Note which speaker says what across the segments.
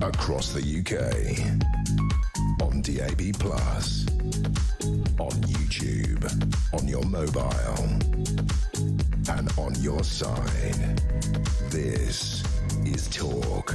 Speaker 1: across the UK, on DAB+, on YouTube, on your mobile, and on your side. This is Talk.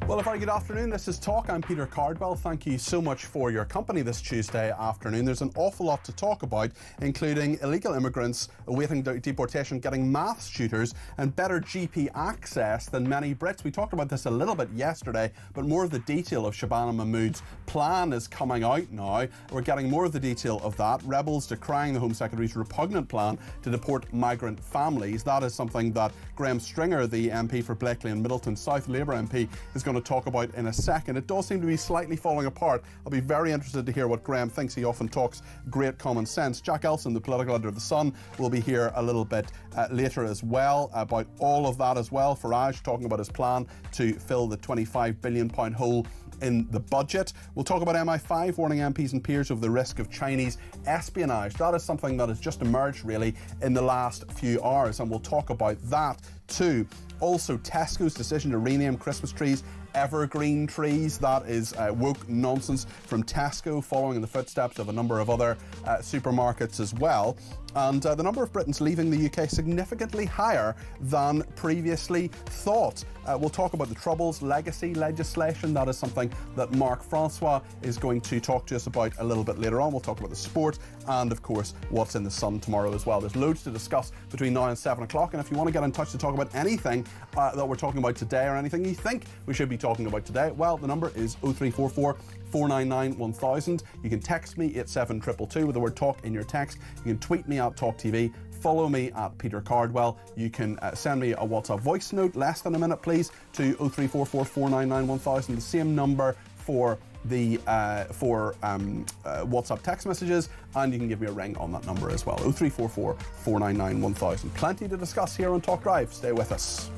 Speaker 2: Well, a very good afternoon. This is Talk. I'm Peter Cardwell. Thank you so much for your company this Tuesday afternoon. There's an awful lot to talk about, including illegal immigrants awaiting deportation, getting maths tutors, and better GP access than many Brits. We talked about this a little bit yesterday, but more of the detail of Shabana Mahmood's plan is coming out now. We're getting more of the detail of that. Rebels decrying the Home Secretary's repugnant plan to deport migrant families. That is something that Graham Stringer, the MP for Blakely and Middleton South, Labour MP, is going to talk about in a second. It does seem to be slightly falling apart. I'll be very interested to hear what Graham thinks. He often talks great common sense. Jack Elson, the political editor of The Sun, will be here a little bit later as well about all of that as well. Farage talking about his plan to fill the £25 billion hole in the budget. We'll talk about MI5 warning MPs and peers of the risk of Chinese espionage. That is something that has just emerged really in the last few hours, and we'll talk about that too. Also, Tesco's decision to rename Christmas trees evergreen trees. That is woke nonsense from Tesco, following in the footsteps of a number of other supermarkets as well. And the number of Britons leaving the UK significantly higher than previously thought. We'll talk about the Troubles legacy legislation. That is something that Mark Francois is going to talk to us about a little bit later on. We'll talk about the sport and, of course, what's in the Sun tomorrow as well. There's loads to discuss between now and 7 o'clock. And if you want to get in touch to talk about anything that we're talking about today, or anything you think we should be talking about today, well, the number is 0344 499 1000. You can text me at 722 with the word talk in your text. You can tweet me at talkTV. Follow me at Peter Cardwell. You can send me a WhatsApp voice note, less than a minute please, to 0344 499 1000, the same number for the WhatsApp text messages, and you can give me a ring on that number as well, 0344 499 1000. Plenty to discuss here on Talk Drive. Stay with us.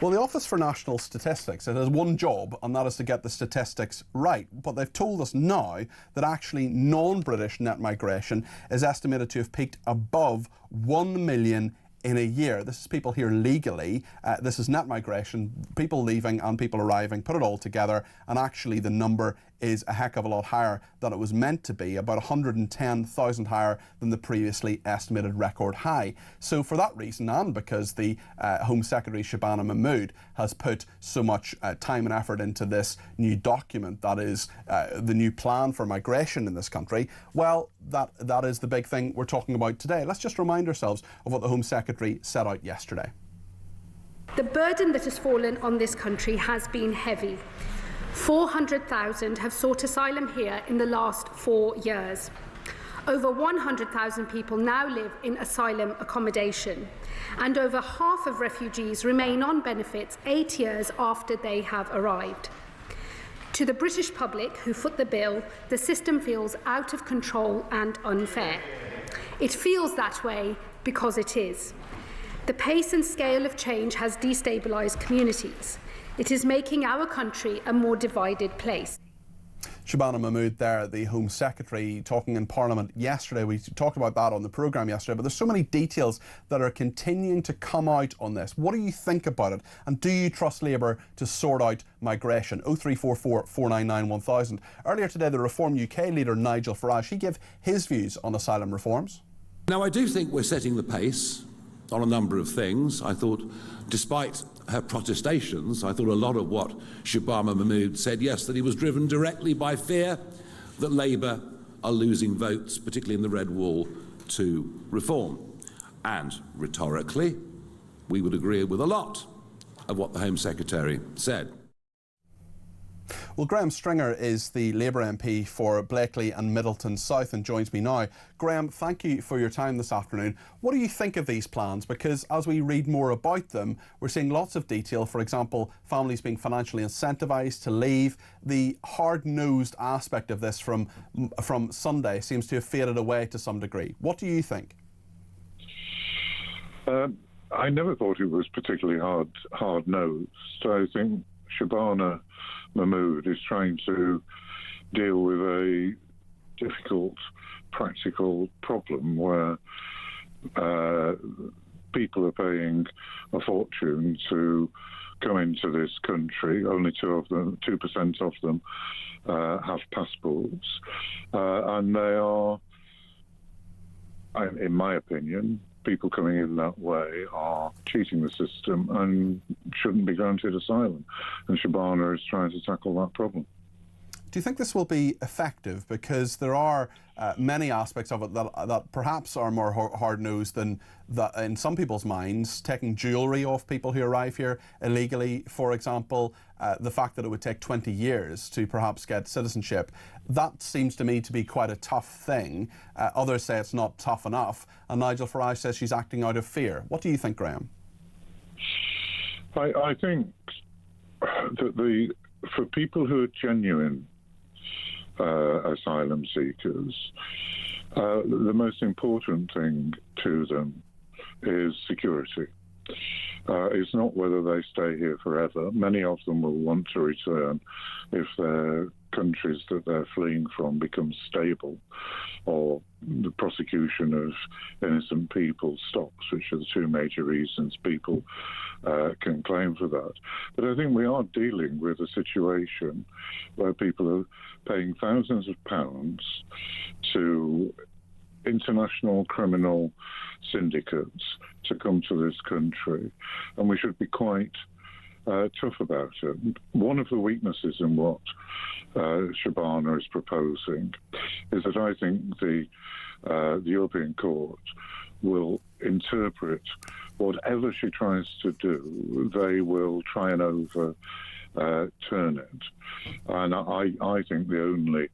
Speaker 2: Well, the Office for National Statistics, it has one job, and that is to get the statistics right. But they've told us now that actually non-British net migration is estimated to have peaked above 1 million in a year. This is people here legally. This is net migration, people leaving and people arriving, put it all together, and actually the number is a heck of a lot higher than it was meant to be, about 110,000 higher than the previously estimated record high. So for that reason, and because the Home Secretary Shabana Mahmood has put so much time and effort into this new document, that is the new plan for migration in this country, well, that is the big thing we're talking about today. Let's just remind ourselves of what the Home Secretary set out yesterday.
Speaker 3: The burden that has fallen on this country has been heavy. 400,000 have sought asylum here in the last 4 years. Over 100,000 people now live in asylum accommodation, and over half of refugees remain on benefits 8 years after they have arrived. To the British public who foot the bill, the system feels out of control and unfair. It feels that way because it is. The pace and scale of change has destabilised communities. It is making our country a more divided place.
Speaker 2: Shabana Mahmood there, the Home Secretary, talking in Parliament yesterday. We talked about that on the programme yesterday, but there's so many details that are continuing to come out on this. What do you think about it? And do you trust Labour to sort out migration? 0344 499 1000. Earlier today, the Reform UK leader Nigel Farage, he gave his views on asylum reforms.
Speaker 4: Now, I do think we're setting the pace on a number of things. I thought, despite her protestations, I thought a lot of what Shabana Mahmood said yesterday was driven directly by fear that Labour are losing votes, particularly in the Red Wall, to reform. And rhetorically, we would agree with a lot of what the Home Secretary said.
Speaker 2: Well, Graham Stringer is the Labour MP for Blakely and Middleton South and joins me now. Graham, thank you for your time this afternoon. What do you think of these plans? Because as we read more about them, we're seeing lots of detail. For example, families being financially incentivised to leave. The hard-nosed aspect of this from Sunday seems to have faded away to some degree. What do you think?
Speaker 5: I never thought it was particularly hard-nosed. I think Shabana Mahmood is trying to deal with a difficult practical problem where people are paying a fortune to come into this country. Only 2% of them have passports, and they are, in my opinion, people coming in that way are cheating the system and shouldn't be granted asylum. And Shabana is trying to tackle that problem.
Speaker 2: Do you think this will be effective? Because there are many aspects of it that perhaps are more hard-nosed than that in some people's minds. Taking jewellery off people who arrive here illegally, for example, the fact that it would take 20 years to perhaps get citizenship, that seems to me to be quite a tough thing. Others say it's not tough enough, and Nigel Farage says she's acting out of fear. What do you think, Graham?
Speaker 5: I think that for people who are genuine asylum seekers, the most important thing to them is security. It's not whether they stay here forever. Many of them will want to return if their countries that they're fleeing from become stable, or the prosecution of innocent people stops, which are the two major reasons people can claim for that. But I think we are dealing with a situation where people are paying thousands of pounds to international criminal syndicates to come to this country, and we should be quite tough about it. One of the weaknesses in what Shabana is proposing is that I think the European Court will interpret whatever she tries to do, they will try and overturn it. And I think the only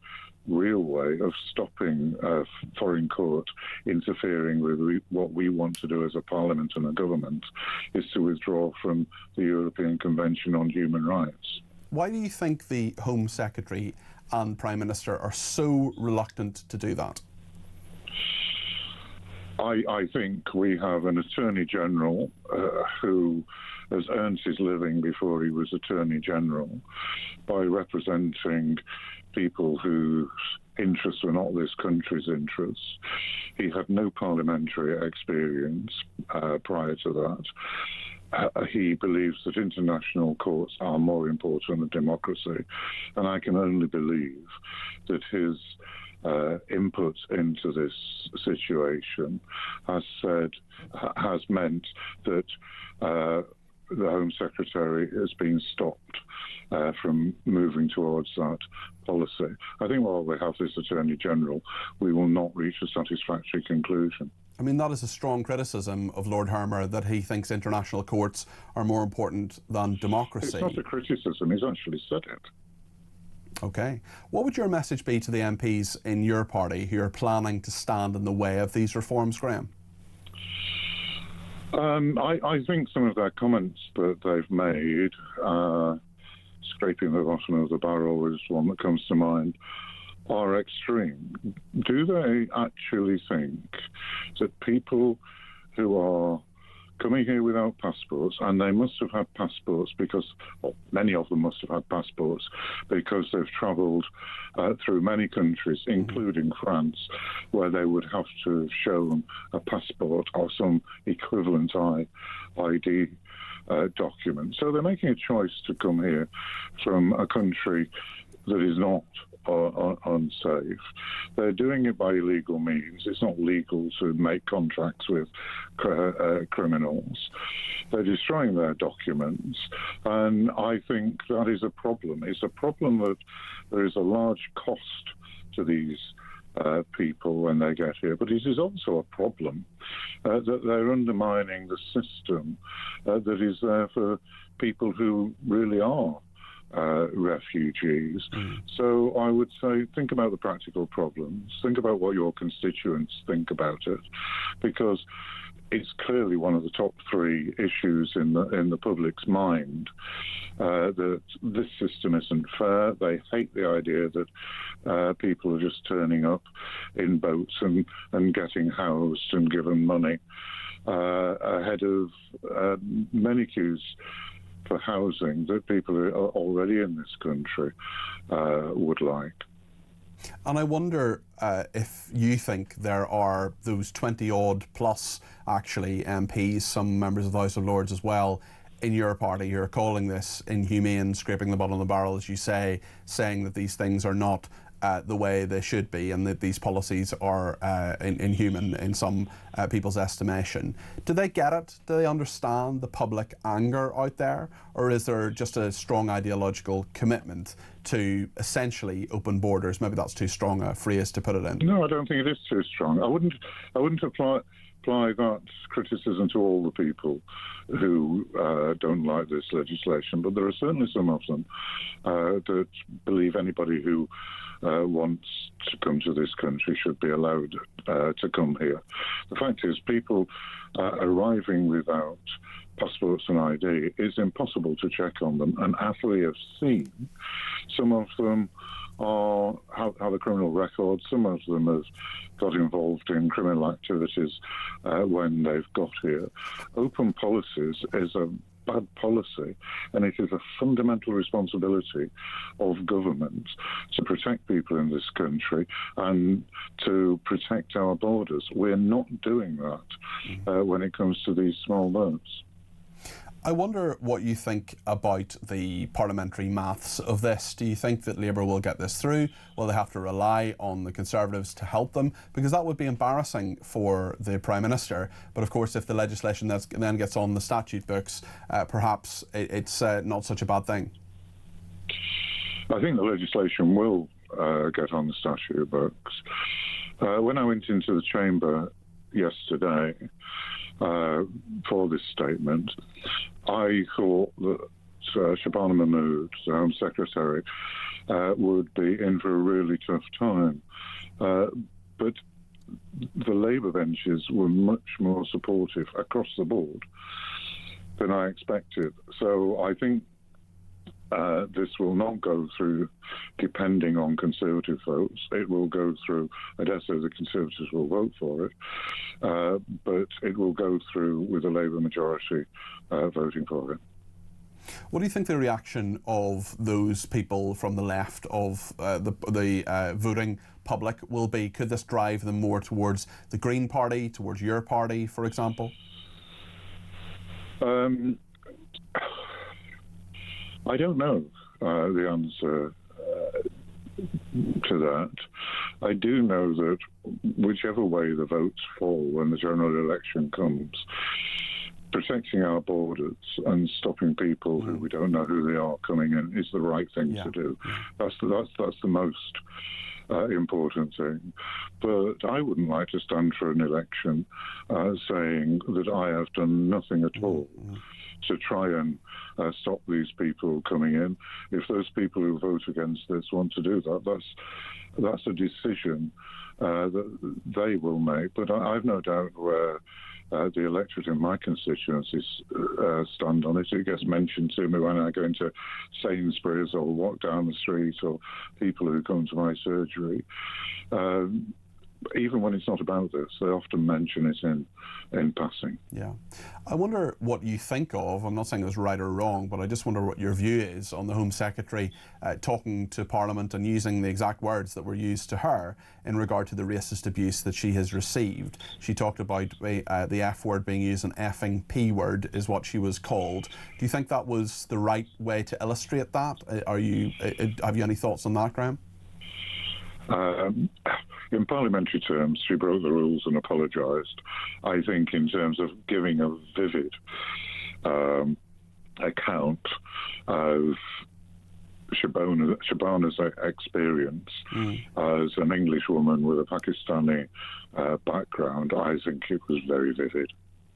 Speaker 5: real way of stopping a foreign court interfering with what we want to do as a parliament and a government is to withdraw from the European Convention on Human Rights.
Speaker 2: Why do you think the Home Secretary and Prime Minister are so reluctant to do that?
Speaker 5: I think we have an Attorney General who has earned his living before he was Attorney General by representing people whose interests were not this country's interests. He had no parliamentary experience prior to that. He believes that international courts are more important than democracy, and I can only believe that his input into this situation has meant that the Home Secretary has been stopped from moving towards that policy. I think while we have this Attorney General, we will not reach a satisfactory conclusion.
Speaker 2: I mean, that is a strong criticism of Lord Hermer, that he thinks international courts are more important than democracy.
Speaker 5: It's not a criticism, he's actually said it.
Speaker 2: OK. What would your message be to the MPs in your party who are planning to stand in the way of these reforms, Graham?
Speaker 5: I think some of their comments that they've made, scraping the bottom of the barrel is one that comes to mind, are extreme. Do they actually think that people who are coming here without passports, and they must have had passports because, well, many of them must have had passports because they've travelled through many countries, including France, where they would have to have shown a passport or some equivalent ID document. So they're making a choice to come here from a country that is not unsafe. They're doing it by illegal means. It's not legal to make contracts with criminals. They're destroying their documents, and I think that is a problem. It's a problem that there is a large cost to these people when they get here, but it is also a problem that they're undermining the system that is there for people who really are refugees. So I would say, think about the practical problems, think about what your constituents think about it, because it's clearly one of the top three issues in the public's mind, that this system isn't fair. They hate the idea that people are just turning up in boats and getting housed and given money ahead of many queues for housing that people who are already in this country would like.
Speaker 2: And I wonder if you think there are those 20-odd plus, actually, MPs, some members of the House of Lords as well, in your party who are calling this inhumane, scraping the bottom of the barrel, as you say, saying that these things are not the way they should be and that these policies are inhuman in some people's estimation. Do they get it? Do they understand the public anger out there? Or is there just a strong ideological commitment to essentially open borders? Maybe that's too strong a phrase to put it in.
Speaker 5: No, I don't think it is too strong. I wouldn't apply that criticism to all the people who don't like this legislation, but there are certainly some of them that believe anybody who wants to come to this country should be allowed to come here. The fact is, people arriving without passports and ID, it's impossible to check on them. And as we have seen, some of them have a criminal record. Some of them have got involved in criminal activities when they've got here. Open policies is a bad policy, and it is a fundamental responsibility of government to protect people in this country and to protect our borders. We're not doing that when it comes to these small boats.
Speaker 2: I wonder what you think about the parliamentary maths of this. Do you think that Labour will get this through? Will they have to rely on the Conservatives to help them? Because that would be embarrassing for the Prime Minister. But of course, if the legislation then gets on the statute books, perhaps it's not such a bad thing.
Speaker 5: I think the legislation will get on the statute books. When I went into the chamber yesterday for this statement, I thought that Shabana Mahmood, the Home Secretary, would be in for a really tough time. But the Labour benches were much more supportive across the board than I expected. So I think this will not go through depending on Conservative votes. It will go through, I dare say the Conservatives will vote for it, but it will go through with a Labour majority voting for it.
Speaker 2: What do you think the reaction of those people from the left, of the voting public, will be? Could this drive them more towards the Green Party, towards your party, for example?
Speaker 5: I don't know the answer to that. I do know that whichever way the votes fall when the general election comes, protecting our borders and stopping people who we don't know who they are coming in is the right thing to do. That's the most important thing. But I wouldn't like to stand for an election saying that I have done nothing at all to try and stop these people coming in. If those people who vote against this want to do that, that's a decision that they will make. But I've no doubt where the electorate in my constituencies stand on it. It gets mentioned to me when I go into Sainsbury's or walk down the street, or people who come to my surgery. Even when it's not about this, they often mention it in passing.
Speaker 2: Yeah. I wonder what you think of, I'm not saying it was right or wrong, but I just wonder what your view is on the Home Secretary talking to Parliament and using the exact words that were used to her in regard to the racist abuse that she has received. She talked about the F word being used, an effing P word is what she was called. Do you think that was the right way to illustrate that? Have you any thoughts on that, Graham?
Speaker 5: In parliamentary terms, she broke the rules and apologised. I think in terms of giving a vivid account of Shabana's experience as an Englishwoman with a Pakistani background, I think it was very vivid.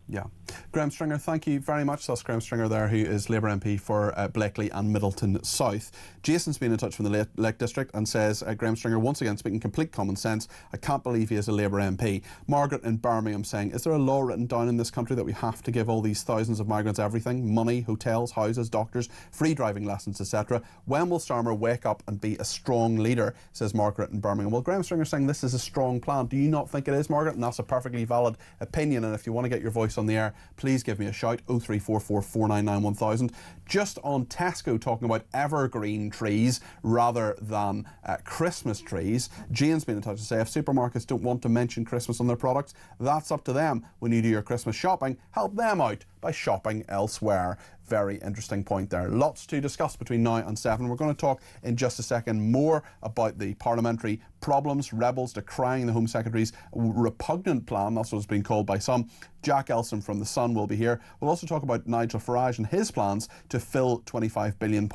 Speaker 2: Yeah. Graham Stringer, thank you very much. That's Graham Stringer there, who is Labour MP for Blakely and Middleton South. Jason's been in touch from the Lake District and says, Graham Stringer, once again speaking complete common sense. I can't believe he is a Labour MP. Margaret in Birmingham saying, is there a law written down in this country that we have to give all these thousands of migrants everything? Money, hotels, houses, doctors, free driving lessons, etc. When will Starmer wake up and be a strong leader, says Margaret in Birmingham. Well, Graham Stringer saying this is a strong plan. Do you not think it is, Margaret? And that's a perfectly valid opinion, and if you want to get your voice on the air, please give me a shout, 0344 499 1000. Just on Tesco talking about evergreen trees rather than Christmas trees. Jane's been in touch to say if supermarkets don't want to mention Christmas on their products, that's up to them. When you do your Christmas shopping, help them out by shopping elsewhere. Very interesting point there. Lots to discuss between now and 7. We're going to talk in just a second more about the parliamentary problems, rebels decrying the Home Secretary's repugnant plan, that's what it's been called by some. Jack Elson from The Sun will be here. We'll also talk about Nigel Farage and his plans to fill £25 billion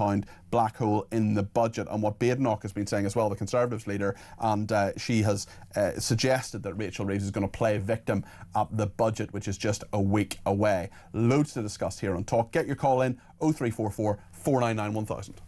Speaker 2: black hole in the budget, and what Badenoch has been saying as well, the Conservatives leader, and she has suggested that Rachel Reeves is going to play victim at the budget, which is just a week away. Loads to discuss here on Talk. Get your call in, 0344 499 1000.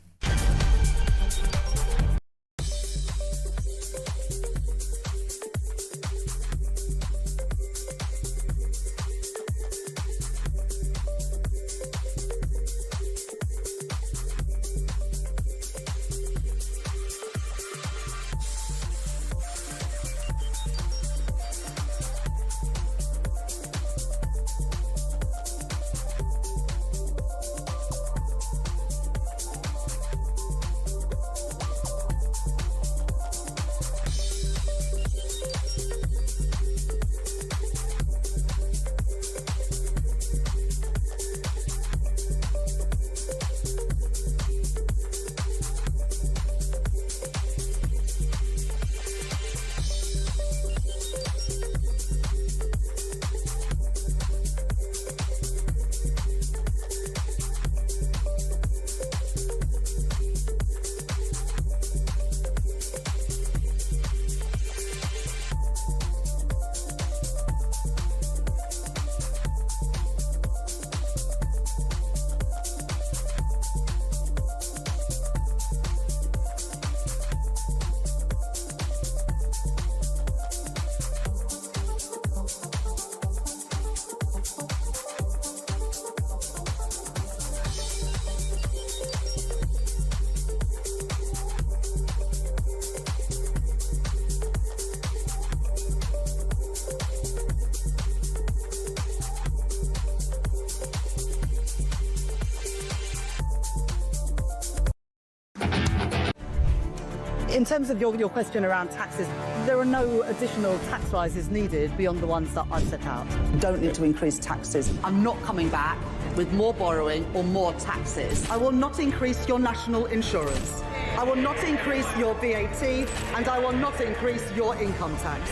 Speaker 6: In terms of your question around taxes, there are no additional tax rises needed beyond the ones that I've set out. Don't need to increase taxes.
Speaker 7: I'm not coming back with more borrowing or more taxes.
Speaker 6: I will not increase your national insurance. I will not increase your VAT, and I will not increase your income tax.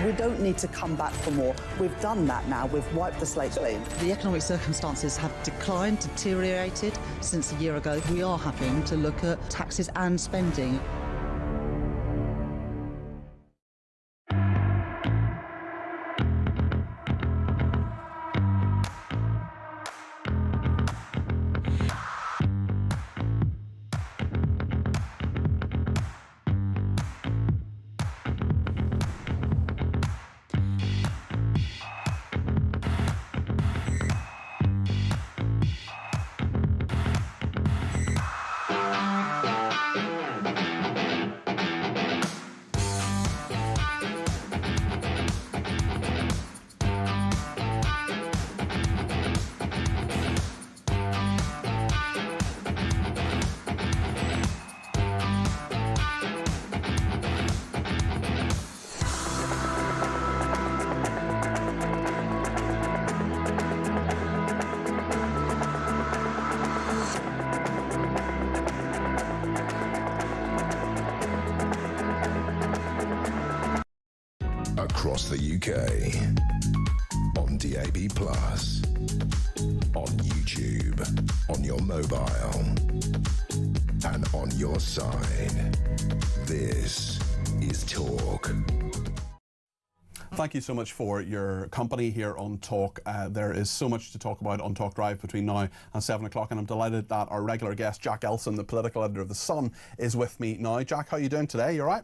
Speaker 6: We don't need to come back for more. We've done that now. We've wiped the slate clean.
Speaker 8: The economic circumstances have declined, deteriorated since a year ago. We are having to look at taxes and spending.
Speaker 1: Across the UK, on DAB+, on YouTube, on your mobile, and on your side. This is Talk.
Speaker 2: Thank you so much for your company here on Talk. There is so much to talk about on Talk Drive between now and 7 o'clock, and I'm delighted that our regular guest, Jack Elson, the political editor of The Sun, is with me now. Jack, how are you doing today? You all right?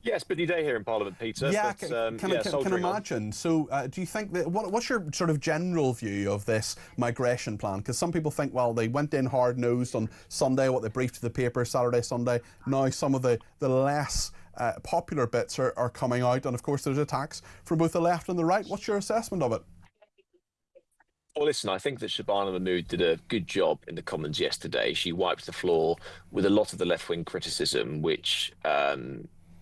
Speaker 9: Yes, busy day here in Parliament, Peter.
Speaker 2: Yeah,
Speaker 9: but,
Speaker 2: can imagine. On. So do you think that, what's your sort of general view of this migration plan? Because some people think, well, they went in hard-nosed on Sunday, what they briefed to the paper Saturday, Sunday. Now some of the less popular bits are coming out, and of course there's attacks from both the left and the right. What's your assessment of it?
Speaker 9: Well, listen, I think that Shabana Mahmood did a good job in the Commons yesterday. She wiped the floor with a lot of the left-wing criticism, which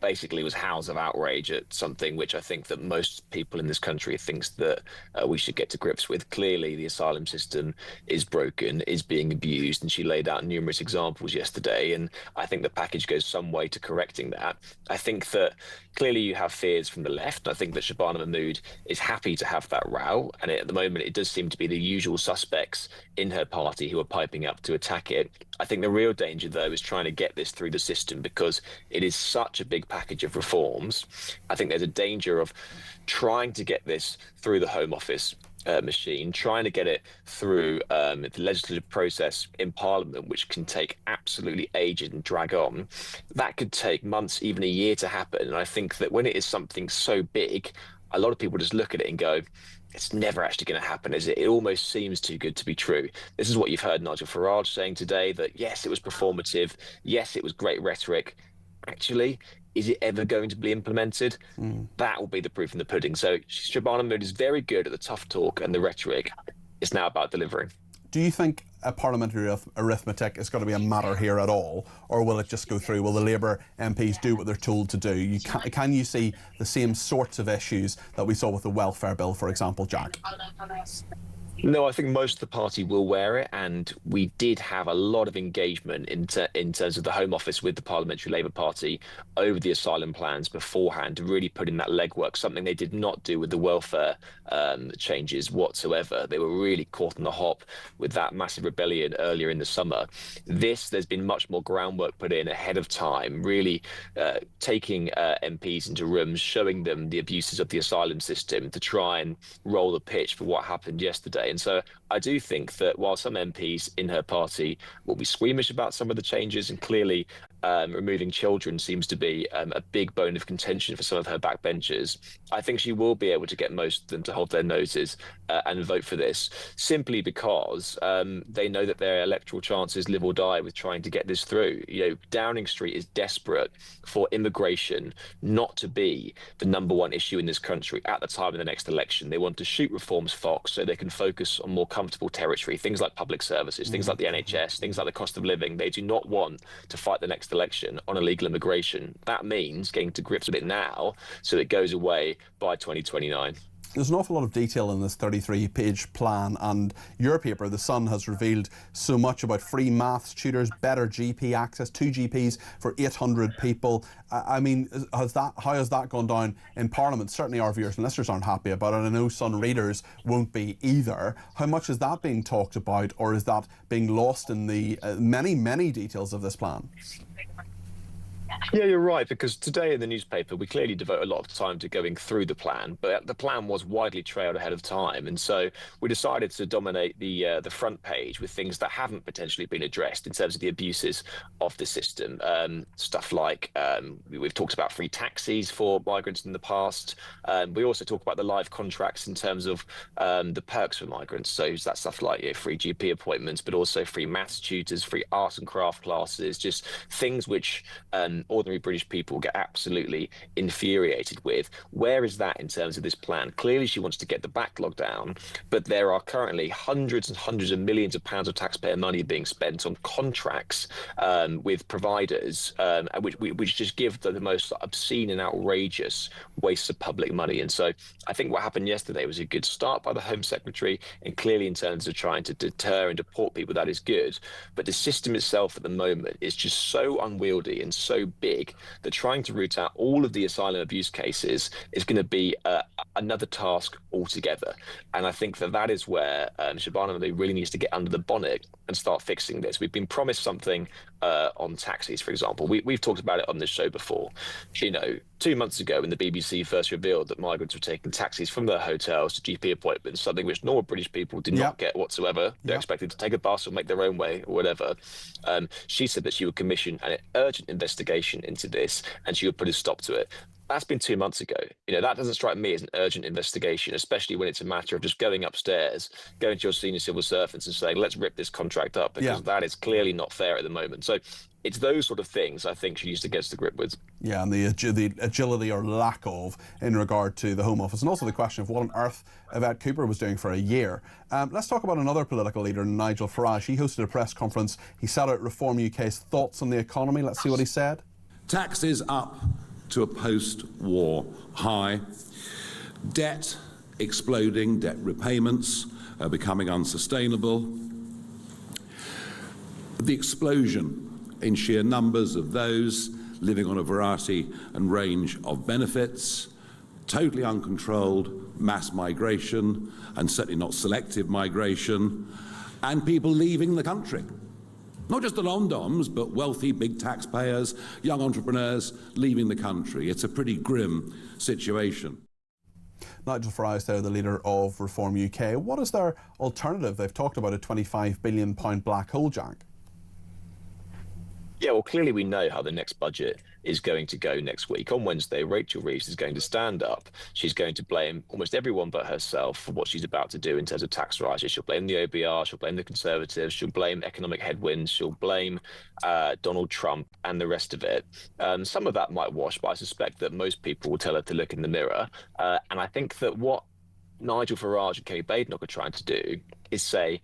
Speaker 9: basically was howls of outrage at something which I think that most people in this country thinks that we should get to grips with. Clearly, the asylum system is broken, is being abused, and she laid out numerous examples yesterday, and I think the package goes some way to correcting that. I think that clearly you have fears from the left. I think that Shabana Mahmood is happy to have that row, and at the moment it does seem to be the usual suspects in her party who are piping up to attack it. I think the real danger, though, is trying to get this through the system because it is such a big package of reforms. I think there's a danger of trying to get this through the Home Office machine, trying to get it through the legislative process in Parliament, which can take absolutely ages and drag on. That could take months, even a year to happen. And I think that when it is something so big, a lot of people just look at it and go, it's never actually going to happen, is it? It almost seems too good to be true. This is what you've heard Nigel Farage saying today, that yes, it was performative. Yes, it was great rhetoric. Actually, is it ever going to be implemented? That will be the proof in the pudding. So Shabana Mahmood is very good at the tough talk and the rhetoric. It's now about delivering.
Speaker 2: Do you think a parliamentary arithmetic is going to be a matter here at all, or will it just go through? Will the Labour MPs do what they're told to do? Can you see the same sorts of issues that we saw with the welfare bill, for example, Jack?
Speaker 9: No, I think most of the party will wear it, and we did have a lot of engagement in terms of the Home Office with the Parliamentary Labour Party over the asylum plans beforehand to really put in that legwork, something they did not do with the welfare changes whatsoever. They were really caught on the hop with that massive rebellion earlier in the summer. There's been much more groundwork put in ahead of time, really taking MPs into rooms, showing them the abuses of the asylum system to try and roll the pitch for what happened yesterday. And so I do think that while some MPs in her party will be squeamish about some of the changes, and clearly removing children seems to be a big bone of contention for some of her backbenchers, I think she will be able to get most of them to hold their noses and vote for this, simply because they know that their electoral chances live or die with trying to get this through. You know, Downing Street is desperate for immigration not to be the #1 issue in this country at the time of the next election. They want to shoot reforms Fox so they can focus on more comfortable territory, things like public services, things like the NHS, things like the cost of living. They do not want to fight the next election on illegal immigration. That means getting to grips with it now so it goes away by 2029.
Speaker 2: There's an awful lot of detail in this 33-page plan, and your paper, The Sun, has revealed so much about free maths tutors, better GP access, 2 GPs for 800 people. I mean, how has that gone down in Parliament? Certainly our viewers and listeners aren't happy about it. I know Sun readers won't be either. How much is that being talked about, or is that being lost in the many details of this plan?
Speaker 9: Yeah, you're right, because today in the newspaper, we clearly devote a lot of time to going through the plan, but the plan was widely trailed ahead of time. And so we decided to dominate the front page with things that haven't potentially been addressed in terms of the abuses of the system. Stuff like we've talked about free taxis for migrants in the past. We also talk about the live contracts in terms of the perks for migrants. So that's stuff like free GP appointments, but also free maths tutors, free art and craft classes, just things which ordinary British people get absolutely infuriated with. Where is that in terms of this plan? Clearly she wants to get the backlog down, but there are currently hundreds and hundreds of millions of pounds of taxpayer money being spent on contracts with providers, which just give the most obscene and outrageous waste of public money. And so I think what happened yesterday was a good start by the Home Secretary, and clearly in terms of trying to deter and deport people, that is good. But the system itself at the moment is just so unwieldy and so big that trying to root out all of the asylum abuse cases is going to be another task altogether. And I think that is where Shabana Mahmood really needs to get under the bonnet and start fixing this. We've been promised something on taxis, for example. We've talked about it on this show before. 2 months ago when the BBC first revealed that migrants were taking taxis from their hotels to GP appointments, something which normal British people did not get whatsoever. They're expected to take a bus or make their own way or whatever. She said that she would commission an urgent investigation into this and she would put a stop to it. That's been 2 months ago. That doesn't strike me as an urgent investigation, especially when it's a matter of just going upstairs, going to your senior civil servants and saying, let's rip this contract up, because that is clearly not fair at the moment. So it's those sort of things I think she needs to get to grip with.
Speaker 2: Yeah, and the agility or lack of in regard to the Home Office, and also the question of what on earth Yvette Cooper was doing for a year. Let's talk about another political leader, Nigel Farage. He hosted a press conference. He set out Reform UK's thoughts on the economy. Let's see what he said.
Speaker 4: Taxes up to a post-war high, debt exploding, debt repayments becoming unsustainable, the explosion in sheer numbers of those living on a variety and range of benefits, totally uncontrolled mass migration, and certainly not selective migration, and people leaving the country. Not just the Londoms, but wealthy big taxpayers, young entrepreneurs leaving the country. It's a pretty grim situation.
Speaker 2: Nigel Farage there, the leader of Reform UK. What is their alternative? They've talked about a £25 billion black hole, Jack.
Speaker 9: Yeah, well, clearly we know how the next budget is going to go next week. On Wednesday, Rachel Reeves is going to stand up. She's going to blame almost everyone but herself for what she's about to do in terms of tax rises. She'll blame the OBR, she'll blame the Conservatives, she'll blame economic headwinds, she'll blame Donald Trump and the rest of it. Some of that might wash, but I suspect that most people will tell her to look in the mirror. And I think that what Nigel Farage and Kemi Badenoch are trying to do is say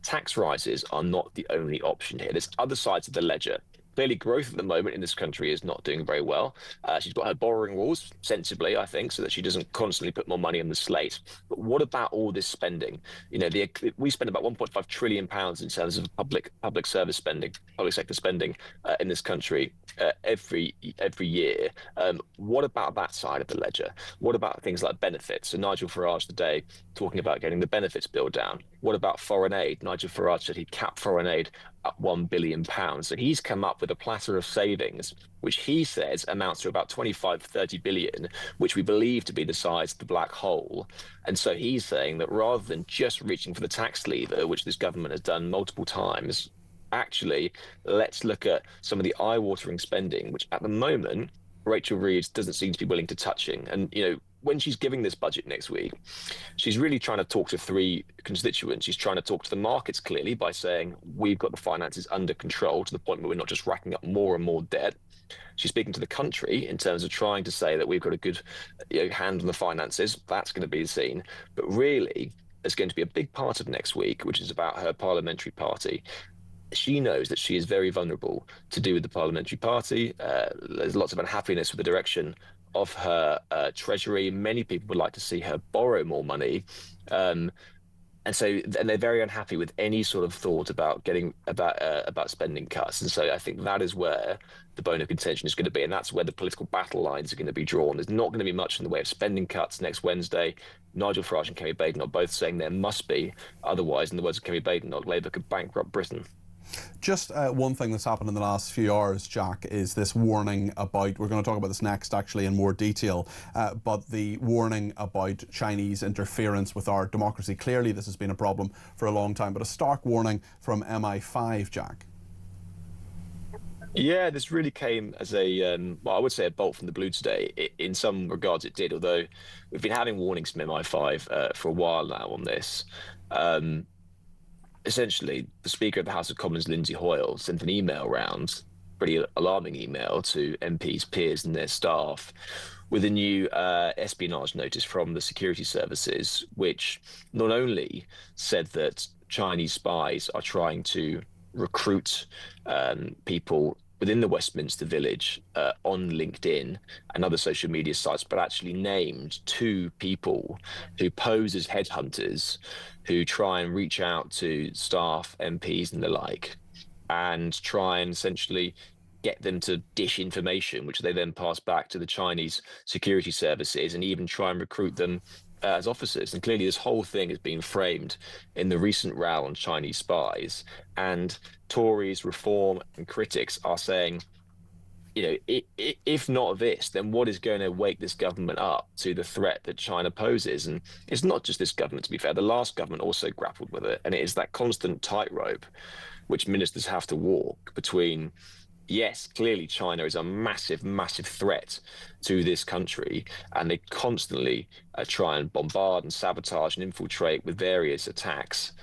Speaker 9: tax rises are not the only option here. There's other sides of the ledger. Clearly, growth at the moment in this country is not doing very well. She's got her borrowing rules, sensibly, I think, so that she doesn't constantly put more money on the slate. But what about all this spending? We spend about £1.5 trillion in terms of public service spending, public sector spending in this country every year. What about that side of the ledger? What about things like benefits? So Nigel Farage today talking about getting the benefits bill down. What about foreign aid? Nigel Farage said he'd cap foreign aid at £1 billion. So he's come up with a platter of savings, which he says amounts to about 25-30 billion, which we believe to be the size of the black hole. And so he's saying that rather than just reaching for the tax lever, which this government has done multiple times, actually, let's look at some of the eye-watering spending, which at the moment, Rachel Reeves doesn't seem to be willing to touching. And, when she's giving this budget next week, she's really trying to talk to three constituents. She's trying to talk to the markets clearly by saying we've got the finances under control to the point where we're not just racking up more and more debt. She's speaking to the country in terms of trying to say that we've got a good hand on the finances. That's going to be seen. But really, there's going to be a big part of next week, which is about her parliamentary party. She knows that she is very vulnerable to do with the parliamentary party. There's lots of unhappiness with the direction of her treasury. Many people would like to see her borrow more money, and they're very unhappy with any sort of thought about about spending cuts. And so I think that is where the bone of contention is going to be, and that's where the political battle lines are going to be drawn. There's not going to be much in the way of spending cuts next Wednesday. Nigel Farage and Kemi Badenoch both saying there must be, otherwise, in the words of Kemi Badenoch, Labour could bankrupt Britain.
Speaker 2: Just one thing that's happened in the last few hours, Jack, is this warning about, we're going to talk about this next actually in more detail, but the warning about Chinese interference with our democracy. Clearly this has been a problem for a long time, but a stark warning from MI5, Jack.
Speaker 9: Yeah, this really came as a, I would say a bolt from the blue today. In some regards it did, although we've been having warnings from MI5 for a while now on this. Essentially, the Speaker of the House of Commons, Lindsay Hoyle, sent an email round, pretty alarming email to MPs, peers and their staff, with a new espionage notice from the security services, which not only said that Chinese spies are trying to recruit people within the Westminster village on LinkedIn and other social media sites, but actually named two people who pose as headhunters, who try and reach out to staff, MPs and the like, and try and essentially get them to dish information, which they then pass back to the Chinese security services and even try and recruit them as officers. And clearly this whole thing has been framed in the recent row on Chinese spies, and Tories, Reform and critics are saying, if not this, then what is going to wake this government up to the threat that China poses? And it's not just this government, to be fair. The last government also grappled with it, and it is that constant tightrope which ministers have to walk between yes, clearly China is a massive, massive threat to this country, and they constantly try and bombard and sabotage and infiltrate with various attacks.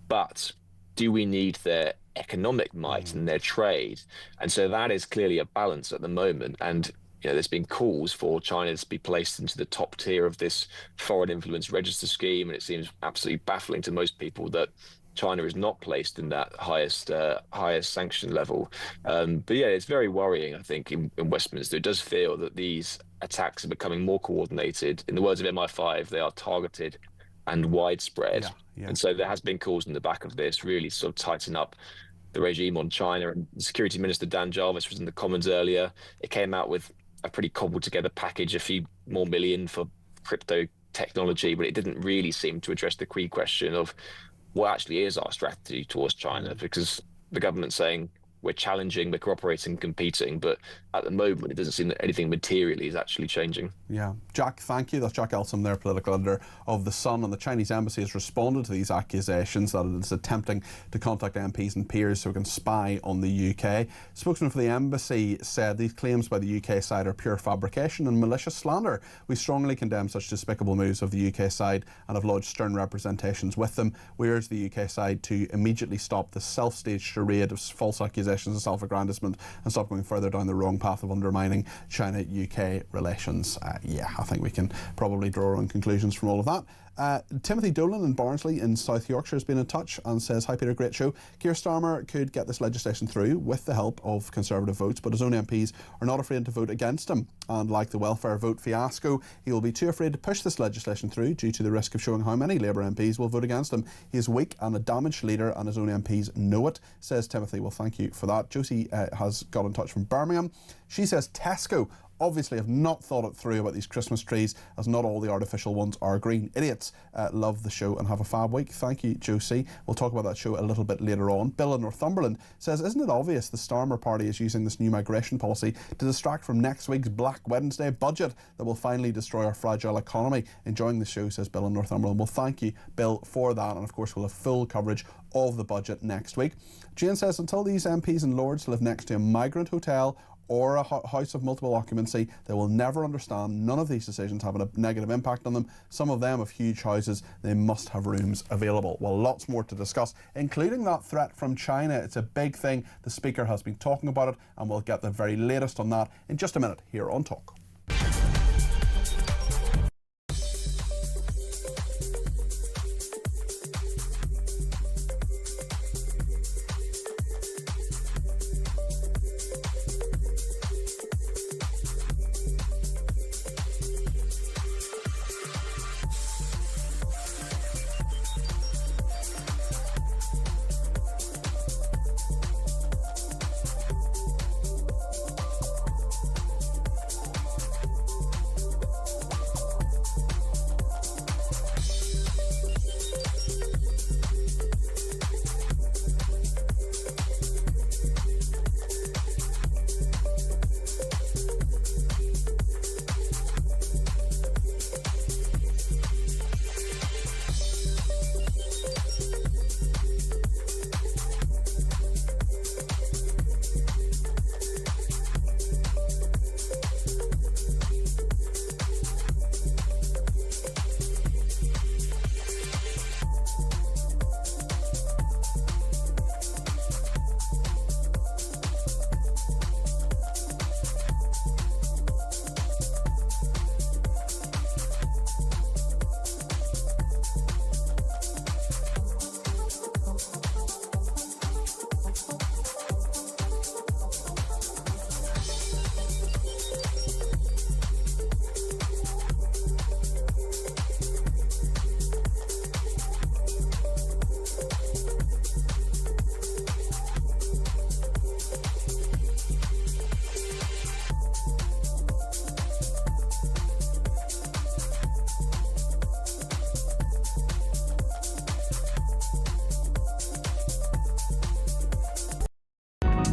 Speaker 9: But do we need their economic might and their trade? And so that is clearly a balance at the moment. And there's been calls for China to be placed into the top tier of this foreign influence register scheme, and it seems absolutely baffling to most people that China is not placed in that highest sanction level. But yeah, it's very worrying, I think, in Westminster. It does feel that these attacks are becoming more coordinated. In the words of MI5, they are targeted and widespread. And so there has been calls in the back of this really sort of tighten up the regime on China. And Security Minister Dan Jarvis was in the Commons earlier. It came out with a pretty cobbled together package, a few more million for crypto technology, but it didn't really seem to address the key question of what actually is our strategy towards China, because the government's saying we're challenging, we're cooperating, competing, but at the moment it doesn't seem that anything materially is actually changing.
Speaker 2: Yeah. Jack, thank you. That's Jack Elsom there, political editor of The Sun, and the Chinese embassy has responded to these accusations that it is attempting to contact MPs and peers so it can spy on the UK. Spokesman for the embassy said these claims by the UK side are pure fabrication and malicious slander. We strongly condemn such despicable moves of the UK side and have lodged stern representations with them. We urge the UK side to immediately stop the self-staged charade of false accusations and self-aggrandisement and stop going further down the wrong path of undermining China-UK relations. I think we can probably draw our own conclusions from all of that. Timothy Dolan in Barnsley in South Yorkshire has been in touch and says, "Hi Peter, great show. Keir Starmer could get this legislation through with the help of Conservative votes, but his own MPs are not afraid to vote against him. And like the welfare vote fiasco, he will be too afraid to push this legislation through due to the risk of showing how many Labour MPs will vote against him. He is weak and a damaged leader, and his own MPs know it," says Timothy. Well, thank you for that. Josie has got in touch from Birmingham. She says Tesco obviously have not thought it through about these Christmas trees, as not all the artificial ones are green. Idiots. Love the show and have a fab week. Thank you, Josie. We'll talk about that show a little bit later on. Bill in Northumberland says, "Isn't it obvious the Starmer party is using this new migration policy to distract from next week's Black Wednesday budget that will finally destroy our fragile economy?" Enjoying the show, says Bill in Northumberland. Well, thank you, Bill, for that. And of course, we'll have full coverage of the budget next week. Jane says, "Until these MPs and Lords live next to a migrant hotel or a house of multiple occupancy, they will never understand none of these decisions having a negative impact on them. Some of them have huge houses. They must have rooms available." Well, lots more to discuss, including that threat from China. It's a big thing. The Speaker has been talking about it, and we'll get the very latest on that in just a minute here on Talk.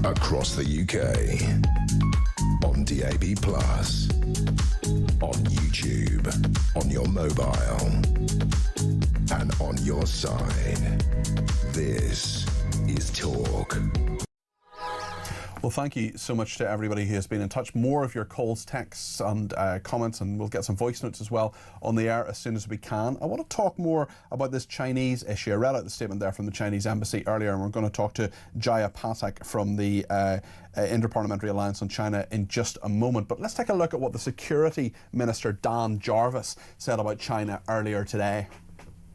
Speaker 1: Across the UK, on DAB+, on YouTube, on your mobile, and on your side. This is Talk.
Speaker 2: Well, thank you so much to everybody who has been in touch. More of your calls, texts and comments, and we'll get some voice notes as well on the air as soon as we can. I want to talk more about this Chinese issue. I read out the statement there from the Chinese embassy earlier, and we're going to talk to Jaya Patak from the Interparliamentary Alliance on China in just a moment. But let's take a look at what the Security Minister Dan Jarvis said about China earlier today.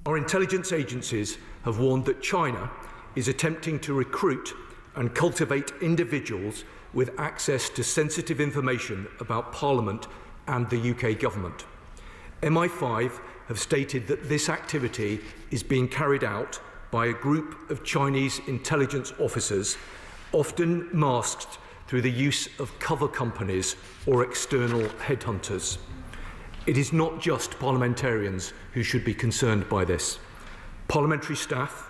Speaker 10: Our intelligence agencies have warned that China is attempting to recruit and cultivate individuals with access to sensitive information about Parliament and the UK government. MI5 have stated that this activity is being carried out by a group of Chinese intelligence officers, often masked through the use of cover companies or external headhunters. It is not just parliamentarians who should be concerned by this. Parliamentary staff,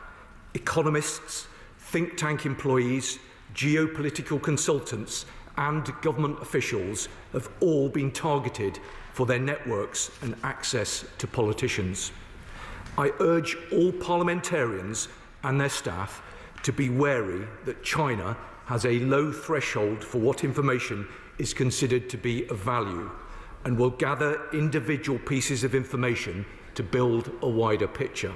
Speaker 10: economists, think tank employees, geopolitical consultants and government officials have all been targeted for their networks and access to politicians. I urge all parliamentarians and their staff to be wary that China has a low threshold for what information is considered to be of value and will gather individual pieces of information to build a wider picture.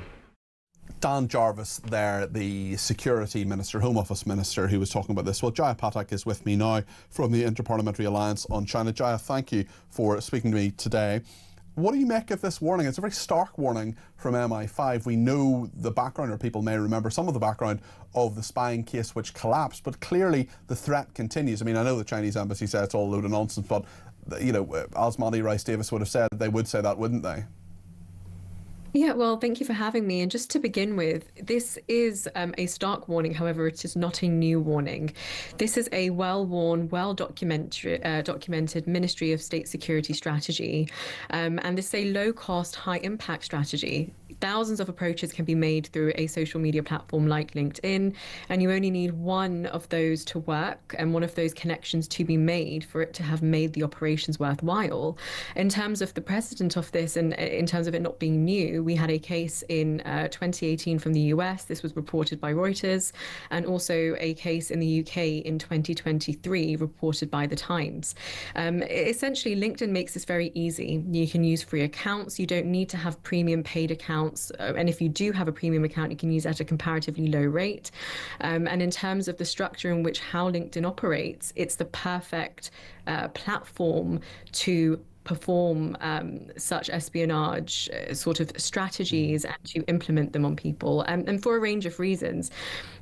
Speaker 2: Dan Jarvis there, the Security Minister, Home Office Minister, who was talking about this. Well, Jaya Patak is with me now from the Interparliamentary Alliance on China. Jaya, thank you for speaking to me today. What do you make of this warning? It's a very stark warning from MI5. We know the background, or people may remember some of the background of the spying case which collapsed, but clearly the threat continues. I mean, I know the Chinese embassy said it's all a load of nonsense, but, you know, Asmati Rice-Davis would have said, they would say that, wouldn't they?
Speaker 11: Yeah, well, thank you for having me. And just to begin with, this is a stark warning. However, it is not a new warning. This is a well-worn, documented Ministry of State Security strategy. And this is a low-cost, high-impact strategy. Thousands of approaches can be made through a social media platform like LinkedIn, and you only need one of those to work and one of those connections to be made for it to have made the operations worthwhile. In terms of the precedent of this, and in terms of it not being new, we had a case in 2018 from the US. This was reported by Reuters, and also a case in the UK in 2023 reported by The Times. Essentially, LinkedIn makes this very easy. You can use free accounts. You don't need to have premium paid accounts. And if you do have a premium account, you can use at a comparatively low rate. And in terms of the structure in which how LinkedIn operates, it's the perfect platform to perform such espionage sort of strategies and to implement them on people, and for a range of reasons.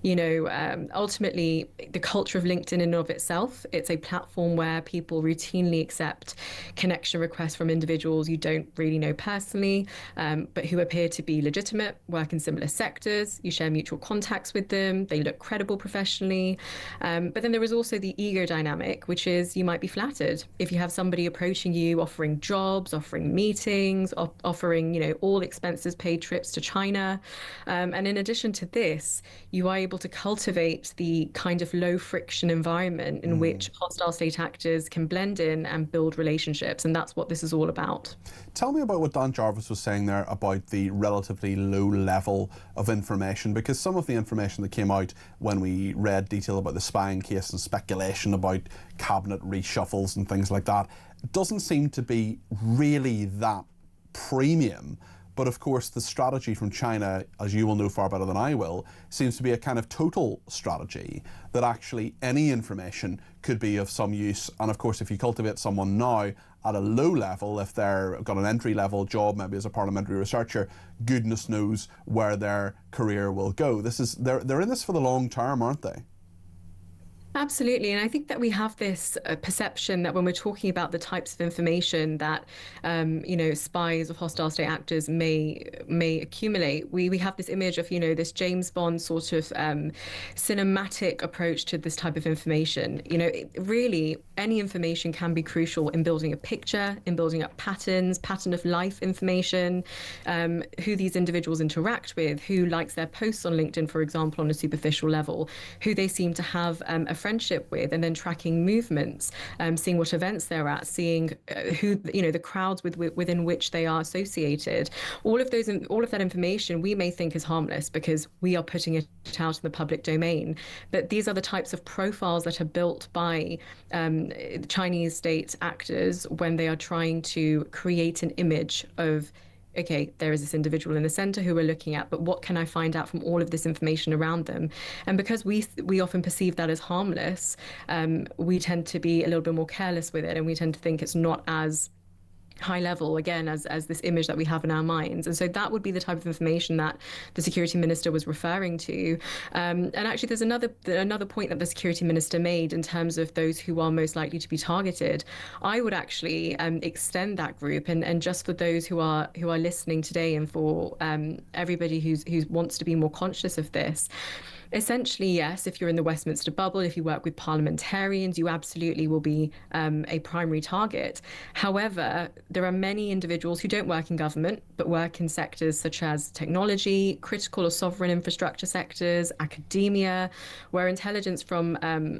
Speaker 11: You know, ultimately, the culture of LinkedIn in and of itself, it's a platform where people routinely accept connection requests from individuals you don't really know personally, but who appear to be legitimate, work in similar sectors, you share mutual contacts with them, they look credible professionally. But then there is also the ego dynamic, which is you might be flattered if you have somebody approaching you, offering jobs, offering meetings, offering, you know, all expenses paid trips to China. And in addition to this, you are able to cultivate the kind of low friction environment in which hostile state actors can blend in and build relationships. And that's what this is all about.
Speaker 2: Tell me about what Dan Jarvis was saying there about the relatively low level of information, because some of the information that came out when we read detail about the spying case and speculation about cabinet reshuffles and things like that doesn't seem to be really that premium. But of course, the strategy from China, as you will know far better than I will, seems to be a kind of total strategy that actually any information could be of some use. And of course, if you cultivate someone now at a low level, if they've got an entry-level job, maybe as a parliamentary researcher, goodness knows where their career will go. They're in this for the long term, aren't they?
Speaker 11: Absolutely. And I think that we have this perception that when we're talking about the types of information that, you know, spies of hostile state actors may accumulate, we have this image of, you know, this James Bond sort of cinematic approach to this type of information. You know, really, any information can be crucial in building a picture, in building up patterns, pattern of life information, who these individuals interact with, who likes their posts on LinkedIn, for example, on a superficial level, who they seem to have a friendship with, and then tracking movements, seeing what events they're at, seeing who, the crowds within which they are associated. All of that information we may think is harmless because we are putting it out in the public domain. But these are the types of profiles that are built by Chinese state actors when they are trying to create an image of, okay, there is this individual in the center who we're looking at, but what can I find out from all of this information around them? And because we often perceive that as harmless, we tend to be a little bit more careless with it, and we tend to think it's not as high level, again, as this image that we have in our minds. And so that would be the type of information that the security minister was referring to. And actually, there's another point that the security minister made in terms of those who are most likely to be targeted. I would actually extend that group, and just for those who are listening today, and for everybody who wants to be more conscious of this. Essentially, yes, if you're in the Westminster bubble, if you work with parliamentarians, you absolutely will be a primary target. However, there are many individuals who don't work in government, but work in sectors such as technology, critical or sovereign infrastructure sectors, academia, where intelligence from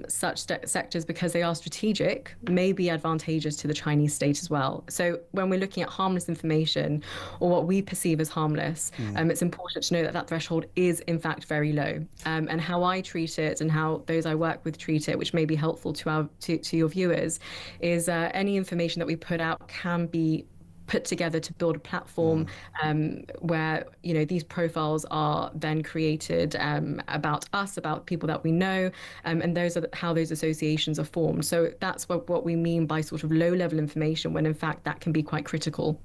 Speaker 11: such sectors, because they are strategic, may be advantageous to the Chinese state as well. So when we're looking at harmless information, or what we perceive as harmless, it's important to know that threshold is in fact very low. And how I treat it and how those I work with treat it, which may be helpful to your viewers, is any information that we put out can be put together to build a platform where these profiles are then created about us, about people that we know, and those are how those associations are formed. So that's what we mean by sort of low-level information, when in fact that can be quite critical.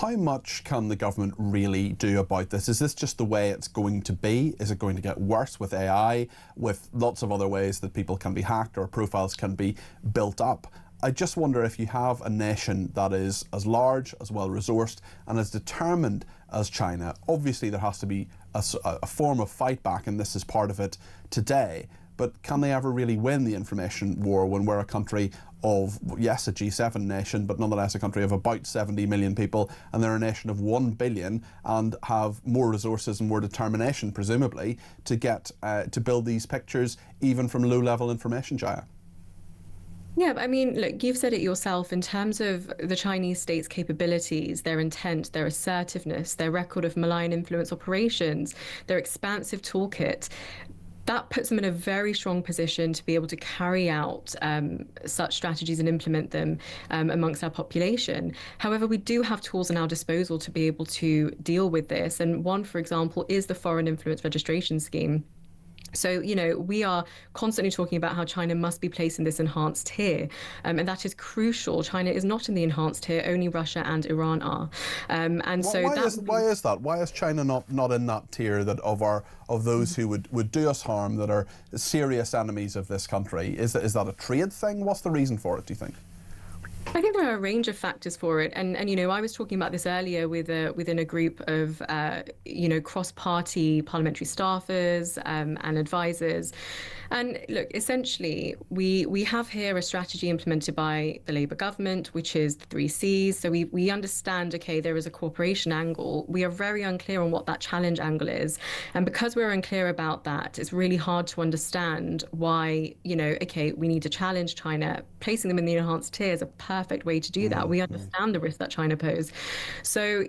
Speaker 2: How much can the government really do about this? Is this just the way it's going to be? Is it going to get worse with AI, with lots of other ways that people can be hacked or profiles can be built up? I just wonder if you have a nation that is as large, as well-resourced and as determined as China. Obviously there has to be a form of fight back, and this is part of it today. But can they ever really win the information war when we're a country of, yes, a G7 nation, but nonetheless a country of about 70 million people, and they're a nation of 1 billion and have more resources and more determination, presumably, to get to build these pictures even from low-level information, Jaya?
Speaker 11: Yeah, I mean, look, you've said it yourself in terms of the Chinese state's capabilities, their intent, their assertiveness, their record of malign influence operations, their expansive toolkit. That puts them in a very strong position to be able to carry out such strategies and implement them amongst our population. However, we do have tools in our disposal to be able to deal with this. And one, for example, is the Foreign Influence Registration Scheme. So, we are constantly talking about how China must be placed in this enhanced tier, and that is crucial. China is not in the enhanced tier, only Russia and Iran are.
Speaker 2: Why is that? Why is China not in that tier that of those who would do us harm, that are serious enemies of this country? Is that a trade thing? What's the reason for it, do you think?
Speaker 11: I think there are a range of factors for it, and I was talking about this earlier within a group of cross-party parliamentary staffers and advisors. And look, essentially, we have here a strategy implemented by the Labour government, which is the 3 Cs. So we understand, okay, there is a cooperation angle. We are very unclear on what that challenge angle is. And because we're unclear about that, it's really hard to understand why, okay, we need to challenge China. Placing them in the enhanced tier is a perfect way to do that. We understand the risk that China pose. So,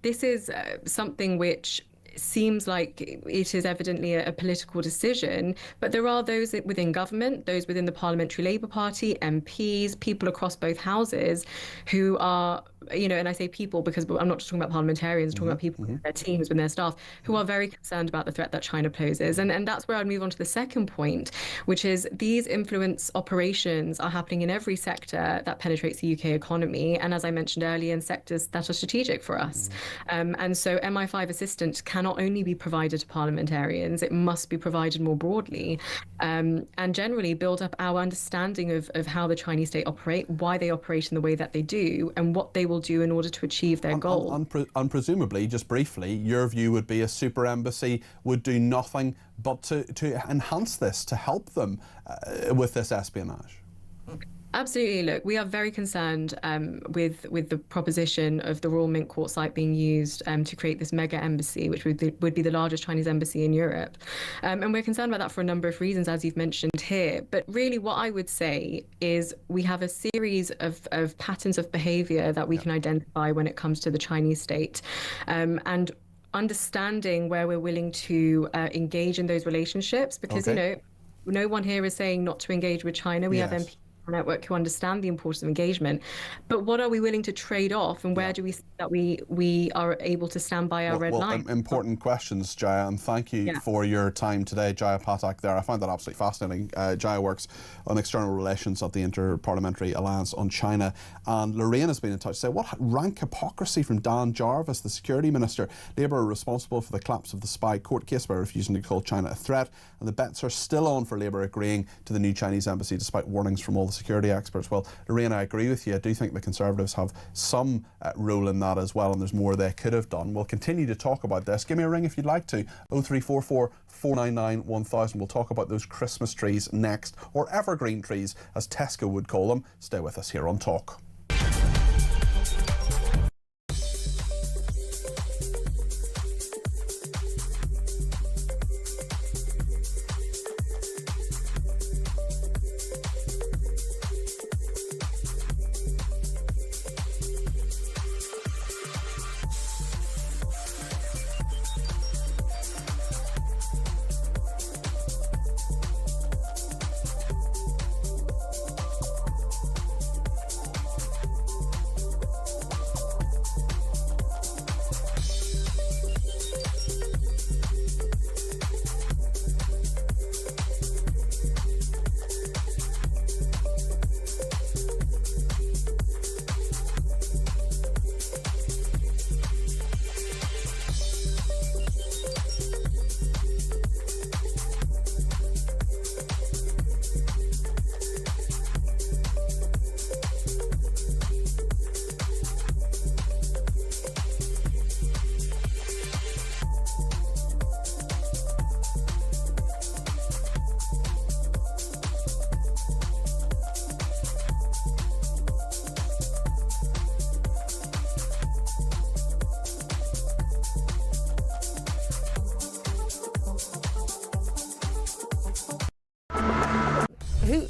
Speaker 11: this is something which seems like it is evidently a political decision, but there are those within government, those within the Parliamentary Labour Party, MPs, people across both houses who are, and I say people because I'm not just talking about parliamentarians, I'm talking about people with their teams, with their staff, who are very concerned about the threat that China poses. And that's where I'd move on to the second point, which is these influence operations are happening in every sector that penetrates the UK economy, and as I mentioned earlier, in sectors that are strategic for us. And so MI5 assistance cannot only be provided to parliamentarians, it must be provided more broadly, and generally build up our understanding of how the Chinese state operate, why they operate in the way that they do, and what they will do in order to achieve their goal.
Speaker 2: And presumably, just briefly, your view would be a super embassy would do nothing but to enhance this, to help them with this espionage.
Speaker 11: Absolutely. Look, we are very concerned with the proposition of the Royal Mint Court site being used to create this mega embassy, which would be the largest Chinese embassy in Europe. And we're concerned about that for a number of reasons, as you've mentioned here. But really, what I would say is we have a series of patterns of behaviour that we can identify when it comes to the Chinese state. And understanding where we're willing to engage in those relationships, because, you know, no one here is saying not to engage with China. We have MPs network who understand the importance of engagement, but what are we willing to trade off, and where do we see that we are able to stand by our red line?
Speaker 2: Important questions, Jaya, and thank you for your time today, Jaya Patak. There, I find that absolutely fascinating. Jaya works on external relations at the Inter-Parliamentary Alliance on China, and Lorraine has been in touch to say, what rank hypocrisy from Dan Jarvis, the Security Minister. Labour are responsible for the collapse of the spy court case by refusing to call China a threat, and the bets are still on for Labour agreeing to the new Chinese embassy despite warnings from all the security experts. Well, Lorraine, I agree with you. I do think the Conservatives have some role in that as well, and there's more they could have done. We'll continue to talk about this. Give me a ring if you'd like to. 0344 499 1000. We'll talk about those Christmas trees next, or evergreen trees, as Tesco would call them. Stay with us here on Talk.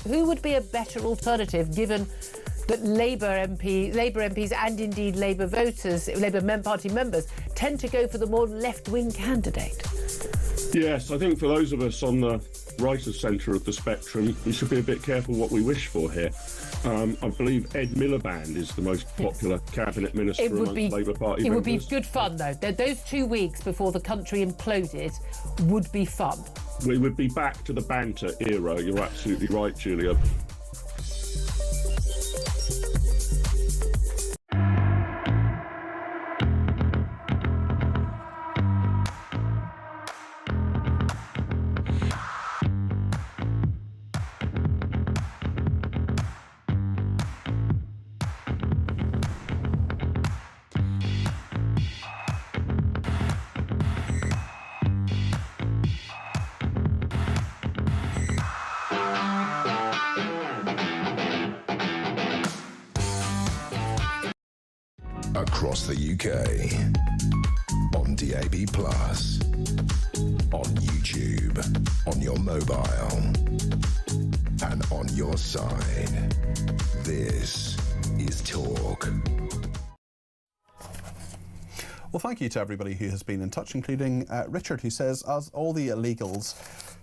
Speaker 12: Who would be a better alternative, given that Labour MPs and indeed Labour voters, Labour Party members, tend to go for the more left-wing candidate?
Speaker 13: Yes, I think for those of us on the right of centre of the spectrum, we should be a bit careful what we wish for here. I believe Ed Miliband is the most popular cabinet minister amongst Labour Party members.
Speaker 12: It would be good fun, though. Those 2 weeks before the country imploded would be fun.
Speaker 13: We would be back to the banter era. You're absolutely right, Julia.
Speaker 1: Across the UK, on DAB+, on YouTube, on your mobile, and on your side. This is Talk.
Speaker 2: Well, thank you to everybody who has been in touch, including Richard, who says,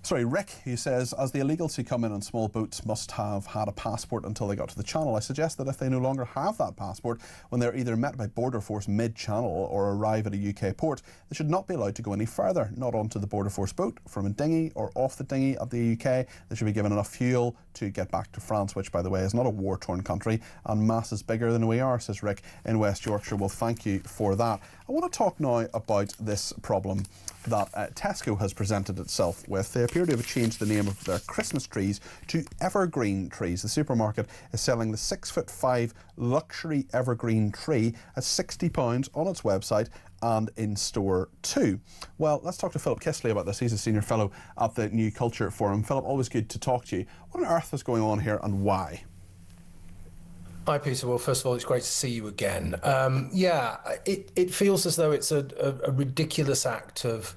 Speaker 2: Rick, who says, as the illegals who come in on small boats must have had a passport until they got to the Channel, I suggest that if they no longer have that passport, when they're either met by Border Force mid-Channel or arrive at a UK port, they should not be allowed to go any further, not onto the Border Force boat, from a dinghy or off the dinghy of the UK. They should be given enough fuel to get back to France, which, by the way, is not a war-torn country, and mass is bigger than we are, says Rick in West Yorkshire. Well, thank you for that. I want to talk now about this problem that Tesco has presented itself with. They appear to have changed the name of their Christmas trees to evergreen trees. The supermarket is selling the 6'5" luxury evergreen tree at £60 on its website and in store too. Well, let's talk to Philip Kistley about this. He's a senior fellow at the New Culture Forum. Philip, always good to talk to you. What on earth is going on here and why?
Speaker 14: Hi, Peter. Well, first of all, it's great to see you again. It feels as though it's a ridiculous act of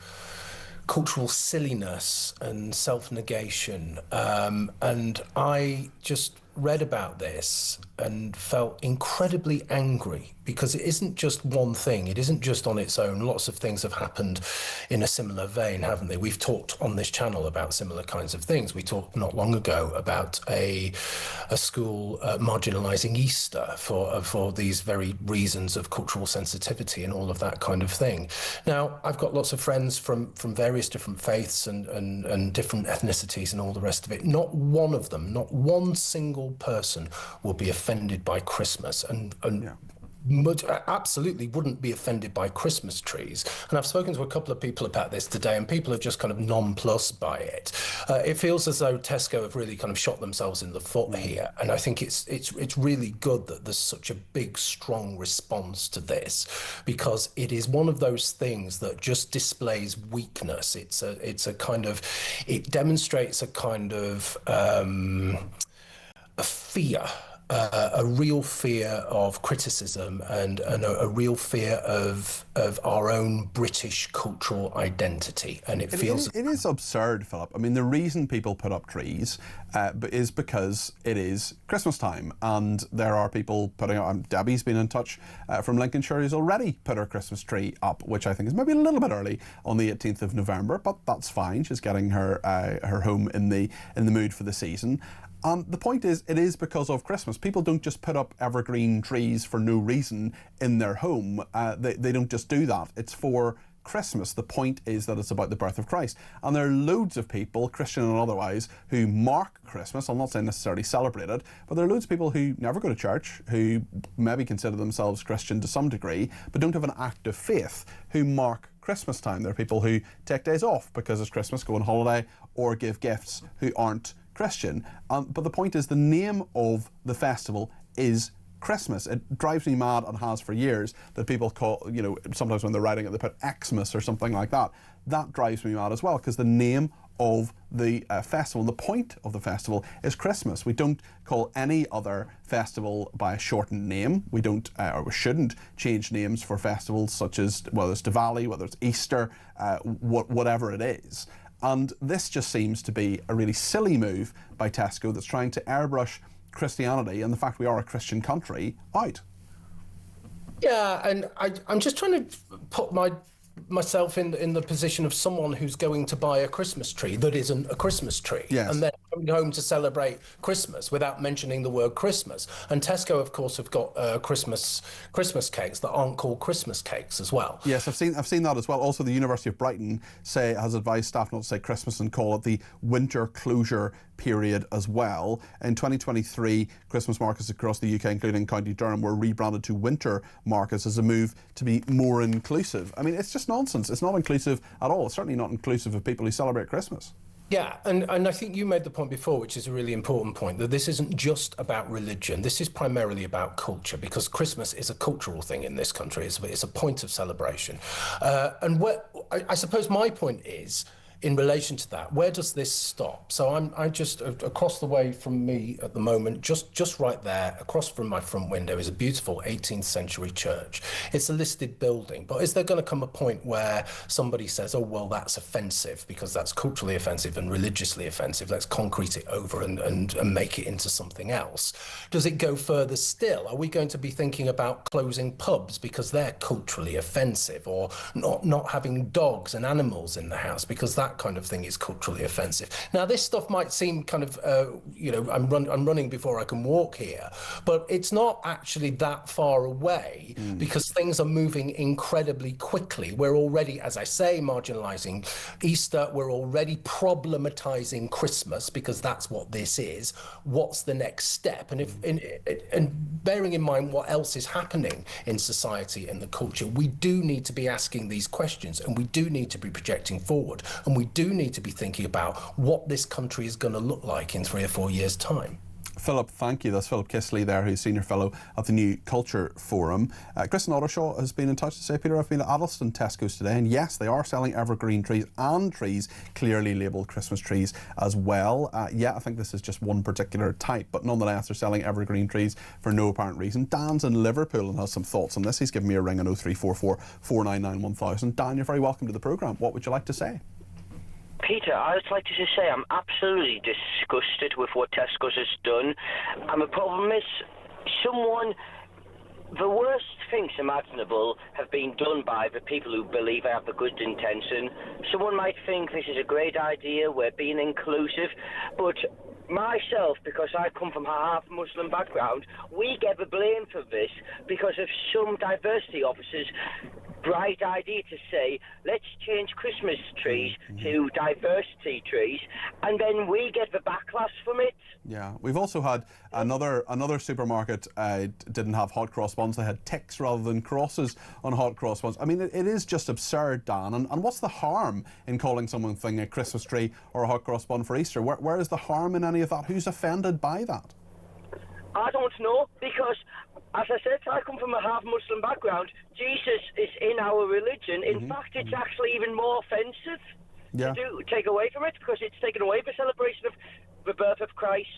Speaker 14: cultural silliness and self-negation. And I just read about this and felt incredibly angry because it isn't just one thing. It isn't just on its own. Lots of things have happened in a similar vein, haven't they? We've talked on this channel about similar kinds of things. We talked not long ago about a school marginalising Easter for these very reasons of cultural sensitivity and all of that kind of thing. Now, I've got lots of friends from various different faiths and different ethnicities and all the rest of it. Not one of them, not one single person will be offended by Christmas, and absolutely wouldn't be offended by Christmas trees. And I've spoken to a couple of people about this today, and people are just kind of nonplussed by it. It feels as though Tesco have really kind of shot themselves in the foot here, and I think it's really good that there's such a big, strong response to this, because it is one of those things that just displays weakness. It demonstrates a kind of a fear. A real fear of criticism and a real fear of our own British cultural identity. And it
Speaker 2: is absurd, Philip. I mean, the reason people put up trees is because it is Christmas time, and there are people putting up. Debbie's been in touch from Lincolnshire, who's already put her Christmas tree up, which I think is maybe a little bit early on the 18th of November, but that's fine. She's getting her home in the mood for the season. And the point is, it is because of Christmas. People don't just put up evergreen trees for no reason in their home. They don't just do that. It's for Christmas. The point is that it's about the birth of Christ. And there are loads of people, Christian and otherwise, who mark Christmas. I'm not saying necessarily celebrate it, but there are loads of people who never go to church, who maybe consider themselves Christian to some degree, but don't have an active faith, who mark Christmas time. There are people who take days off because it's Christmas, go on holiday, or give gifts, who aren't Christian. But the point is, the name of the festival is Christmas. It drives me mad, and has for years, that people call, sometimes when they're writing it, they put Xmas or something like that. That drives me mad as well, because the name of the festival, the point of the festival, is Christmas. We don't call any other festival by a shortened name. We don't, or we shouldn't change names for festivals such as, whether it's Diwali, whether it's Easter, whatever it is. And this just seems to be a really silly move by Tesco that's trying to airbrush Christianity and the fact we are a Christian country out.
Speaker 14: Yeah, and I'm just trying to put myself in the position of someone who's going to buy a Christmas tree that isn't a Christmas tree, and then coming home to celebrate Christmas without mentioning the word Christmas. And Tesco, of course, have got Christmas cakes that aren't called Christmas cakes as well.
Speaker 2: Yes, I've seen that as well. Also, the University of Brighton has advised staff not to say Christmas and call it the winter closure period as well. In 2023, Christmas markets across the UK, including County Durham, were rebranded to winter markets as a move to be more inclusive. I mean, it's just nonsense. It's not inclusive at all. It's certainly not inclusive of people who celebrate Christmas.
Speaker 14: Yeah, and I think you made the point before, which is a really important point, that this isn't just about religion. This is primarily about culture, because Christmas is a cultural thing in this country. It's a point of celebration. And I suppose my point is, in relation to that, where does this stop? So I just, across the way from me at the moment, just right there, across from my front window, is a beautiful 18th century church. It's a listed building, but is there going to come a point where somebody says, oh, well, that's offensive, because that's culturally offensive and religiously offensive, let's concrete it over and make it into something else? Does it go further still? Are we going to be thinking about closing pubs because they're culturally offensive, or not having dogs and animals in the house because that kind of thing is culturally offensive? Now, this stuff might seem kind of, I'm running before I can walk here, but it's not actually that far away, because things are moving incredibly quickly. We're already, as I say, marginalising Easter. We're already problematizing Christmas, because that's what this is. What's the next step? And bearing in mind what else is happening in society and the culture, we do need to be asking these questions, and we do need to be projecting forward, and we do need to be thinking about what this country is going to look like in 3 or 4 years' time.
Speaker 2: Philip, thank you. That's Philip Kisley there, who's Senior Fellow at the New Culture Forum. Kristen Ottershaw has been in touch to say, Peter, I've been at Addleston Tesco's today, and yes, they are selling evergreen trees and trees clearly labelled Christmas trees as well. Yeah, I think this is just one particular type, but nonetheless, they're selling evergreen trees for no apparent reason. Dan's in Liverpool and has some thoughts on this. He's given me a ring on 0344 499 1000. Dan, you're very welcome to the programme. What would you like to say?
Speaker 15: Peter, I would like to just say I'm absolutely disgusted with what Tesco's has done. And the problem is, the worst things imaginable have been done by the people who believe they have the good intention. Someone might think this is a great idea, we're being inclusive, but myself, because I come from a half-Muslim background, we get the blame for this because of some diversity officers' bright idea to say, let's change Christmas trees to diversity trees, and then we get the backlash from it.
Speaker 2: Yeah, we've also had another supermarket didn't have hot cross buns. They had ticks rather than crosses on hot cross buns. I mean, it is just absurd, Dan. And what's the harm in calling something a Christmas tree or a hot cross bun for Easter? Where is the harm in any of that? Who's offended by that?
Speaker 15: I don't know, because, as I said, I come from a half-Muslim background. Jesus is in our religion. In fact, it's actually even more offensive to take away from it, because it's taken away the celebration of the birth of Christ.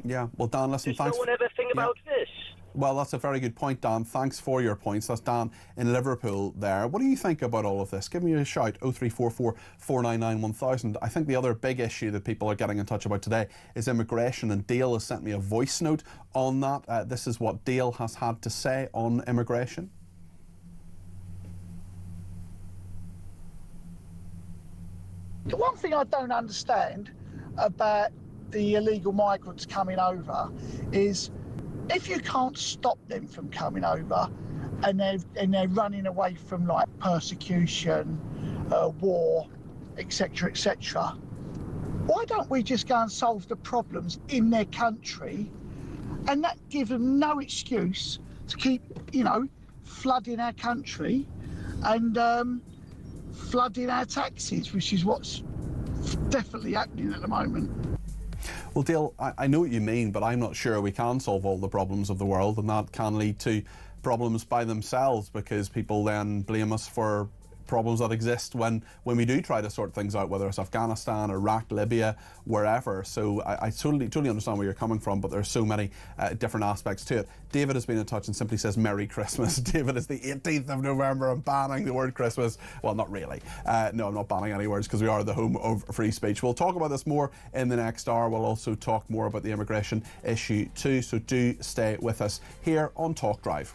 Speaker 2: Yeah, well, Dan, listen, thanks.
Speaker 15: Does no one ever think about this?
Speaker 2: Well, that's a very good point, Dan. Thanks for your points. That's Dan in Liverpool there. What do you think about all of this? Give me a shout, 0344 499 1000. I think the other big issue that people are getting in touch about today is immigration, and Dale has sent me a voice note on that. This is what Dale has had to say on immigration.
Speaker 16: The one thing I don't understand about the illegal migrants coming over is, if you can't stop them from coming over, and they're running away from like persecution, war, etc., why don't we just go and solve the problems in their country, and that give them no excuse to keep, flooding our country and flooding our taxes, which is what's definitely happening at the moment.
Speaker 2: Well, Dale, I know what you mean, but I'm not sure we can solve all the problems of the world, and that can lead to problems by themselves, because people then blame us for problems that exist when we do try to sort things out, whether it's Afghanistan, Iraq, Libya, wherever. So I totally understand where you're coming from, but there's so many different aspects to it. David has been in touch and simply says, Merry Christmas. David, it's the 18th of November. I'm banning the word Christmas. Well, not really. No, I'm not banning any words, because we are the home of free speech. We'll talk about this more in the next hour. We'll also talk more about the immigration issue too, so do stay with us here on Talk Drive.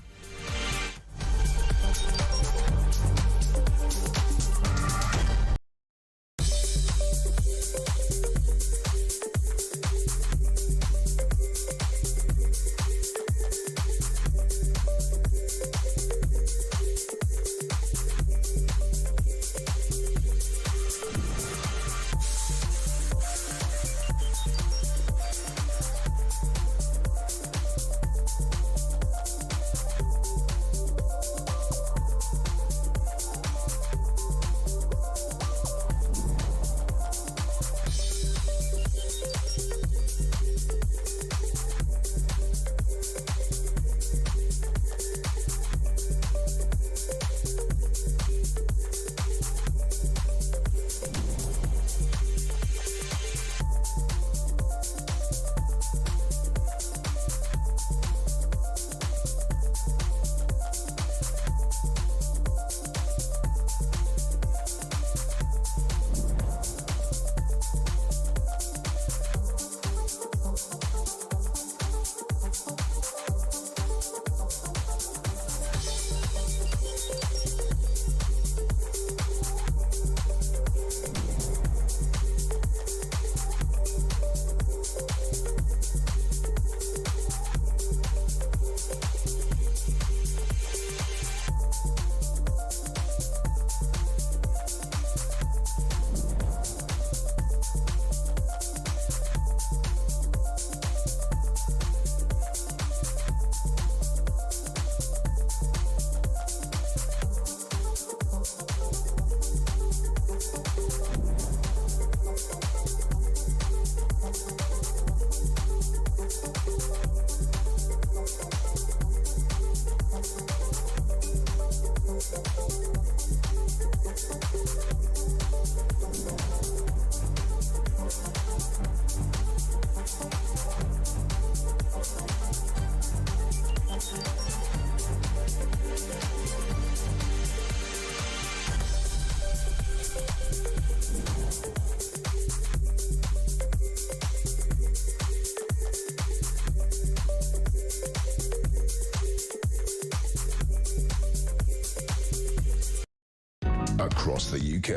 Speaker 1: across the UK,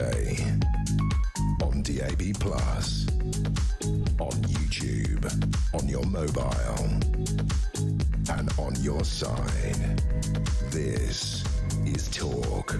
Speaker 1: on DAB+, on YouTube, on your mobile, and on your side. This is Talk.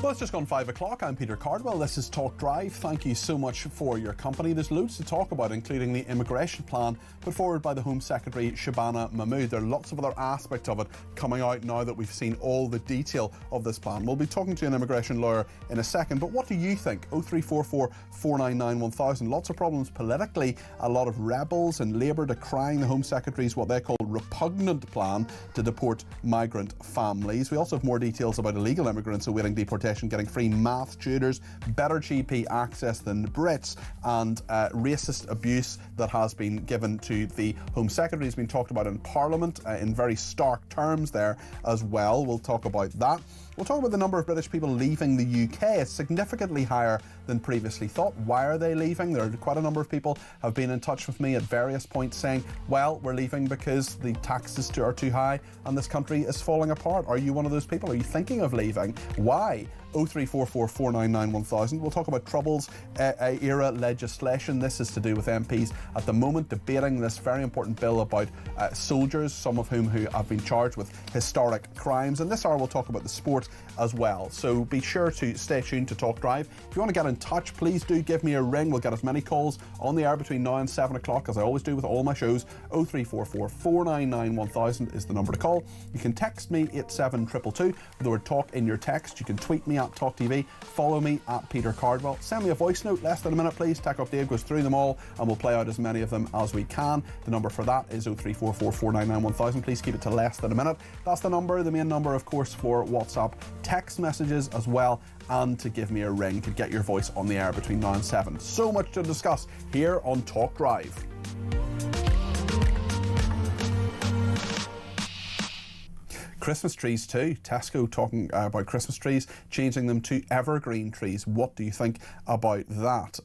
Speaker 2: Well, it's just gone 5 o'clock. I'm Peter Cardwell. This is Talk Drive. Thank you so much for your company. There's loads to talk about, including the immigration plan put forward by the Home Secretary, Shabana Mahmood. There are lots of other aspects of it coming out now that we've seen all the detail of this plan. We'll be talking to an immigration lawyer in a second, but what do you think? 0344 499 1000. Lots of problems politically. A lot of rebels and Labour decrying the Home Secretary's what they call repugnant plan to deport migrant families. We also have more details about illegal immigrants awaiting deportation getting free maths tutors, better GP access than the Brits, and racist abuse that has been given to the Home Secretary has been talked about in Parliament in very stark terms there as well. We'll talk about that. We'll talk about the number of British people leaving the UK. It's significantly higher than previously thought. Why are they leaving? There are quite a number of people have been in touch with me at various points saying, well, we're leaving because the taxes are too high and this country is falling apart. Are you one of those people? Are you thinking of leaving? Why? 0344 499 1000. We'll talk about Troubles era legislation. This is to do with MPs at the moment debating this very important bill about soldiers, some of whom who have been charged with historic crimes. And this hour we'll talk about the sport as well. So be sure to stay tuned to Talk Drive. If you want to get in touch, please do give me a ring. We'll get as many calls on the air between now and 7 o'clock as I always do with all my shows. 0344 499 1000 is the number to call. You can text me 87222 with the word talk in your text. You can tweet me at talkTV, follow me at Peter Cardwell, send me a voice note, less than a minute please. Tech Up Dave goes through them all and we'll play out as many of them as we can. The number for that is 0344 499 1000. Please keep it to less than a minute. That's the number, the main number of course for WhatsApp text messages as well, and to give me a ring to get your voice on the air between now and 7. So much to discuss here on Talk Drive. Christmas trees too. Tesco talking about Christmas trees, changing them to evergreen trees. What do you think about that?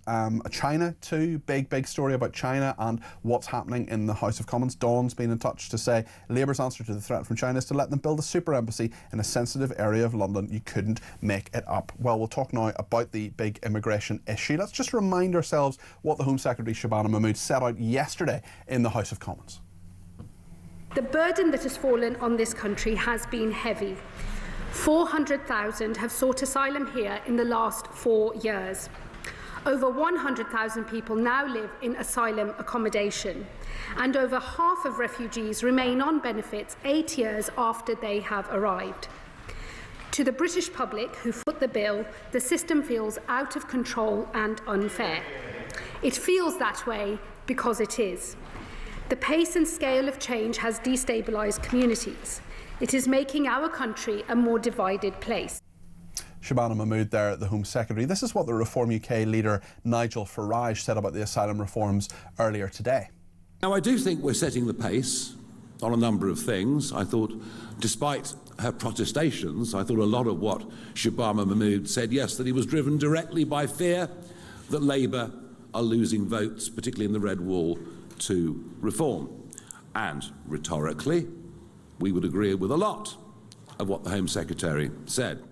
Speaker 2: China too. Big story about China and what's happening in the House of Commons. Dawn's been in touch to say Labour's answer to the threat from China is to let them build a super embassy in a sensitive area of London. You couldn't make it up. Well, we'll talk now about the big immigration issue. Let's just remind ourselves what the Home Secretary Shabana Mahmood set out yesterday in the House of Commons.
Speaker 3: The burden that has fallen on this country has been heavy. 400,000 have sought asylum here in the last 4 years. Over 100,000 people now live in asylum accommodation, and over half of refugees remain on benefits 8 years after they have arrived. To the British public who foot the bill, the system feels out of control and unfair. It feels that way because it is. The pace and scale of change has destabilised communities. It is making our country a more divided place.
Speaker 2: Shabana Mahmood there, the Home Secretary. This is what the Reform UK leader Nigel Farage said about the asylum reforms earlier today.
Speaker 4: Now, I do think we're setting the pace on a number of things. I thought, despite her protestations, I thought a lot of what Shabana Mahmood said yesterday was driven directly by fear that Labour are losing votes, particularly in the Red Wall, to reform. And rhetorically, we would agree with a lot of what the Home Secretary said.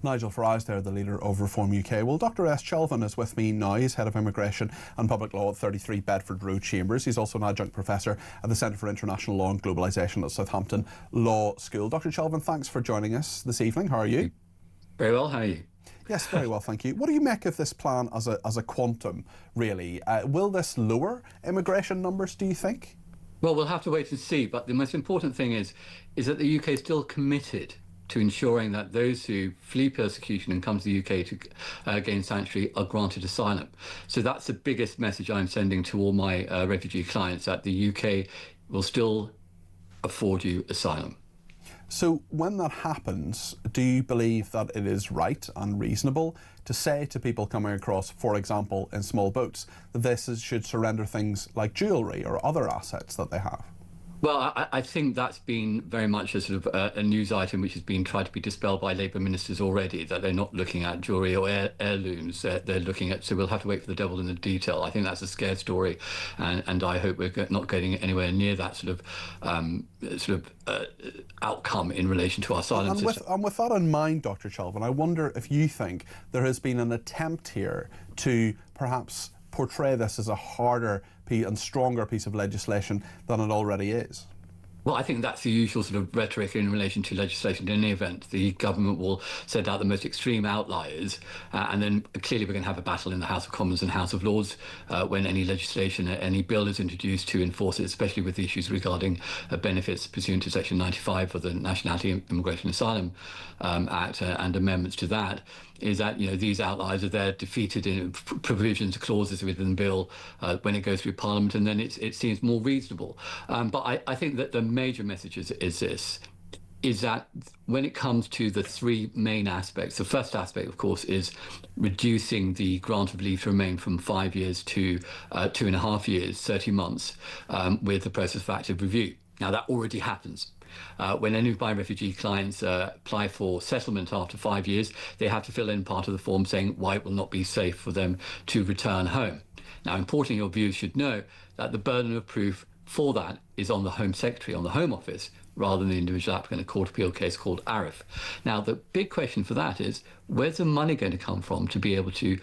Speaker 2: Nigel Farage there, the leader of Reform UK. Well, Dr S. Chelvan is with me now. He's Head of Immigration and Public Law at 33 Bedford Road Chambers. He's also an adjunct professor at the Centre for International Law and Globalisation at Southampton Law School. Dr Chelvan, thanks for joining us this evening. How are you?
Speaker 17: Very well, how are you?
Speaker 2: Yes, very well, thank you. What do you make of this plan as a quantum, really? Will this lower immigration numbers, do you think?
Speaker 17: Well, we'll have to wait and see, but the most important thing is that the UK is still committed to ensuring that those who flee persecution and come to the UK to gain sanctuary are granted asylum. So that's the biggest message I'm sending to all my refugee clients, that the UK will still afford you asylum.
Speaker 2: So when that happens, do you believe that it is right and reasonable to say to people coming across, for example, in small boats, that this should surrender things like jewellery or other assets that they have?
Speaker 17: Well, I think that's been very much a sort of a news item which has been tried to be dispelled by Labour ministers already, that they're not looking at jewellery or heirlooms. They're looking at, so we'll have to wait for the devil in the detail. I think that's a scare story, and I hope we're not getting anywhere near that sort of outcome in relation to our asylum system.
Speaker 2: And with that in mind, Dr. Chelvan, I wonder if you think there has been an attempt here to perhaps portray this as a harder and stronger piece of legislation than it already is.
Speaker 17: Well, I think that's the usual sort of rhetoric in relation to legislation. In any event, the government will set out the most extreme outliers, and then clearly we're going to have a battle in the House of Commons and House of Lords when any legislation, any bill is introduced to enforce it, especially with the issues regarding benefits pursuant to Section 95 of the Nationality, Immigration and Asylum Act and amendments to that. Is that, you know, these outliers are there defeated in provisions, clauses within the bill when it goes through Parliament, and then it seems more reasonable. But I think that the major message is this, is that when it comes to the three main aspects, the first aspect, of course, is reducing the grant of leave to remain from 5 years to 2.5 years, 30 months, with the process of active review. Now, that already happens. When any of my refugee clients apply for settlement after 5 years, they have to fill in part of the form saying why it will not be safe for them to return home. Now, importantly, your viewers should know that the burden of proof for that is on the Home Secretary, on the Home Office, rather than the individual applicant, a court appeal case called ARIF. Now, the big question for that is, where's the money going to come from to be able to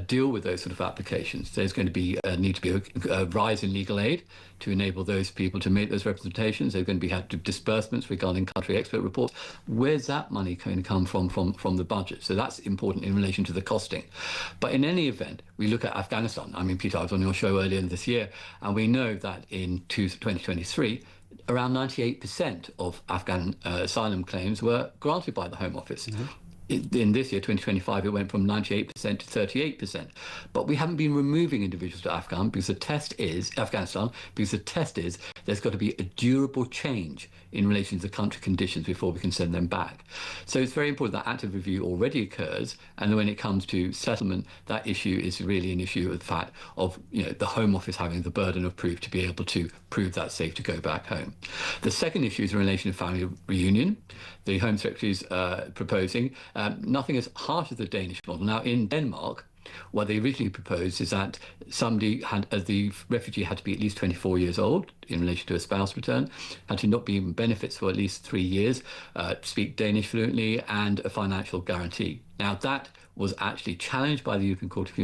Speaker 17: deal with those sort of applications? There's going to be need to be a rise in legal aid to enable those people to make those representations. There's going to be disbursements regarding country expert reports. Where's that money going to come from the budget? So that's important in relation to the costing. But in any event, we look at Afghanistan. I mean, Peter, I was on your show earlier this year, and we know that in 2023, around 98% of Afghan asylum claims were granted by the Home Office. Mm-hmm. In this year, 2025, it went from 98% to 38%. But we haven't been removing individuals to Afghanistan because the test is there's got to be a durable change in relation to the country conditions before we can send them back. So it's very important that active review already occurs, and when it comes to settlement, that issue is really an issue of the fact of, you know, the Home Office having the burden of proof to be able to prove that's safe to go back home. The second issue is in relation to family reunion. The Home Secretary is proposing nothing as harsh as the Danish model. Now, in Denmark, what they originally proposed is that the refugee had to be at least 24 years old in relation to a spouse return, had to not be in benefits for at least 3 years, speak Danish fluently, and a financial guarantee. Now, that was actually challenged by the European Court of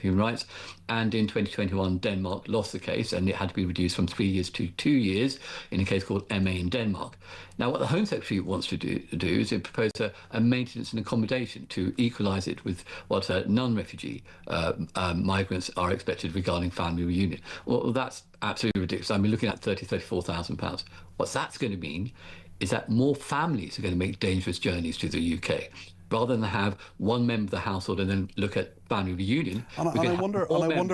Speaker 17: Human Rights, and in 2021 Denmark lost the case, and it had to be reduced from 3 years to 2 years in a case called MA in Denmark. Now, what the Home Secretary wants to do is to propose a maintenance and accommodation to equalise it with what non-refugee migrants are expected regarding family reunion. Well, that's absolutely ridiculous. I mean, looking at £34,000. What that's going to mean is that more families are going to make dangerous journeys to the UK. Rather than have one member of the household and then look at family reunion.
Speaker 2: And I wonder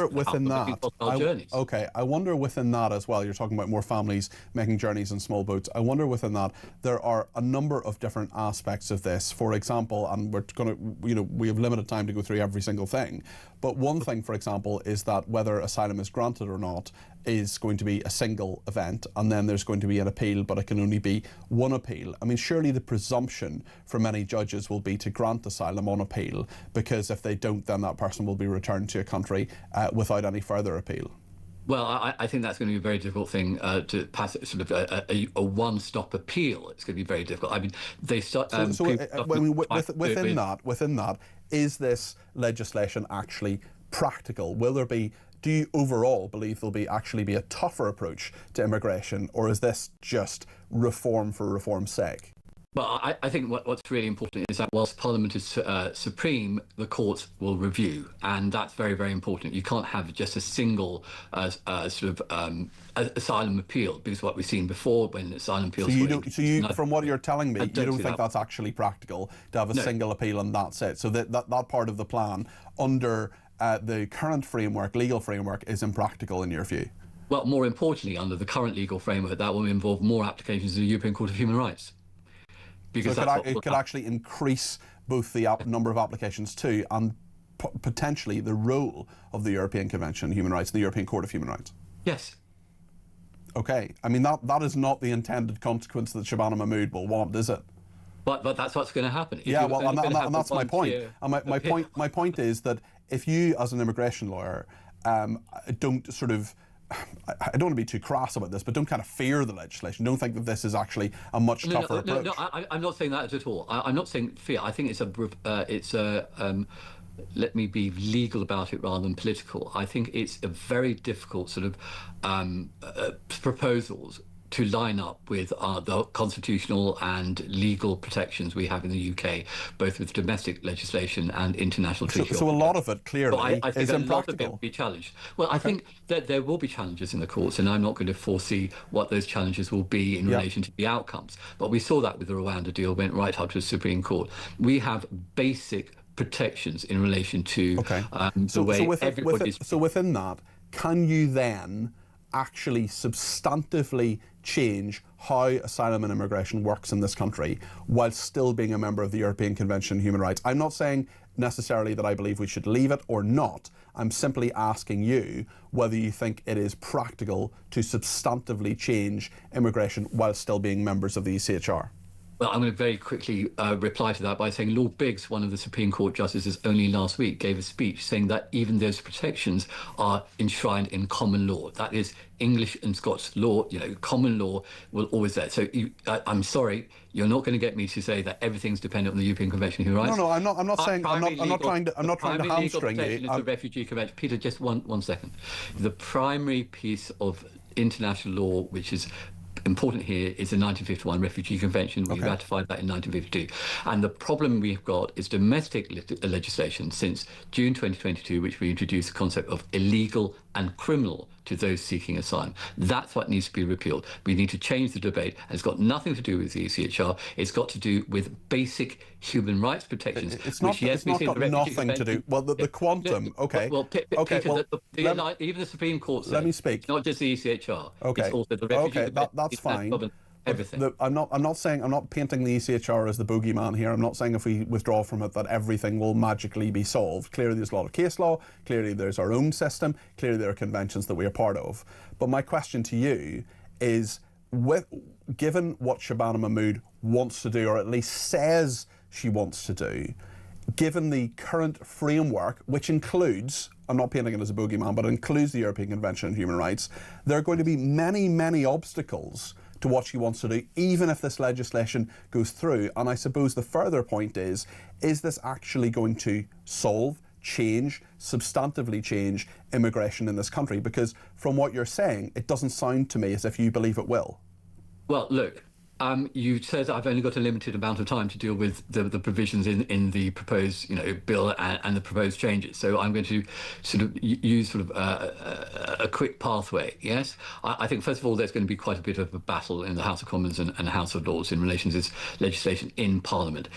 Speaker 2: within that. I wonder within that as well. You're talking about more families making journeys in small boats. I wonder within that there are a number of different aspects of this. For example, and we're going to, we have limited time to go through every single thing. But one thing, for example, is that whether asylum is granted or not is going to be a single event, and then there's going to be an appeal, but it can only be one appeal. I mean, surely the presumption for many judges will be to grant asylum on appeal, because if they don't, then that person will be returned to a country without any further appeal.
Speaker 17: Well, I think that's going to be a very difficult thing to pass sort of a one-stop appeal. It's going to be very difficult. I mean, they start.
Speaker 2: Within that, is this legislation actually practical? Will there be? Do you overall believe there'll actually be a tougher approach to immigration, or is this just reform for reform's sake?
Speaker 17: Well, I think what's really important is that whilst Parliament is supreme, the courts will review, and that's very, very important. You can't have just a single asylum appeal, because what we've seen before when asylum appeals.
Speaker 2: From what you're telling me, you don't think that's actually practical to have a single appeal and that's it. So that part of the plan under the current framework, legal framework, is impractical in your view.
Speaker 17: Well, more importantly, under the current legal framework, that will involve more applications to the European Court of Human Rights. Because
Speaker 2: so it could actually increase both the number of applications too, and potentially the role of the European Convention on Human Rights, the European Court of Human Rights.
Speaker 17: Yes.
Speaker 2: Okay, I mean that is not the intended consequence that Shabana Mahmood will want, is it?
Speaker 17: But that's what's going to happen.
Speaker 2: Yeah, well, and that's my point. And my point is that if you, as an immigration lawyer, don't sort of, I don't want to be too crass about this, but don't kind of fear the legislation. Don't think that this is actually a much tougher approach.
Speaker 17: No, I'm not saying that at all. I'm not saying fear. I think it's a let me be legal about it rather than political. I think it's a very difficult sort of proposals to line up with the constitutional and legal protections we have in the UK, both with domestic legislation and international treaty.
Speaker 2: So a lot of it clearly
Speaker 17: I think
Speaker 2: is
Speaker 17: a
Speaker 2: impractical.
Speaker 17: lot of it will be challenged. Well, I think that there will be challenges in the courts, and I'm not going to foresee what those challenges will be in relation to the outcomes. But we saw that with the Rwanda deal, went right up to the Supreme Court. We have basic protections in relation to the way everybody's...
Speaker 2: So within that, can you then actually substantively change how asylum and immigration works in this country while still being a member of the European Convention on Human Rights? I'm not saying necessarily that I believe we should leave it or not. I'm simply asking you whether you think it is practical to substantively change immigration while still being members of the ECHR.
Speaker 17: Well, I'm going to very quickly reply to that by saying Lord Biggs, one of the Supreme Court justices, only last week gave a speech saying that even those protections are enshrined in common law. That is English and Scots law. You know, common law will always there. So I'm sorry, you're not going to get me to say that everything's dependent on the European Convention of Human Rights.
Speaker 2: No, I'm not saying. I'm not trying to hamstring you.
Speaker 17: It's the Refugee Convention. Peter, just one second. The primary piece of international law, which is important here, is the 1951 Refugee Convention. We ratified that in 1952. And the problem we've got is domestic legislation since June 2022, which we introduced the concept of illegal and criminal to those seeking asylum. That's what needs to be repealed. We need to change the debate. And it's got nothing to do with the ECHR. It's got to do with basic human rights protections.
Speaker 2: It's not got nothing to do. Well, the quantum.
Speaker 17: Peter, even the Supreme Court said,
Speaker 2: let me speak.
Speaker 17: It's not just the ECHR.
Speaker 2: Okay.
Speaker 17: It's also the Refugee
Speaker 2: that's fine.
Speaker 17: Everything.
Speaker 2: I'm not painting the ECHR as the boogeyman here. I'm not saying if we withdraw from it that everything will magically be solved. Clearly there's a lot of case law, clearly there's our own system, clearly there are conventions that we are part of. But my question to you is, given what Shabana Mahmood wants to do, or at least says she wants to do, given the current framework, which includes, I'm not painting it as a boogeyman, but it includes the European Convention on Human Rights, there are going to be many, many obstacles to what she wants to do, even if this legislation goes through. And I suppose the further point is this actually going to solve, change, substantively change immigration in this country? Because from what you're saying, it doesn't sound to me as if you believe it will.
Speaker 17: Well, look, you said I've only got a limited amount of time to deal with the provisions in the proposed, bill and the proposed changes. So I'm going to sort of use a quick pathway. Yes, I think first of all there's going to be quite a bit of a battle in the House of Commons and the House of Lords in relation to this legislation in Parliament.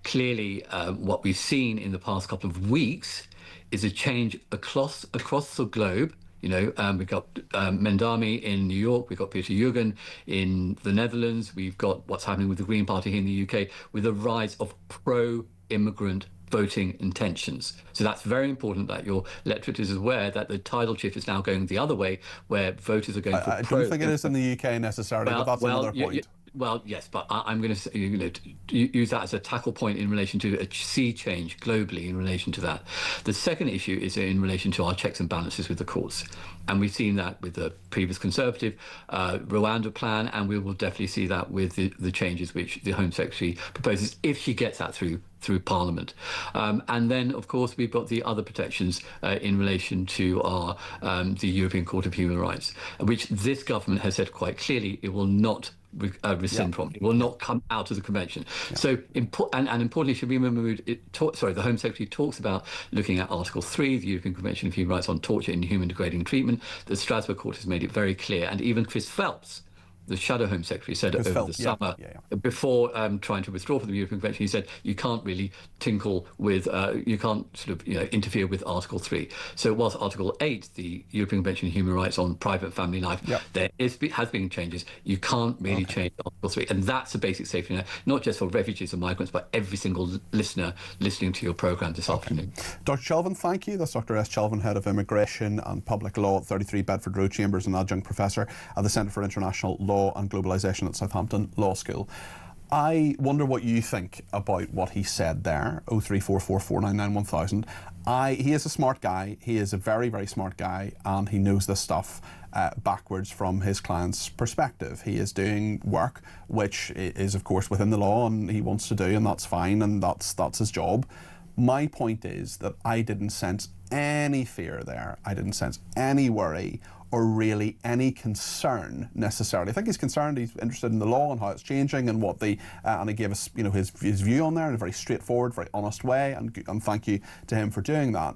Speaker 17: Clearly, what we've seen in the past couple of weeks is a change across the globe. We've got Mendami in New York, we've got Peter Jürgen in the Netherlands, we've got what's happening with the Green Party here in the UK, with a rise of pro-immigrant voting intentions. So that's very important that your electorate is aware that the tidal shift is now going the other way, where voters are going for
Speaker 2: I don't think it is in the UK necessarily, but that's another point.
Speaker 17: Well, yes, but I'm going to use that as a tackle point in relation to a sea change globally in relation to that. The second issue is in relation to our checks and balances with the courts. And we've seen that with the previous Conservative Rwanda plan, and we will definitely see that with the changes which the Home Secretary proposes, if she gets that through Parliament. And then, of course, we've got the other protections in relation to our the European Court of Human Rights, which this government has said quite clearly it will not rescind from. It will not come out of the convention. So, and importantly, Shabana Mahmood, the Home Secretary talks about looking at Article 3, the European Convention of Human Rights on torture and inhuman degrading treatment. The Strasbourg Court has made it very clear, and even Chris Phelps, the Shadow Home Secretary, said over the summer, before trying to withdraw from the European Convention, he said you can't really tinkle with, you can't sort of interfere with Article 3. So whilst Article 8, the European Convention on Human Rights on private family life, there has been changes. You can't really change Article 3, and that's a basic safety net, not just for refugees and migrants, but every single listener listening to your programme this afternoon.
Speaker 2: Dr. Chelvan, thank you. That's Dr. S. Chelvan, Head of Immigration and Public Law at 33 Bedford Road, Chambers, and Adjunct Professor at the Centre for International Law and Globalisation at Southampton Law School. I wonder what you think about what he said there, 0344 499 1000. He is a smart guy. He is a very, very smart guy, and he knows this stuff backwards from his client's perspective. He is doing work which is, of course, within the law, and he wants to do, and that's fine, and that's his job. My point is that I didn't sense any fear there. I didn't sense any worry or really any concern necessarily. I think he's concerned, he's interested in the law and how it's changing and what and he gave us his view on there in a very straightforward, very honest way, and thank you to him for doing that.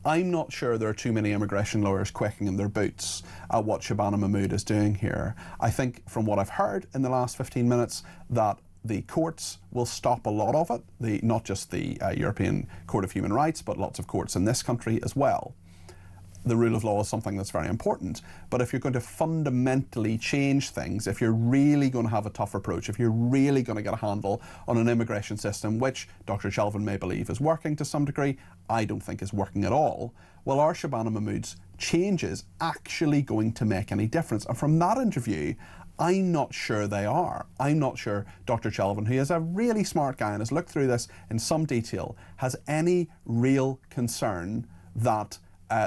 Speaker 2: I'm not sure there are too many immigration lawyers quaking in their boots at what Shabana Mahmood is doing here. I think from what I've heard in the last 15 minutes that the courts will stop a lot of it, not just the European Court of Human Rights, but lots of courts in this country as well. The rule of law is something that's very important, but if you're going to fundamentally change things, if you're really going to have a tough approach, if you're really going to get a handle on an immigration system, which Dr. Chelvan may believe is working to some degree, I don't think is working at all, well, are Shabana Mahmood's changes actually going to make any difference? And from that interview, I'm not sure they are. I'm not sure Dr. Chelvan, who is a really smart guy and has looked through this in some detail, has any real concern that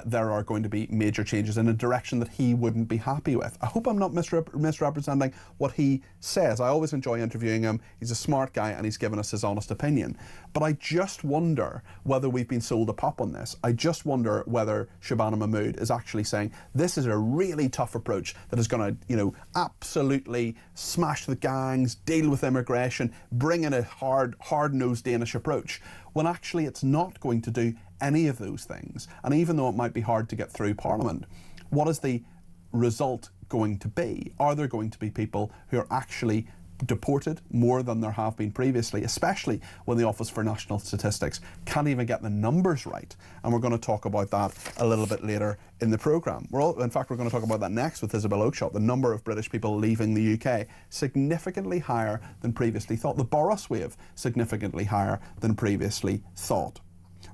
Speaker 2: there are going to be major changes in a direction that he wouldn't be happy with. I hope I'm not misrepresenting what he says. I always enjoy interviewing him. He's a smart guy and he's given us his honest opinion. But I just wonder whether we've been sold a pop on this. I just wonder whether Shabana Mahmood is actually saying this is a really tough approach that is going to, absolutely smash the gangs, deal with immigration, bring in a hard-nosed Danish approach, when actually it's not going to do any of those things. And even though it might be hard to get through Parliament, what is the result going to be? Are there going to be people who are actually deported more than there have been previously, especially when the Office for National Statistics can't even get the numbers right? And we're going to talk about that a little bit later in the programme. In fact, we're going to talk about that next with Isabel Oakeshott. The number of British people leaving the UK, significantly higher than previously thought. The Boris wave, significantly higher than previously thought.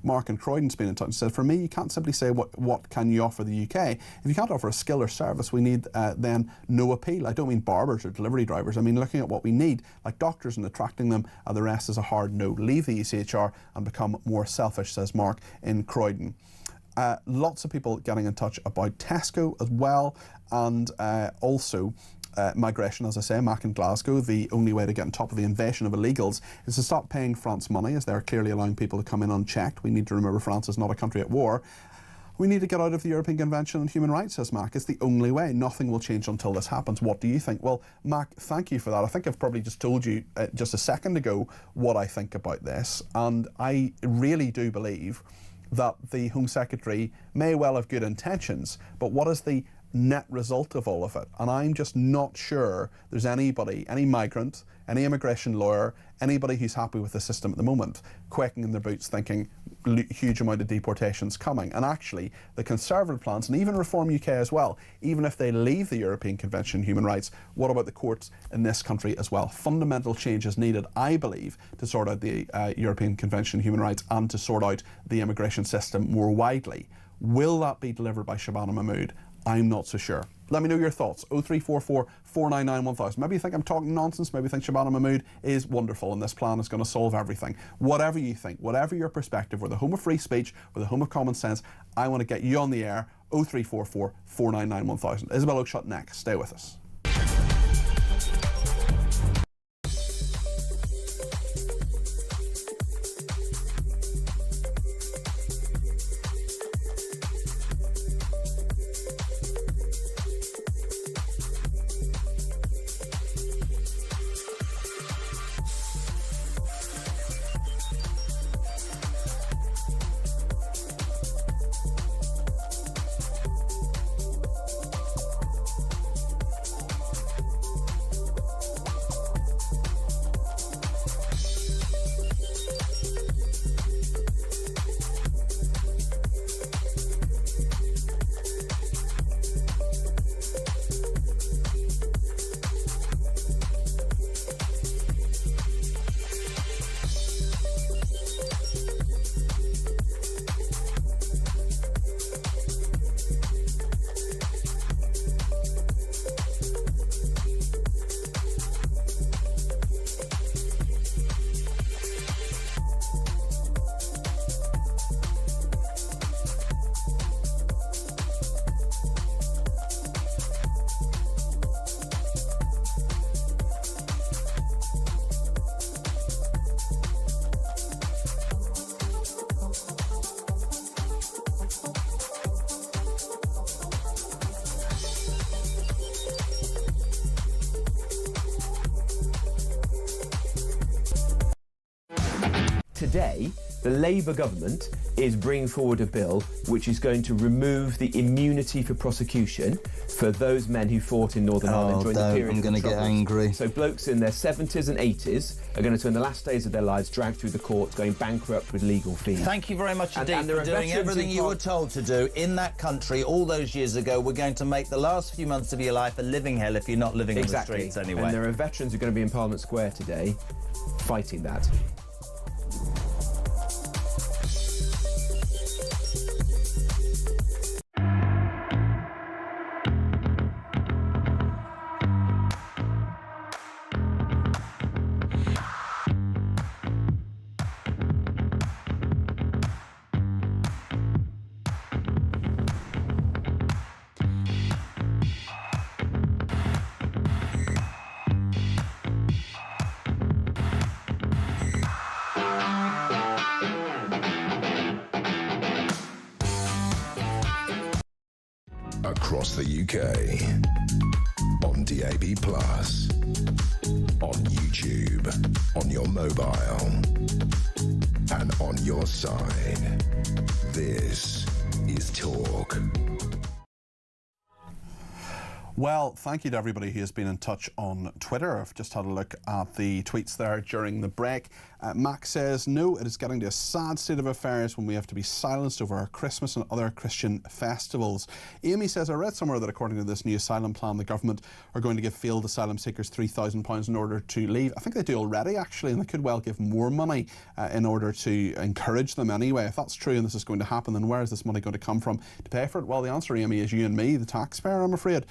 Speaker 2: Mark in Croydon's been in touch and said, for me, you can't simply say what can you offer the UK. If you can't offer a skill or service, we need then no appeal. I don't mean barbers or delivery drivers. I mean looking at what we need, like doctors, and attracting them, and the rest is a hard no. Leave the ECHR and become more selfish, says Mark in Croydon. Lots of people getting in touch about Tesco as well, and also migration, as I say. Mac in Glasgow, the only way to get on top of the invasion of illegals is to stop paying France money, as they're clearly allowing people to come in unchecked. We need to remember France is not a country at war. We need to get out of the European Convention on Human Rights, says Mac. It's the only way. Nothing will change until this happens. What do you think? Well, Mac, thank you for that. I think I've probably just told you just a second ago what I think about this, and I really do believe that the Home Secretary may well have good intentions, but what is the net result of all of it? And I'm just not sure there's anybody, any migrant, any immigration lawyer, anybody who's happy with the system at the moment, quaking in their boots thinking huge amount of deportations coming. And actually, the Conservative plans, and even Reform UK as well, even if they leave the European Convention on Human Rights, what about the courts in this country as well? Fundamental change is needed, I believe, to sort out the European Convention on Human Rights and to sort out the immigration system more widely. Will that be delivered by Shabana Mahmood? I'm not so sure. Let me know your thoughts. 0344 499 1000. Maybe you think I'm talking nonsense. Maybe you think Shabana Mahmood is wonderful and this plan is going to solve everything. Whatever you think, whatever your perspective, we're the home of free speech, we're the home of common sense. I want to get you on the air. 0344 499 1000. Isabel Oakeshott next. Stay with us.
Speaker 18: today, the Labour government is bringing forward a bill which is going to remove the immunity for prosecution for those men who fought in Northern Ireland during the period.
Speaker 19: I'm going to get angry.
Speaker 18: So blokes in their 70s and 80s are going to spend the last days of their lives dragged through the courts, going bankrupt with legal fees.
Speaker 19: Thank you very much indeed for doing everything you were told to do in that country all those years ago. We're going to make the last few months of your life a living hell if you're not living on the streets anyway.
Speaker 18: And there are veterans who are going to be in Parliament Square today fighting that.
Speaker 1: Across the UK, on DAB+, on YouTube, on your mobile, and on your side. This is Talk.
Speaker 2: Well, thank you to everybody who has been in touch on Twitter. I've just had a look at the tweets there during the break. Max says, no, it is getting to a sad state of affairs when we have to be silenced over our Christmas and other Christian festivals. Amy says, I read somewhere that according to this new asylum plan, the government are going to give failed asylum seekers £3,000 in order to leave. I think they do already, actually, and they could well give more money in order to encourage them anyway. If that's true and this is going to happen, then where is this money going to come from to pay for it? Well, the answer, Amy, is you and me, the taxpayer, I'm afraid.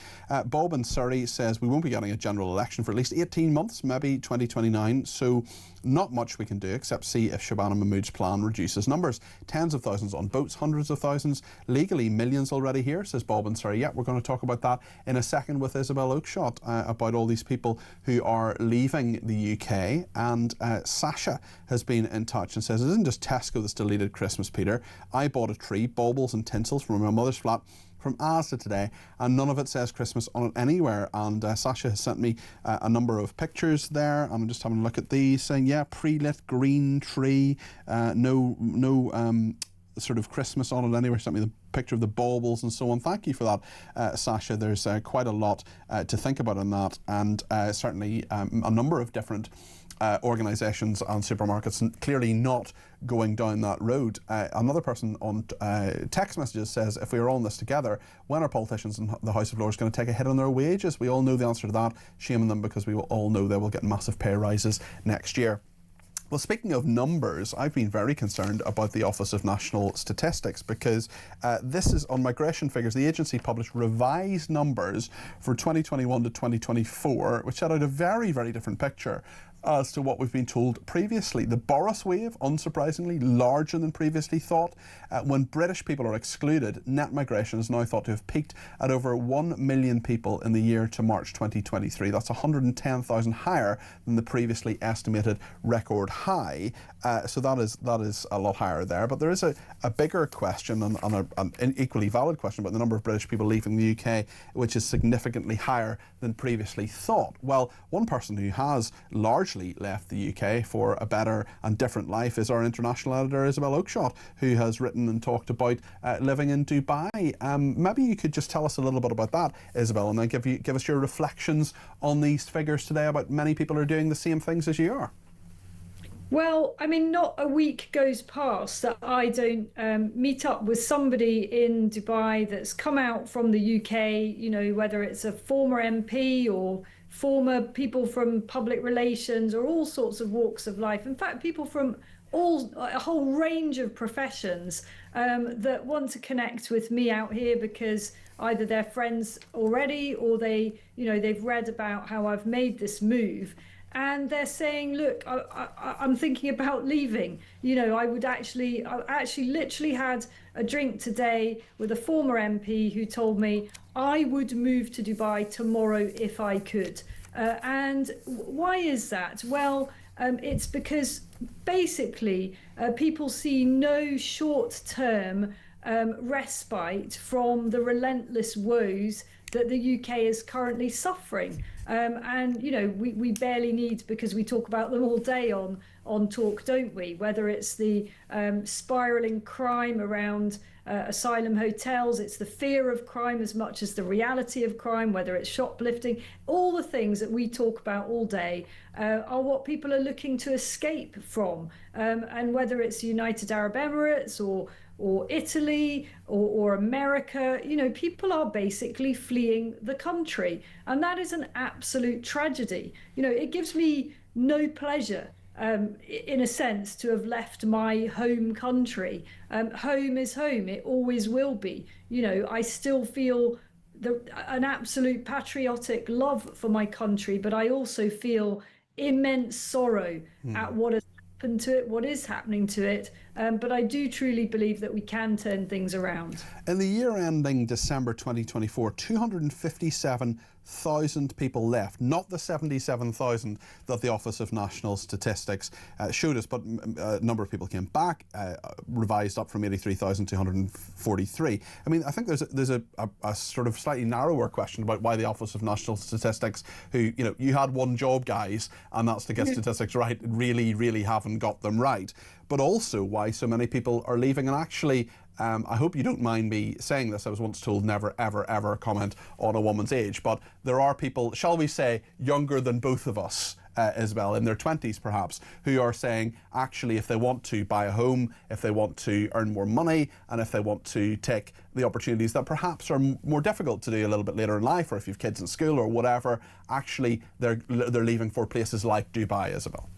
Speaker 2: Bob in Surrey says we won't be getting a general election for at least 18 months, maybe 2029, so not much we can do except see if Shabana Mahmood's plan reduces numbers. Tens of thousands on boats, hundreds of thousands, legally millions already here, says Bob in Surrey. Yeah, we're going to talk about that in a second with Isabel Oakeshott, about all these people who are leaving the UK. And Sasha has been in touch and says, it isn't just Tesco that's deleted Christmas, Peter. I bought a tree, baubles and tinsels from my mother's flat from Asda today, and none of it says Christmas on it anywhere. And Sasha has sent me a number of pictures there, and I'm just having a look at these, saying, yeah, pre-lit green tree, no sort of Christmas on it anywhere. Sent me the picture of the baubles and so on. Thank you for that, Sasha. There's quite a lot to think about on that, and certainly a number of different organisations and supermarkets clearly not going down that road. Another person on text messages says, if we are all in this together, when are politicians in the House of Lords going to take a hit on their wages? We all know the answer to that. Shame on them, because we will all know they will get massive pay rises next year. Well, speaking of numbers, I've been very concerned about the Office of National Statistics, because this is on migration figures. The agency published revised numbers for 2021 to 2024, which set out a very, very different picture as to what we've been told previously. The Boris wave, unsurprisingly, larger than previously thought. When British people are excluded, net migration is now thought to have peaked at over 1 million people in the year to March 2023. That's 110,000 higher than the previously estimated record high. So that is a lot higher there. But there is a bigger question and an equally valid question about the number of British people leaving the UK, which is significantly higher than previously thought. Well, one person who has largely left the UK for a better and different life is our international editor, Isabel Oakeshott, who has written and talked about living in Dubai. Maybe you could just tell us a little bit about that, Isabel, and then give us your reflections on these figures today about many people are doing the same things as you are.
Speaker 20: Well, I mean, not a week goes past that I don't meet up with somebody in Dubai that's come out from the UK, you know, whether it's a former MP or former people from public relations or all sorts of walks of life. In fact, people from a whole range of professions that want to connect with me out here because either they're friends already or they've read about how I've made this move. And they're saying, look, I'm thinking about leaving. You know, I actually literally had a drink today with a former MP who told me I would move to Dubai tomorrow if I could. And why is that? Well, it's because basically people see no short-term respite from the relentless woes that the UK is currently suffering. And, you know, we barely need, because we talk about them all day on on Talk, don't we? Whether it's the spiralling crime around asylum hotels, it's the fear of crime as much as the reality of crime, whether it's shoplifting, all the things that we talk about all day are what people are looking to escape from. And whether it's the United Arab Emirates or Italy or America, you know, people are basically fleeing the country. And that is an absolute tragedy. You know, it gives me no pleasure in a sense, to have left my home country. Home is home. It always will be. You know, I still feel an absolute patriotic love for my country, but I also feel immense sorrow at what has happened to it, what is happening to it. But I do truly believe that we can turn things around.
Speaker 2: In the year ending December 2024, 257,000 people left, not the 77,000 that the Office of National Statistics showed us, but a number of people came back, revised up from 83,243. I mean, I think there's a sort of slightly narrower question about why the Office of National Statistics, who, you know, you had one job, guys, and that's to get statistics right, really haven't got them right. But also why so many people are leaving. And actually, I hope you don't mind me saying this. I was once told never, ever comment on a woman's age. But there are people, shall we say, younger than both of us, Isabel, in their 20s perhaps, who are saying, actually, if they want to buy a home, if they want to earn more money, and if they want to take the opportunities that perhaps are more difficult to do a little bit later in life, or if you have kids in school or whatever, actually, they're leaving for places like Dubai, Isabel.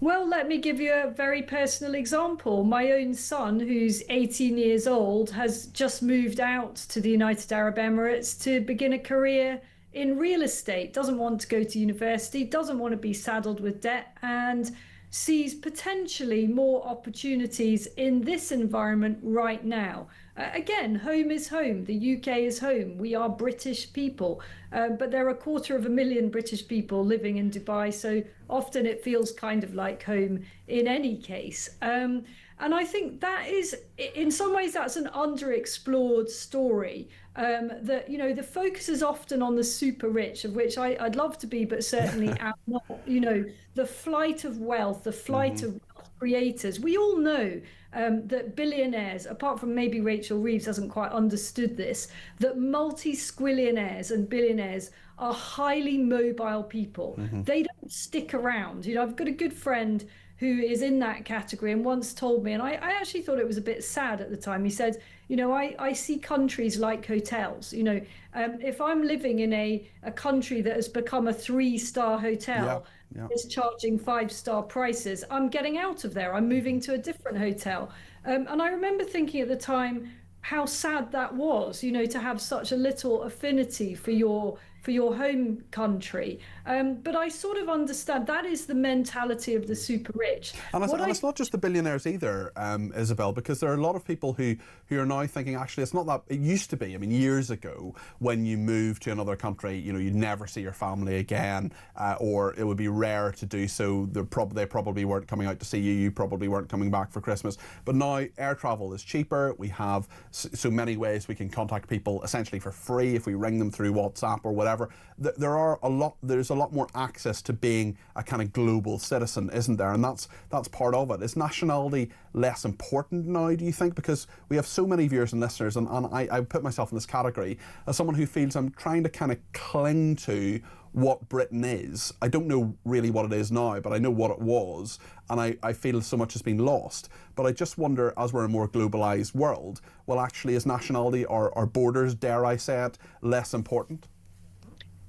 Speaker 20: Well, let me give you a very personal example. My own son, who's 18 years old, has just moved out to the United Arab Emirates to begin a career in real estate, doesn't want to go to university, doesn't want to be saddled with debt, and sees potentially more opportunities in this environment right now. Again, home is home. The UK is home. We are British people, but there are 250,000 British people living in Dubai, so often it feels kind of like home in any case. And I think that is, in some ways, that's an underexplored story. That, you know, the focus is often on the super rich, of which I'd love to be, but certainly am not. You know, the flight of wealth, the flight of wealth creators. We all know that billionaires, apart from maybe Rachel Reeves hasn't quite understood this, that multi-squillionaires and billionaires are highly mobile people. They don't stick around. You know, I've got a good friend who is in that category and once told me, and I actually thought it was a bit sad at the time, he said, you know, I see countries like hotels. You know, if I'm living in a country that has become a 3-star hotel, is charging 5-star prices, I'm getting out of there. I'm moving to a different hotel. And I remember thinking at the time how sad that was, you know, to have such a little affinity for your home country. But I sort of understand that is the mentality of the super rich.
Speaker 2: And it's not just the billionaires either, Isabel, because there are a lot of people who are now thinking, actually, it's not that, it used to be, I mean, years ago, when you moved to another country, you know, you'd never see your family again, or it would be rare to do so. They probably weren't coming out to see you, you probably weren't coming back for Christmas. But now air travel is cheaper. We have so many ways we can contact people essentially for free if we ring them through WhatsApp or whatever. There's a lot more access to being a kind of global citizen, isn't there? And that's part of it. Is nationality less important now, do you think? Because we have so many viewers and listeners, and I put myself in this category as someone who feels I'm trying to kind of cling to what Britain is. I don't know really what it is now, but I know what it was, and I feel so much has been lost. But I just wonder, as we're in a more globalised world, well, actually, is nationality or borders, dare I say it, less important?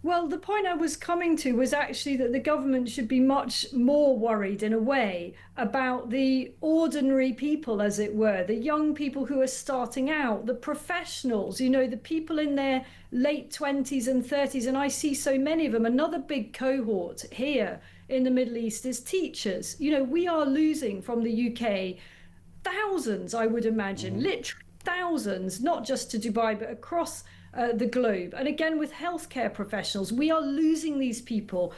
Speaker 20: Well, the point I was coming to was actually that the government should be much more worried, in a way, about the ordinary people, as it were, the young people who are starting out, the professionals, you know, the people in their late 20s and 30s, and I see so many of them. Another big cohort here in the Middle East is teachers. You know, we are losing from the UK thousands, I would imagine, literally thousands, not just to Dubai, but across the globe. And again, with healthcare professionals, we are losing these people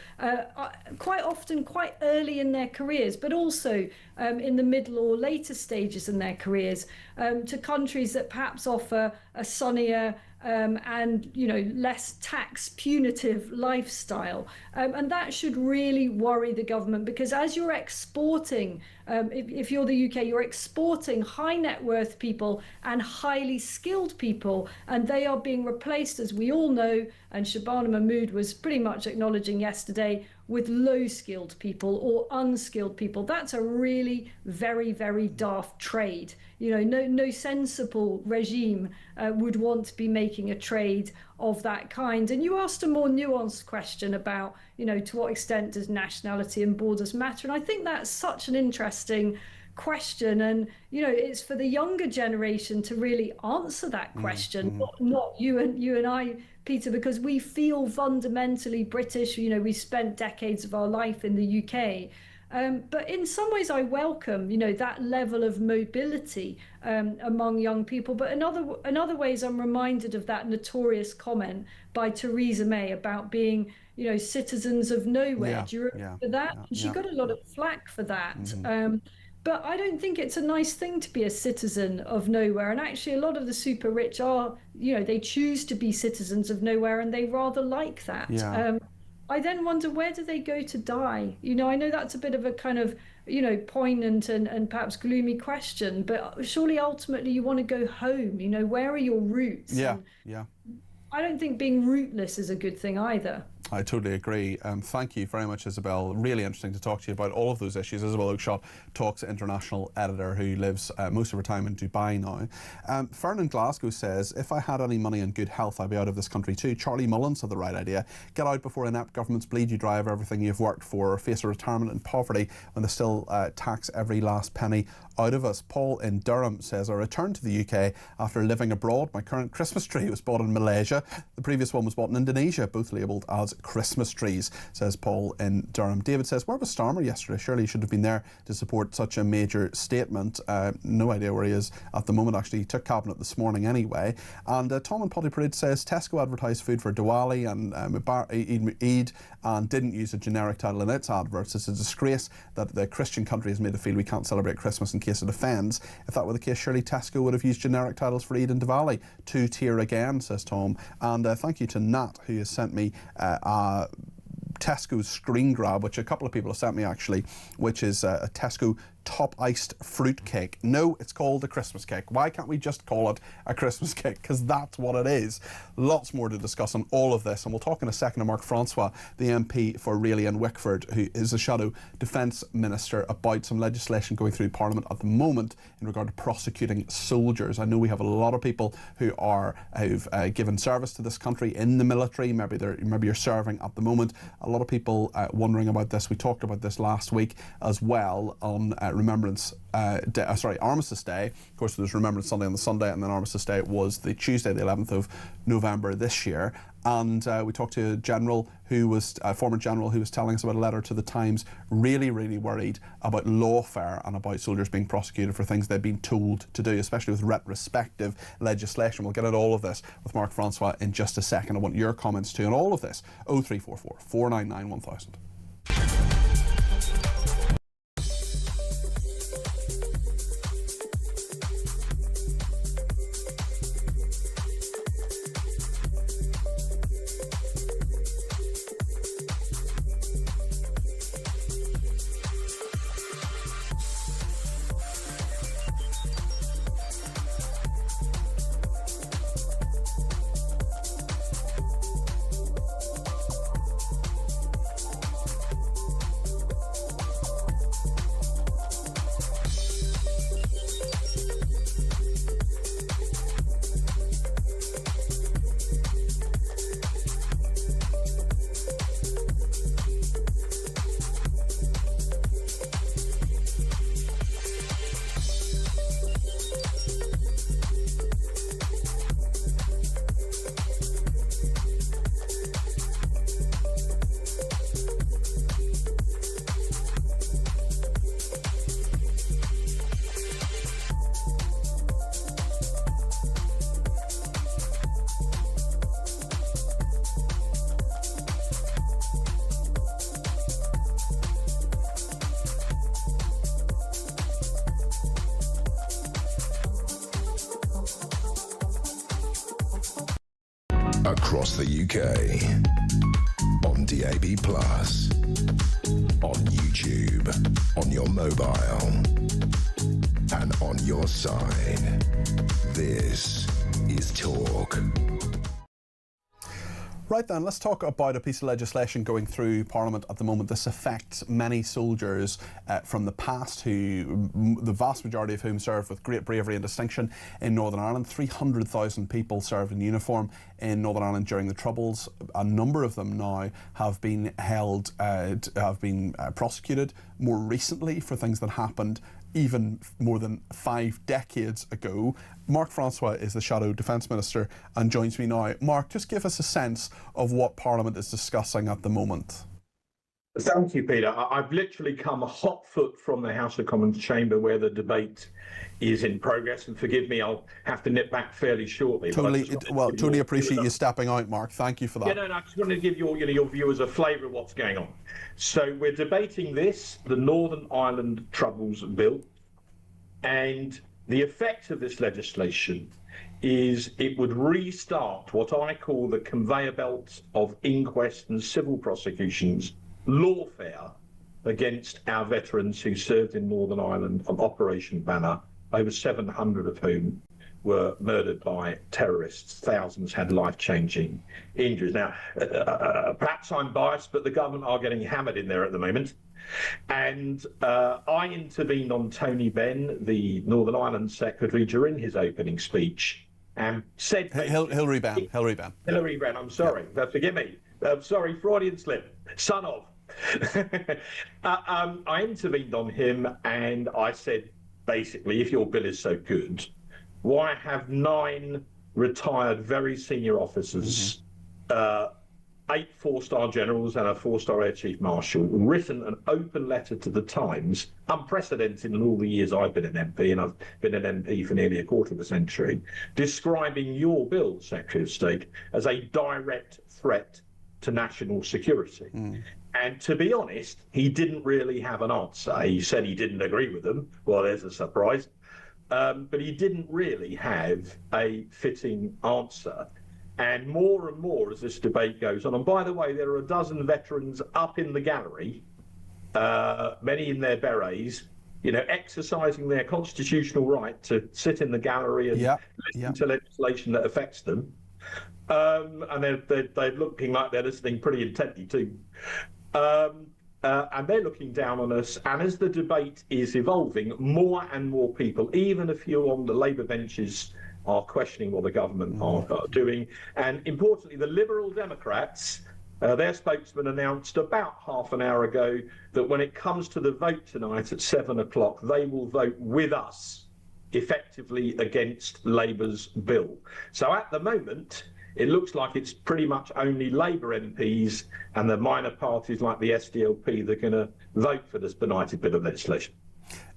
Speaker 20: quite often quite early in their careers, but also in the middle or later stages in their careers, to countries that perhaps offer a sunnier and less tax punitive lifestyle, and that should really worry the government, because as you're exporting, if you're the UK, you're exporting high net worth people and highly skilled people, and they are being replaced, as we all know, and Shabana Mahmood was pretty much acknowledging yesterday, with low skilled people or unskilled people. That's a really very, very daft trade. No sensible regime would want to be making a trade of that kind. And you asked a more nuanced question about, to what extent does nationality and borders matter? And I think that's such an interesting question, and it's for the younger generation to really answer that question, not you and I, Peter, because we feel fundamentally British. We spent decades of our life in the UK, but in some ways I welcome that level of mobility among young people. But in other ways I'm reminded of that notorious comment by Theresa May about being citizens of nowhere. Do you remember that? She got a lot of flack for that. But I don't think it's a nice thing to be a citizen of nowhere. And actually, a lot of the super rich are, they choose to be citizens of nowhere, and they rather like that. I then wonder, where do they go to die? I know that's a bit of a kind of, poignant and perhaps gloomy question, but surely ultimately you want to go home. Where are your roots?
Speaker 2: Yeah,
Speaker 20: and I don't think being rootless is a good thing either.
Speaker 2: I totally agree. Thank you very much, Isabel. Really interesting to talk to you about all of those issues. Isabel Oakeshott, Talk's international editor, who lives most of her time in Dubai now. Fern in Glasgow says, if I had any money and good health, I'd be out of this country too. Charlie Mullins had the right idea. Get out before inept governments bleed you dry of everything you've worked for, or face a retirement in poverty when they still tax every last penny out of us. Paul in Durham says, I returned to the UK after living abroad. My current Christmas tree was bought in Malaysia. The previous one was bought in Indonesia, both labelled as Christmas trees, says Paul in Durham. David says, where was Starmer yesterday? Surely he should have been there to support such a major statement. No idea where he is at the moment. Actually, he took cabinet this morning anyway. And Tom in Pontypridd says, Tesco advertised food for Diwali and Eid and didn't use a generic title in its adverts. It's a disgrace that the Christian country has made it feel we can't celebrate Christmas in case it offends. If that were the case, surely Tesco would have used generic titles for Eid and Diwali. Two-tier again, says Tom. And thank you to Nat, who has sent me Tesco's screen grab, which a couple of people have sent me actually, which is a Tesco top iced fruit cake. No, it's called a Christmas cake. Why can't we just call it a Christmas cake? Because that's what it is. Lots more to discuss on all of this, and we'll talk in a second to Mark Francois, the MP for Raleigh and Wickford, who is a shadow defence minister, about some legislation going through Parliament at the moment in regard to prosecuting soldiers. I know we have a lot of people who've given service to this country in the military. Maybe you're serving at the moment. A lot of people wondering about this. We talked about this last week as well on Armistice Day. Of course, there was Remembrance Sunday on the Sunday, and then Armistice Day was the Tuesday, the 11th of November this year. And we talked to a general who was a former general who was telling us about a letter to the Times, really, really worried about lawfare and about soldiers being prosecuted for things they've been told to do, especially with retrospective legislation. We'll get at all of this with Mark Francois in just a second. I want your comments too on all of this. 0344 499 1000.
Speaker 1: Across the UK. On DAB+. On YouTube. On your mobile. And on your side. This is Talk.
Speaker 2: Right then, let's talk about a piece of legislation going through Parliament at the moment. This affects many soldiers from the past, who the vast majority of whom served with great bravery and distinction in Northern Ireland. 300,000 people served in uniform in Northern Ireland during the Troubles. A number of them now have been held, prosecuted more recently for things that happened even more than 5 decades ago. Mark Francois is the Shadow Defence Minister and joins me now. Mark, just give us a sense of what Parliament is discussing at the moment.
Speaker 10: Thank you, Peter. I've literally come a hot foot from the House of Commons chamber where the debate is in progress, and forgive me, I'll have to nip back fairly shortly.
Speaker 2: Totally appreciate you stepping out, Mark. Thank you for that.
Speaker 10: I just wanted to give your viewers a flavour of what's going on. So we're debating the Northern Ireland Troubles Bill, and the effect of this legislation is it would restart what I call the conveyor belt of inquest and civil prosecutions lawfare against our veterans who served in Northern Ireland on Operation Banner, over 700 of whom were murdered by terrorists. Thousands had life-changing injuries. Now, perhaps I'm biased, but the government are getting hammered in there at the moment. And I intervened on Tony Benn, the Northern Ireland Secretary, during his opening speech, and said...
Speaker 2: Hilary Benn.
Speaker 10: I'm sorry.
Speaker 2: Yeah.
Speaker 10: Forgive me. Sorry, Freudian slip. Son of. I intervened on him and I said, basically, if your bill is so good, why have 9 retired very senior officers, 8 4-star generals and a 4-star Air Chief Marshal, written an open letter to the Times, unprecedented in all the years I've been an MP, and I've been an MP for nearly a quarter of a century, describing your bill, Secretary of State, as a direct threat to national security. And to be honest, he didn't really have an answer. He said he didn't agree with them. Well, there's a surprise. But he didn't really have a fitting answer. And more as this debate goes on, and by the way, there are a dozen veterans up in the gallery, many in their berets, exercising their constitutional right to sit in the gallery and listen to legislation that affects them. And they're looking like they're listening pretty intently too. And they're looking down on us. And as the debate is evolving, more and more people, even a few on the Labour benches, are questioning what the government are doing. And importantly, the Liberal Democrats, their spokesman announced about half an hour ago that when it comes to the vote tonight at 7 o'clock, they will vote with us, effectively against Labour's bill. So at the moment, it looks like it's pretty much only Labour MPs and the minor parties like the SDLP that are going to vote for this benighted bit of legislation.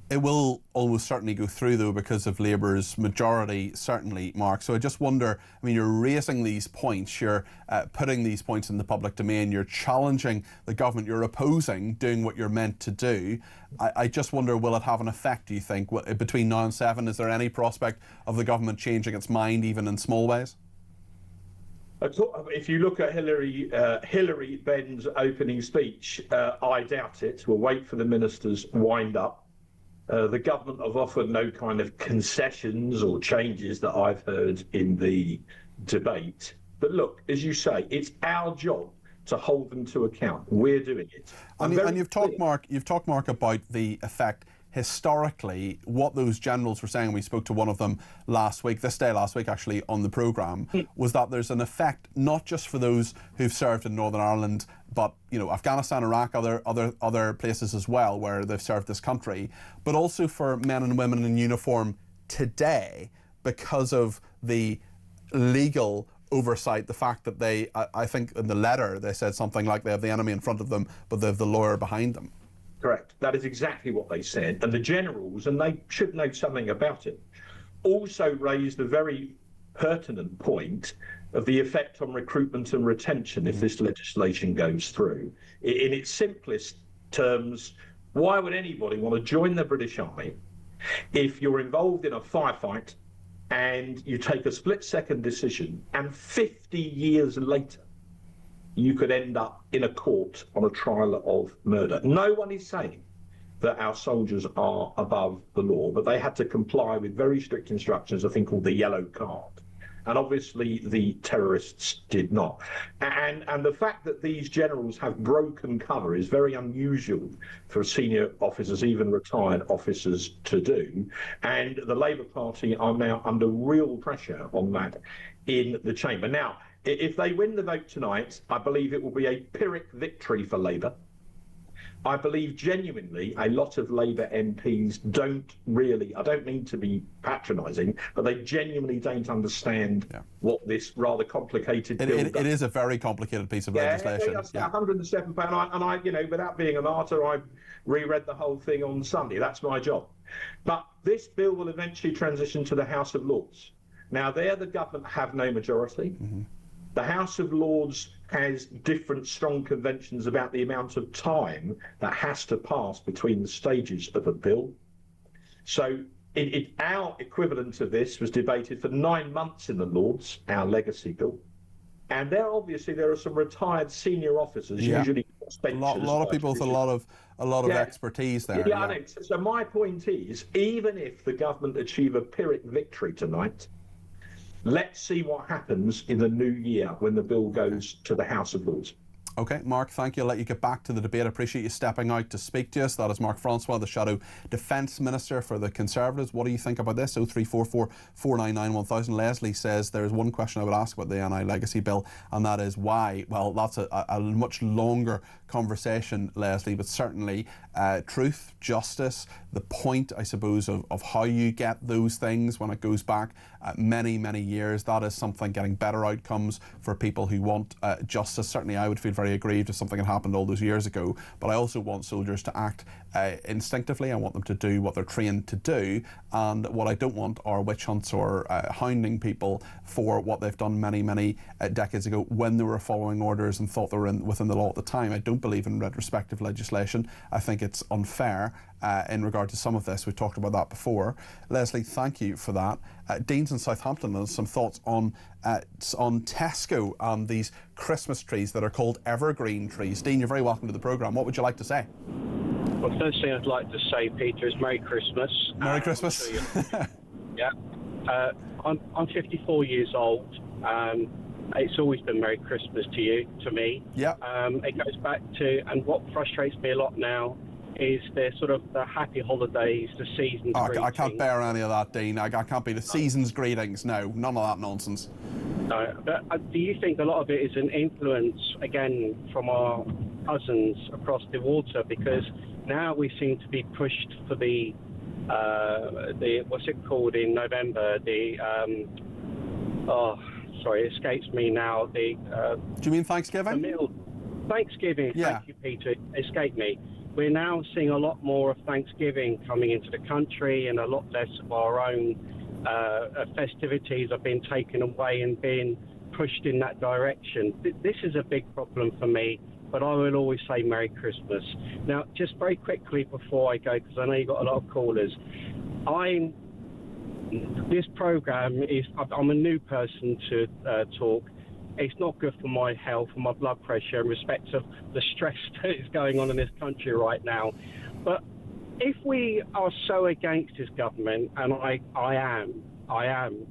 Speaker 2: It will almost certainly go through, though, because of Labour's majority, certainly, Mark. So I just wonder, you're raising these points, you're putting these points in the public domain, you're challenging the government, you're opposing doing what you're meant to do. I just wonder, will it have an effect, do you think, between now and 7? Is there any prospect of the government changing its mind, even in small ways?
Speaker 10: If you look at Hilary Benn's opening speech, I doubt it. We'll wait for the minister's wind up. The government have offered no kind of concessions or changes that I've heard in the debate. But look, as you say, it's our job to hold them to account. We're doing it.
Speaker 2: And you've talked, Mark, about the effect historically, what those generals were saying. We spoke to one of them last week actually, on the programme, was that there's an effect not just for those who've served in Northern Ireland, but Afghanistan, Iraq, other places as well where they've served this country, but also for men and women in uniform today, because of the legal oversight, the fact that they, I think in the letter they said something like they have the enemy in front of them, but they have the lawyer behind them.
Speaker 10: Correct. That is exactly what they said. And the generals, and they should know something about it, also raised a very pertinent point of the effect on recruitment and retention if this legislation goes through. In its simplest terms, why would anybody want to join the British Army if you're involved in a firefight
Speaker 21: and you take a split-second decision, and 50 years later, you could end up in a court on a trial of murder. No one is saying that our soldiers are above the law, but they had to comply with very strict instructions, a thing called the yellow card. And obviously the terrorists did not. And the fact that these generals have broken cover is very unusual for senior officers, even retired officers, to do. And the Labour Party are now under real pressure on that in the chamber. Now, if they win the vote tonight, I believe it will be a Pyrrhic victory for Labour. I believe genuinely a lot of Labour MPs don't really, I don't mean to be patronising, but they genuinely don't understand what this rather complicated bill does.
Speaker 2: It is a very complicated piece of legislation.
Speaker 21: Yeah, £107, and I, you know, without being a martyr, I reread the whole thing on Sunday. That's my job. But this bill will eventually transition to the House of Lords. Now, there the government have no majority. The House of Lords has different strong conventions about the amount of time that has to pass between the stages of a bill. So our equivalent of this was debated for 9 months in the Lords, our legacy bill. And there are some retired senior officers, usually
Speaker 2: a lot of people with a lot of expertise there.
Speaker 21: I know. So my point is, even if the government achieve a Pyrrhic victory tonight, let's see what happens in the new year when the bill goes to the House of Lords.
Speaker 2: Okay, Mark, thank you. I'll let you get back to the debate. I appreciate you stepping out to speak to us. That is Mark Francois, the Shadow Defence Minister for the Conservatives. What do you think about this? 0344 499 1000. Leslie says there is one question I would ask about the NI Legacy Bill, and that is why. Well, that's a much longer conversation, Leslie, but certainly truth, justice, the point, I suppose, of how you get those things when it goes back many, many years. That is something, getting better outcomes for people who want justice. Certainly I would feel very aggrieved if something had happened all those years ago, but I also want soldiers to act instinctively. I want them to do what they're trained to do, and what I don't want are witch hunts or hounding people for what they've done many, many decades ago when they were following orders and thought they were within the law at the time. I don't believe in retrospective legislation. I think it's unfair in regard to some of this. We've talked about that before. Leslie, thank you for that. Dean's in Southampton has some thoughts on Tesco and these Christmas trees that are called evergreen trees. Dean, you're very welcome to the programme. What would you like to say?
Speaker 22: Well, first thing I'd like to say, Peter, is Merry Christmas.
Speaker 2: Merry Christmas.
Speaker 22: Yeah. I'm 54 years old. It's always been Merry Christmas to me.
Speaker 2: Yeah.
Speaker 22: It goes back to, and what frustrates me a lot now is the sort of the happy holidays, the season's greetings.
Speaker 2: I can't bear any of that, Dean. I can't be the season's greetings. No, none of that nonsense.
Speaker 22: No, but do you think a lot of it is an influence, again, from our cousins across the water? Because now we seem to be pushed for the what's it called in November? It escapes me now.
Speaker 2: Do you mean Thanksgiving?
Speaker 22: The meal. Thanksgiving.
Speaker 2: Yeah.
Speaker 22: Thank you, Peter. It escaped me. We're now seeing a lot more of Thanksgiving coming into the country, and a lot less of our own festivities are being taken away and being pushed in that direction. This is a big problem for me, but I will always say Merry Christmas. Now, just very quickly before I go, because I know you've got a lot of callers, this programme is, I'm a new person to talk. It's not good for my health and my blood pressure in respect of the stress that is going on in this country right now. But if we are so against this government, and I am, I'm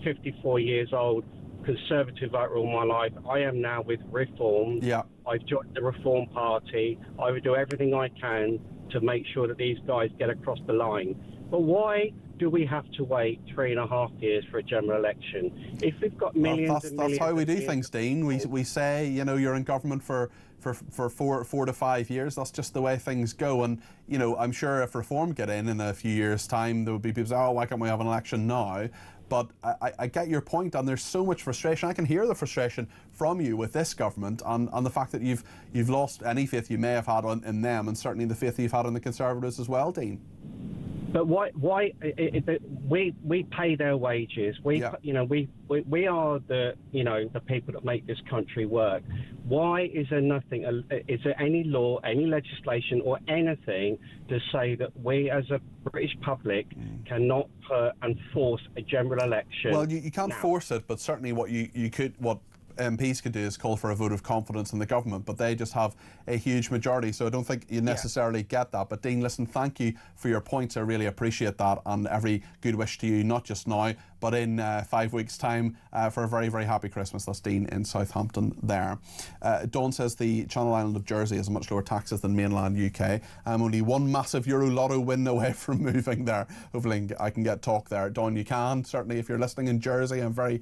Speaker 22: 54 years old, Conservative voter all my life. I am now with Reform.
Speaker 2: Yeah.
Speaker 22: I've joined the Reform Party. I would do everything I can to make sure that these guys get across the line. But why do we have to wait 3.5 years for a general election? If we've got millions and millions...
Speaker 2: That's how we do things, Dean. We say, you know, you're in government for 4 to 5 years. That's just the way things go. And, you know, I'm sure if Reform get in a few years' time, there would be people say, oh, why can't we have an election now? But I get your point, and there's so much frustration. I can hear the frustration from you with this government and the fact that you've lost any faith you may have had in them, and certainly the faith you've had in the Conservatives as well, Dean.
Speaker 22: But why we pay their wages. We are the the people that make this country work. Why is there nothing? Is there any law, any legislation, or anything to say that we as a British public cannot put and force a general election?
Speaker 2: Well, you can't force it, but certainly what MPs could do is call for a vote of confidence in the government, but they just have a huge majority, so I don't think you necessarily get that. But Dean, listen, thank you for your points. I really appreciate that, and every good wish to you, not just now, but in 5 weeks' time for a very, very happy Christmas. That's Dean in Southampton there. Dawn says the Channel Island of Jersey has much lower taxes than mainland UK. I'm only one massive Euro Lotto win away from moving there. Hopefully I can get talk there. Dawn, you can. Certainly if you're listening in Jersey, I'm very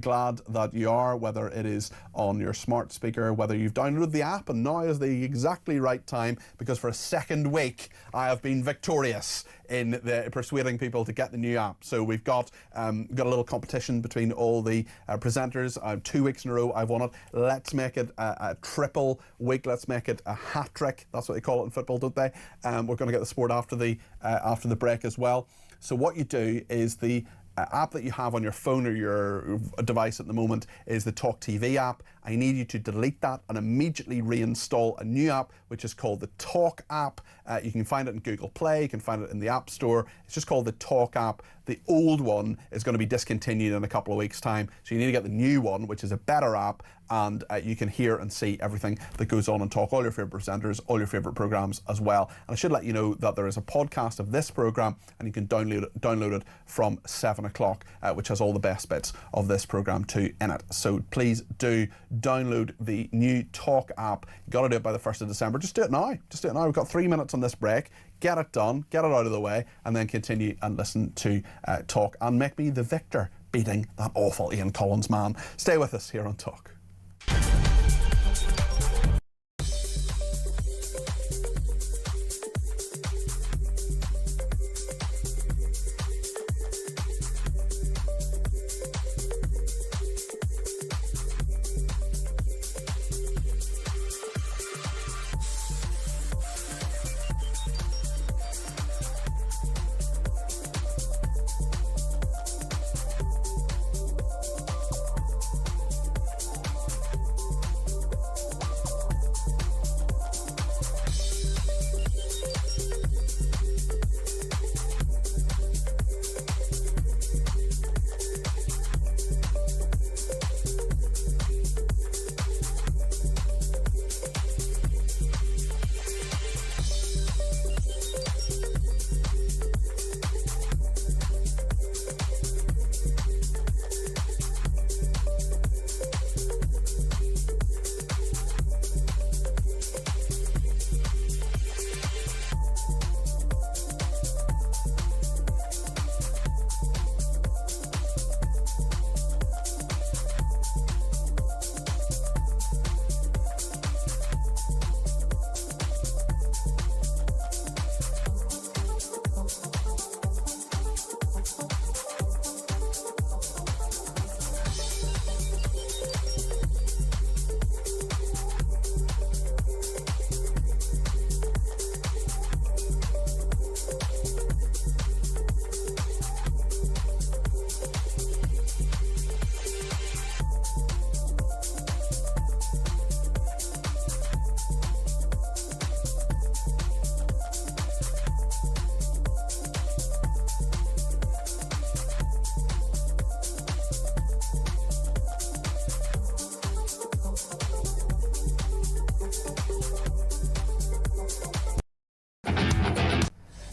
Speaker 2: glad that you are, whether it is on your smart speaker, whether you've downloaded the app, and now is the exactly right time, because for a second week I have been victorious in persuading people to get the new app. So we've got a little competition between all the presenters. 2 weeks in a row I've won it. Let's make it a triple week. Let's make it a hat trick. That's what they call it in football, don't they? We're going to get the sport after the break as well. So what you do is the app that you have on your phone or your device at the moment is the talkTV app. I need you to delete that and immediately reinstall a new app which is called the Talk app. You can find it in Google Play, you can find it in the App Store. It's just called the Talk app. The old one is going to be discontinued in a couple of weeks' time, so you need to get the new one, which is a better app, and you can hear and see everything that goes on and Talk, all your favourite presenters, all your favourite programmes as well. And I should let you know that there is a podcast of this programme, and you can download it from 7 o'clock, which has all the best bits of this programme too in it. So please do download the new Talk app. You've got to do it by the 1st of December. Just do it now. Just do it now. We've got 3 minutes on this break. Get it done, get it out of the way, and then continue and listen to Talk and make me the victor, beating that awful Ian Collins man. Stay with us here on Talk.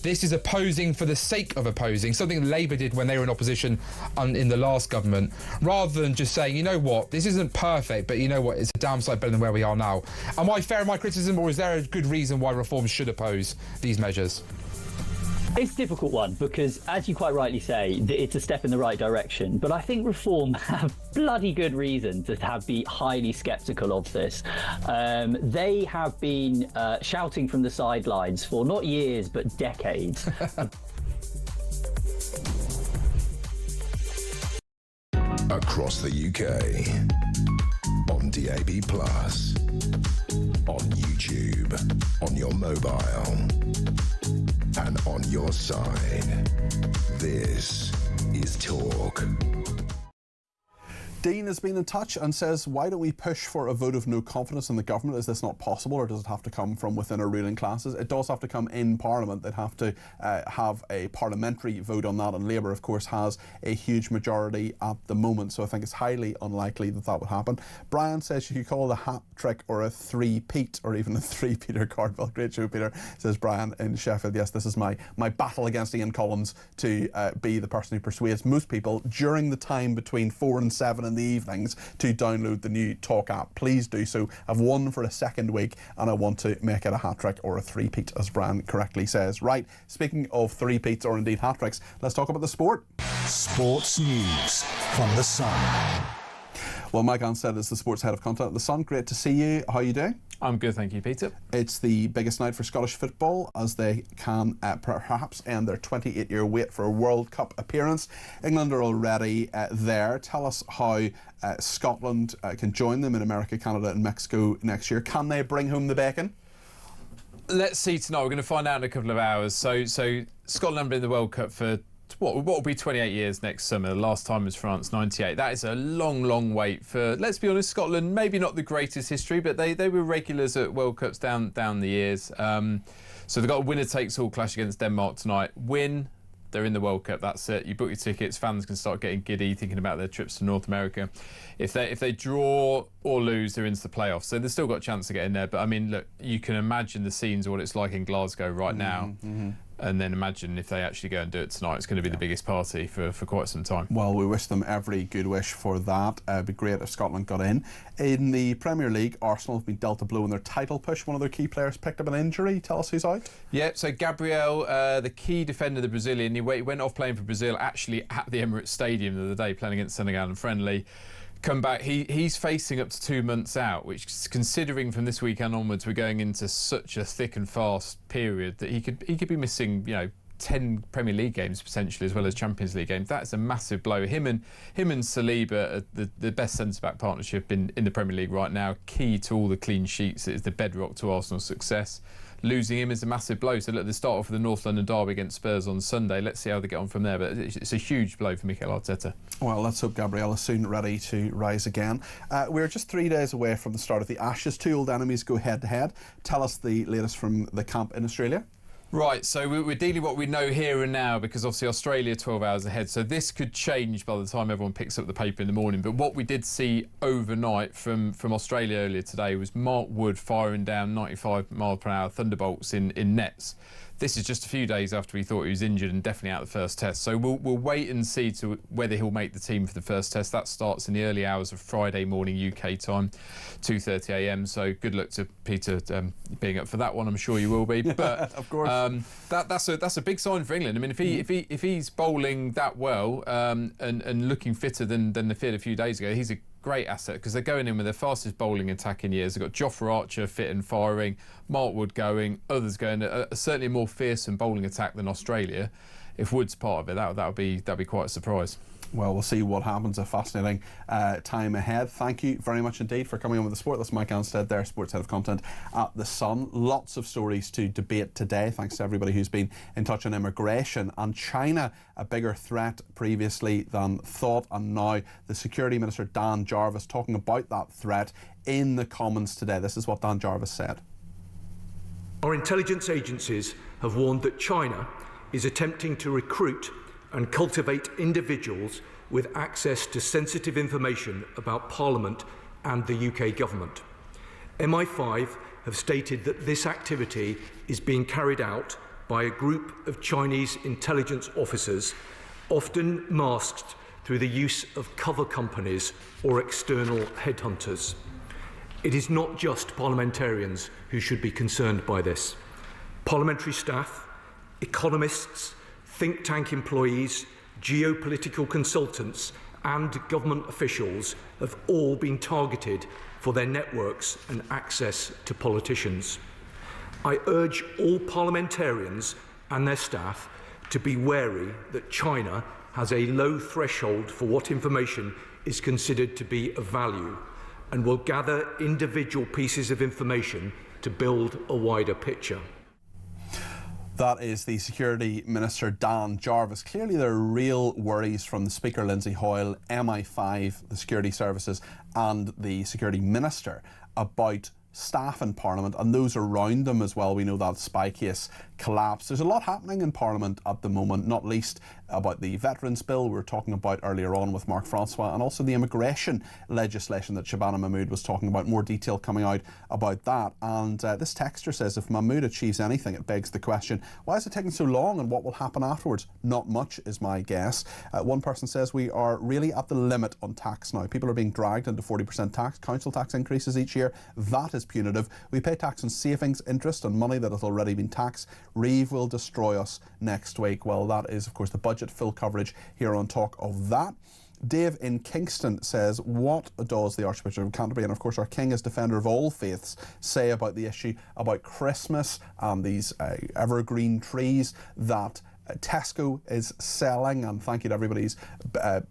Speaker 5: This is opposing for the sake of opposing, something Labour did when they were in opposition in the last government, rather than just saying, you know what, this isn't perfect, but you know what, it's a damn sight better than where we are now. Am I fair in my criticism, or is there a good reason why reform should oppose these measures?
Speaker 7: It's a difficult one because, as you quite rightly say, it's a step in the right direction. But I think Reform have bloody good reason to be highly sceptical of this. They have been shouting from the sidelines for not years, but decades.
Speaker 1: Across the UK, on DAB+, on YouTube, on your mobile, and on your side. This is Talk.
Speaker 2: Dean has been in touch and says, why don't we push for a vote of no confidence in the government? Is this not possible, or does it have to come from within our ruling classes? It does have to come in Parliament. They'd have to have a parliamentary vote on that, and Labour, of course, has a huge majority at the moment, so I think it's highly unlikely that that would happen. Brian says you could call it a hat trick or a three-peat, or even a three Peter Cardwell. Great show, Peter, says Brian in Sheffield. Yes, this is my battle against Ian Collins to be the person who persuades most people during the time between 4 and 7 in the evenings to download the new Talk app. Please do so. I've won for a second week and I want to make it a hat-trick or a three-peat, as Brian correctly says. Right, speaking of three-peats or indeed hat-tricks, let's talk about the sport.
Speaker 1: Sports news from The Sun.
Speaker 2: Well, Mike Anstead is the sports head of content at The Sun. Great to see you. How are you doing?
Speaker 6: I'm good, thank you, Peter.
Speaker 2: It's the biggest night for Scottish football as they can perhaps end their 28-year wait for a World Cup appearance. England are already there. Tell us how Scotland can join them in America, Canada and Mexico next year. Can they bring home the bacon?
Speaker 6: Let's see tonight. We're going to find out in a couple of hours. So Scotland have been in the World Cup for what will be 28 years next summer. The last time was France, 98. That is a long, long wait for, let's be honest, Scotland. Maybe not the greatest history, but they were regulars at World Cups down the years. So they've got a winner-takes-all clash against Denmark tonight. Win, they're in the World Cup. That's it. You book your tickets. Fans can start getting giddy, thinking about their trips to North America. If they draw or lose, they're into the playoffs. So they've still got a chance to get in there. But I mean, look, you can imagine the scenes of what it's like in Glasgow right now.
Speaker 2: Mm-hmm.
Speaker 6: And then imagine if they actually go and do it tonight. It's going to be the biggest party for quite some time.
Speaker 2: Well, we wish them every good wish for that. It'd be great if Scotland got in. In the Premier League, Arsenal have been dealt a blow in their title push. One of their key players picked up an injury. Tell us who's out.
Speaker 6: Yeah, so Gabriel, the key defender, the Brazilian, he went off playing for Brazil actually at the Emirates Stadium the other day, playing against Senegal and friendly. Come back, he's facing up to 2 months out, which, considering from this weekend onwards we're going into such a thick and fast period, that he could be missing 10 Premier League games potentially, as well as Champions League games. That's a massive blow. Him and Saliba are the best centre-back partnership in the Premier League right now, key to all the clean sheets. It is the bedrock to Arsenal's success. Losing him is a massive blow. So look, they start off with the North London derby against Spurs on Sunday. Let's see how they get on from there. But it's a huge blow for Mikel Arteta.
Speaker 2: Well, let's hope Gabriel is soon ready to rise again. We're just 3 days away from the start of the Ashes. Two old enemies go head-to-head. Tell us the latest from the camp in Australia.
Speaker 6: Right, so we're dealing what we know here and now, because obviously Australia 12 hours ahead, so this could change by the time everyone picks up the paper in the morning. But what we did see overnight from Australia earlier today was Mark Wood firing down 95 mile per hour thunderbolts in nets. This is just a few days after we thought he was injured and definitely out of the first test. So we'll wait and see to whether he'll make the team for the first test. That starts in the early hours of Friday morning UK time, 2:30 a.m. So good luck to Peter being up for that one. I'm sure you will be. But
Speaker 2: of course,
Speaker 6: that's a big sign for England. I mean, if he's bowling that well and looking fitter than the fit a few days ago, he's a great asset, because they're going in with their fastest bowling attack in years. They've got Jofra Archer fit and firing, Mark Wood going, others going, certainly a more fearsome bowling attack than Australia. If Wood's part of it, that'd be quite a surprise.
Speaker 2: Well, we'll see what happens. A fascinating time ahead. Thank you very much indeed for coming on with the sport. That's Mike Anstead there, sports head of content at The Sun. Lots of stories to debate today. Thanks to everybody who's been in touch on immigration and China, a bigger threat previously than thought. And now the Security Minister Dan Jarvis talking about that threat in the Commons today. This is what Dan Jarvis said.
Speaker 10: Our intelligence agencies have warned that China is attempting to recruit and cultivate individuals with access to sensitive information about Parliament and the UK government. MI5 have stated that this activity is being carried out by a group of Chinese intelligence officers, often masked through the use of cover companies or external headhunters. It is not just parliamentarians who should be concerned by this. Parliamentary staff, economists, think tank employees, geopolitical consultants and government officials have all been targeted for their networks and access to politicians. I urge all parliamentarians and their staff to be wary that China has a low threshold for what information is considered to be of value, and will gather individual pieces of information to build a wider picture.
Speaker 2: That is the Security Minister, Dan Jarvis. Clearly there are real worries from the Speaker, Lindsay Hoyle, MI5, the Security Services and the Security Minister about staff in Parliament and those around them as well. We know that spy case collapsed. There's a lot happening in Parliament at the moment, not least about the Veterans Bill we were talking about earlier on with Mark Francois, and also the immigration legislation that Shabana Mahmood was talking about. More detail coming out about that. And this texter says, if Mahmood achieves anything, it begs the question, why is it taking so long and what will happen afterwards? Not much is my guess. One person says, we are really at the limit on tax now. People are being dragged into 40% tax, council tax increases each year. That is punitive. We pay tax on savings, interest and money that has already been taxed. Reeve will destroy us next week. Well, that is, of course, the budget. Full coverage here on Talk of that. Dave in Kingston says, what does the Archbishop of Canterbury, and of course our King as defender of all faiths, say about the issue about Christmas and these evergreen trees that Tesco is selling? And thank you to everybody who's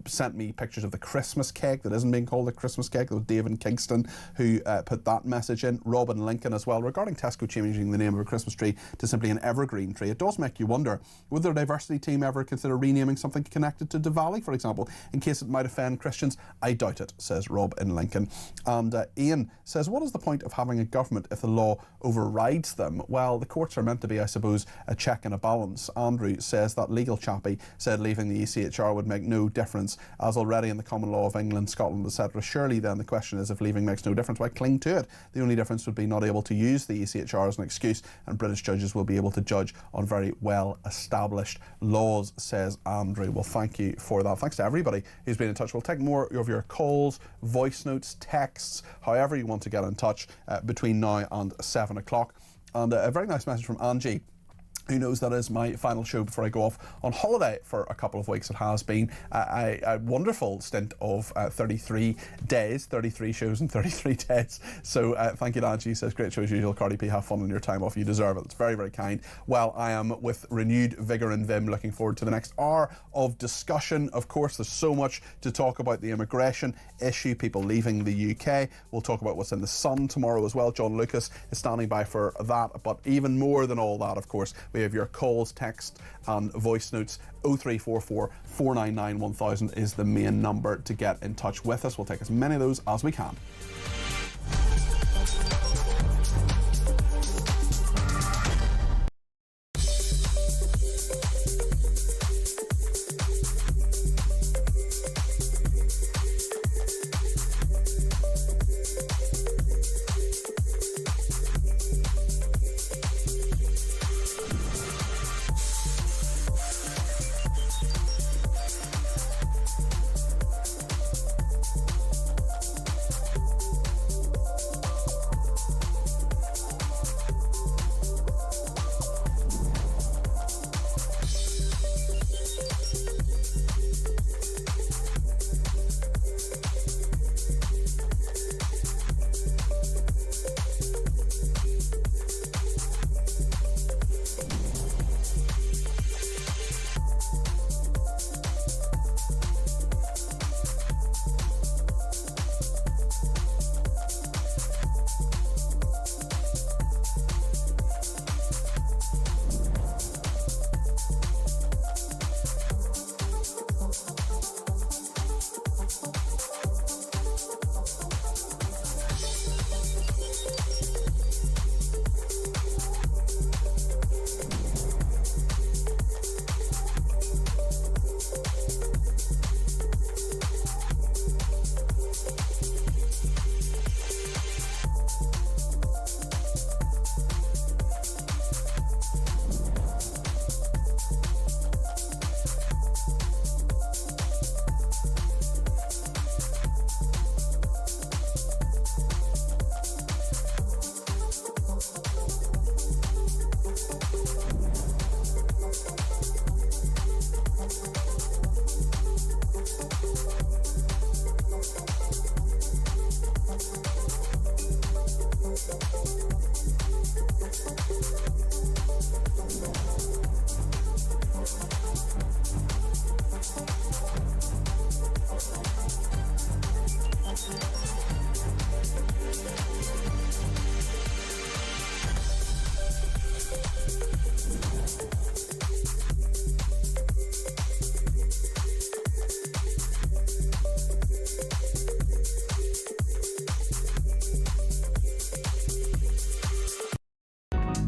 Speaker 2: sent me pictures of the Christmas cake that isn't being called a Christmas cake. That was Dave in Kingston who put that message in. Robin Lincoln as well, regarding Tesco changing the name of a Christmas tree to simply an evergreen tree. It does make you wonder, would their diversity team ever consider renaming something connected to Diwali, for example, in case it might offend Christians? I doubt it, says Rob in Lincoln. And Ian says, what is the point of having a government if the law overrides them? Well, the courts are meant to be, I suppose, a check and a balance. Andrew says that legal chappie said leaving the ECHR would make no difference, as already in the common law of England, Scotland, etc. Surely then the question is, if leaving makes no difference, why cling to it? The only difference would be not able to use the ECHR as an excuse, and British judges will be able to judge on very well established laws, says Andrew. Well, thank you for that. Thanks to everybody who's been in touch. We'll take more of your calls, voice notes, texts, however you want to get in touch between now and 7 o'clock. And a very nice message from Angie, who knows that is my final show before I go off on holiday for a couple of weeks. It has been a wonderful stint of 33 days, 33 shows in 33 days. So thank you to Angie. Says, great show as usual. Cardi B, have fun on your time off. You deserve it. It's very, very kind. Well, I am with renewed vigour and vim looking forward to the next hour of discussion. Of course, there's so much to talk about the immigration issue, people leaving the UK. We'll talk about what's in the Sun tomorrow as well. John Lucas is standing by for that. But even more than all that, of course, we have your calls, text and voice notes. 0344 499 1000 is the main number to get in touch with us. We'll take as many of those as we can.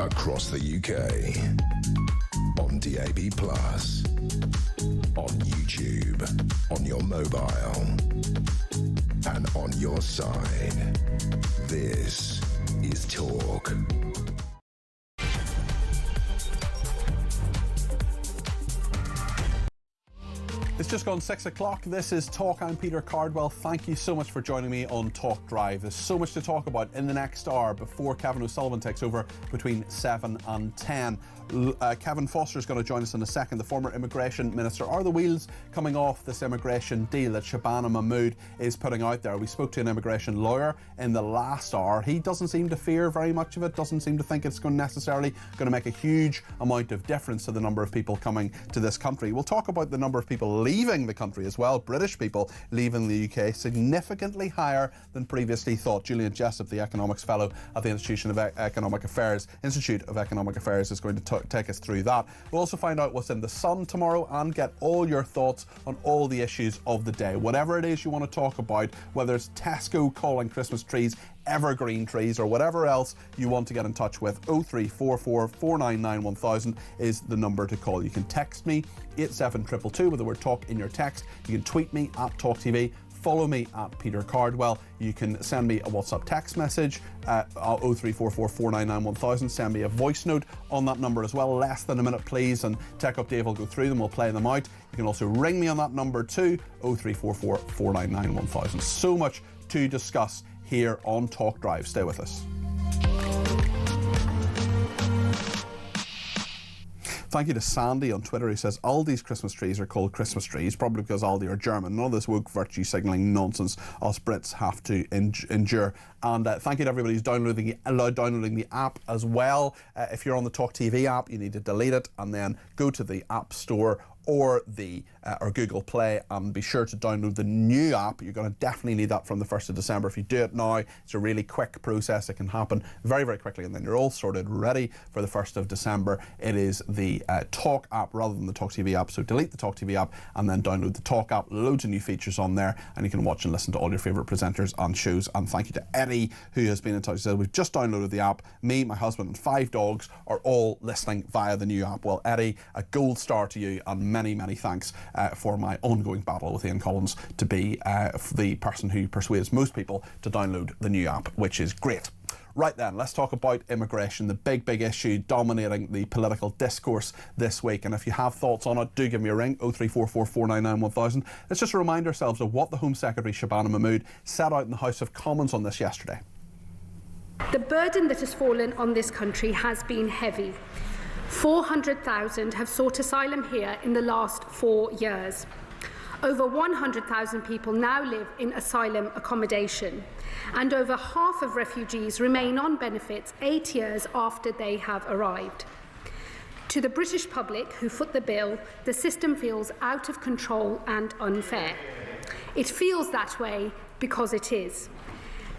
Speaker 1: across the UK. On DAB+, on YouTube, on your mobile, and on your side. This is Talk.
Speaker 2: It's just gone 6 o'clock. This is Talk. I'm Peter Cardwell. Thank you so much for joining me on Talk Drive. There's so much to talk about in the next hour before Kevin O'Sullivan takes over between 7 and 10. Kevin Foster is going to join us in a second, the former immigration minister. Are the wheels coming off this immigration deal that Shabana Mahmood is putting out there? We spoke to an immigration lawyer in the last hour. He doesn't seem to fear very much of it, doesn't seem to think it's necessarily going to make a huge amount of difference to the number of people coming to this country. We'll talk about the number of people leaving the country as well. British people leaving the UK, significantly higher than previously thought. Julian Jessup, the economics fellow at the Institute of Economic Affairs, is going to take us through that. We'll also find out what's in the Sun tomorrow and get all your thoughts on all the issues of the day. Whatever it is you want to talk about, whether it's Tesco calling Christmas trees evergreen trees or whatever else you want to get in touch with, 0344 499 1000 is the number to call. You can text me 87222 with the word talk in your text. You can tweet me at talkTV. Follow me at Peter Cardwell. You can send me a WhatsApp text message at 0344 499 1000. Send me a voice note on that number as well, less than a minute please, and Tech Up Dave will go through them, we'll play them out. You can also ring me on that number too, 0344 499 1000. So much to discuss here on Talk Drive. Stay with us. Thank you to Sandy on Twitter who says Aldi's Christmas trees are called Christmas trees, probably because Aldi are German. None of this woke virtue signalling nonsense us Brits have to endure. And thank you to everybody who's downloading the app as well. If you're on the talkTV app, you need to delete it and then go to the App Store or Google Play and be sure to download the new app. You're going to definitely need that from the 1st of December. If you do it now, it's a really quick process. It can happen very, very quickly, and then you're all sorted, ready for the 1st of December. It is the Talk app rather than the TalkTV app, so delete the TalkTV app and then download the Talk app. Loads of new features on there, and you can watch and listen to all your favourite presenters and shows. And thank you to Eddie, who has been in touch. He said, we've just downloaded the app. Me, my husband and 5 dogs are all listening via the new app. Well, Eddie, a gold star to you, and many, many thanks for my ongoing battle with Ian Collins to be the person who persuades most people to download the new app, which is great. Right then, let's talk about immigration, the big issue dominating the political discourse this week. And if you have thoughts on it, do give me a ring, 0344 499 1000. Let's just remind ourselves of what the Home Secretary Shabana Mahmood set out in the House of Commons on this yesterday.
Speaker 3: The burden that has fallen on this country has been heavy. 400,000 have sought asylum here in the last 4 years. Over 100,000 people now live in asylum accommodation, and over half of refugees remain on benefits 8 years after they have arrived. To the British public who foot the bill, the system feels out of control and unfair. It feels that way because it is.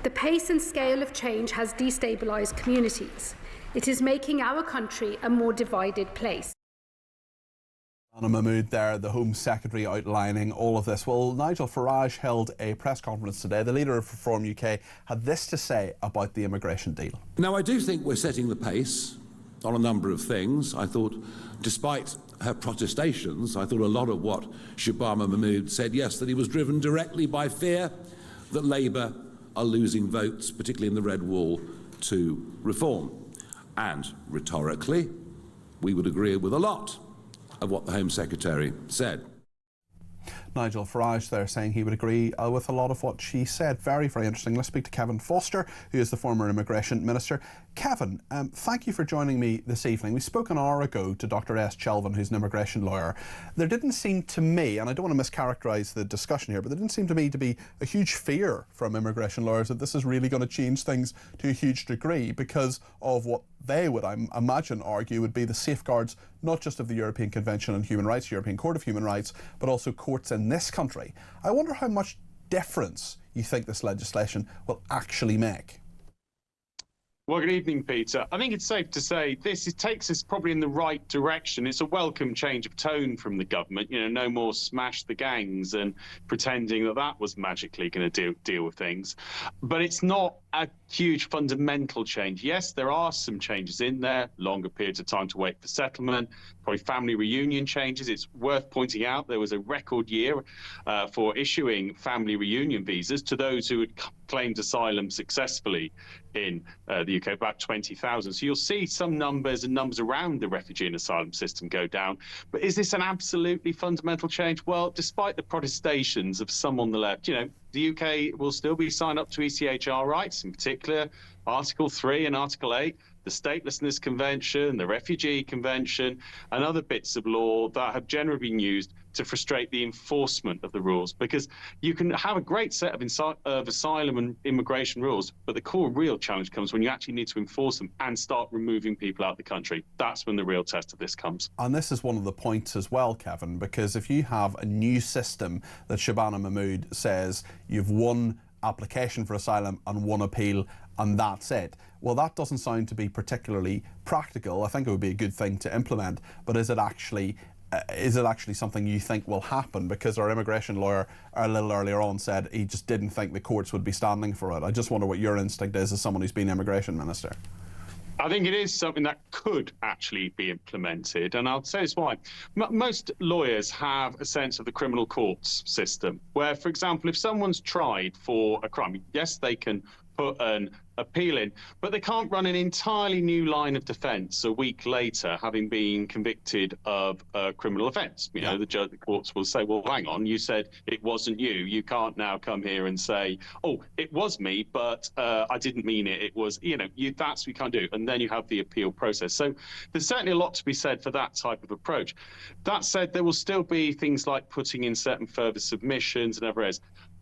Speaker 3: The pace and scale of change has destabilised communities. It is making our country a more divided place.
Speaker 2: Anna Mahmood there, the Home Secretary, outlining all of this. Well, Nigel Farage held a press conference today. The leader of Reform UK had this to say about the immigration deal.
Speaker 4: Now, I do think we're setting the pace on a number of things. I thought, despite her protestations, I thought a lot of what Shabana Mahmood said yesterday was driven directly by fear that Labour are losing votes, particularly in the Red Wall, to reform. And rhetorically, we would agree with a lot of what the Home Secretary said.
Speaker 2: Nigel Farage there saying he would agree with a lot of what she said. Very, very interesting. Let's speak to Kevin Foster, who is the former immigration minister. Kevin, thank you for joining me this evening. We spoke an hour ago to Dr. S. Chelvan, who's an immigration lawyer. There didn't seem to me, and I don't want to mischaracterise the discussion here, but there didn't seem to me to be a huge fear from immigration lawyers that this is really going to change things to a huge degree because of what they would, I imagine, argue would be the safeguards not just of the European Convention on Human Rights, European Court of Human Rights, but also courts in this country. I wonder how much difference you think this legislation will actually make.
Speaker 8: Well, good evening, Peter. I think it's safe to say takes us probably in the right direction. It's a welcome change of tone from the government. You know, no more smash the gangs and pretending that was magically going to deal with things. But it's not a huge fundamental change. Yes, there are some changes in there, longer periods of time to wait for settlement, probably family reunion changes. It's worth pointing out there was a record year for issuing family reunion visas to those who had claimed asylum successfully in the UK, about 20,000. So you'll see some numbers and numbers around the refugee and asylum system go down. But is this an absolutely fundamental change? Well, despite the protestations of some on the left, you know, the UK will still be signed up to ECHR rights, in particular Article 3 and Article 8, the Statelessness Convention, the Refugee Convention, and other bits of law that have generally been used to frustrate the enforcement of the rules. Because you can have a great set of asylum and immigration rules, but the core real challenge comes when you actually need to enforce them and start removing people out of the country. That's when the real test of this comes.
Speaker 2: And this is one of the points as well, Kevin, because if you have a new system that Shabana Mahmood says you've one application for asylum and one appeal and that's it, well, that doesn't sound to be particularly practical. I think it would be a good thing to implement, but is it actually something you think will happen? Because our immigration lawyer a little earlier on said he just didn't think the courts would be standing for it. I just wonder what your instinct is as someone who's been immigration minister.
Speaker 8: I think it is something that could actually be implemented, and I'll say this why. Most lawyers have a sense of the criminal courts system, where, for example, if someone's tried for a crime, yes, they can put an appeal in, but they can't run an entirely new line of defence a week later, having been convicted of a criminal offence. You know, the courts will say, well, hang on, you said it wasn't you. You can't now come here and say, oh, it was me, but I didn't mean it. It was, you know, that's what you can't do. And then you have the appeal process. So there's certainly a lot to be said for that type of approach. That said, there will still be things like putting in certain further submissions and whatever else,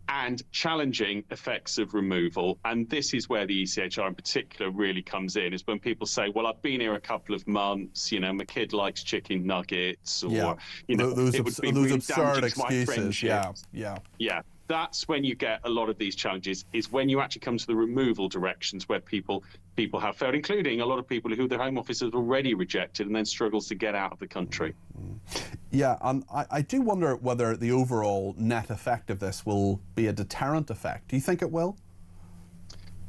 Speaker 8: and challenging effects of removal. And this is where the ECHR in particular really comes in, is when people say, well, I've been here a couple of months, you know, my kid likes chicken nuggets, or, you know,
Speaker 2: those
Speaker 8: it would be really
Speaker 2: absurd
Speaker 8: damaging to my
Speaker 2: excuses.
Speaker 8: friendship.
Speaker 2: Yeah.
Speaker 8: That's when you get a lot of these challenges, is when you actually come to the removal directions where people have failed, including a lot of people who their Home Office has already rejected and then struggles to get out of the country.
Speaker 2: Yeah, and I do wonder whether the overall net effect of this will be a deterrent effect. Do you think it will?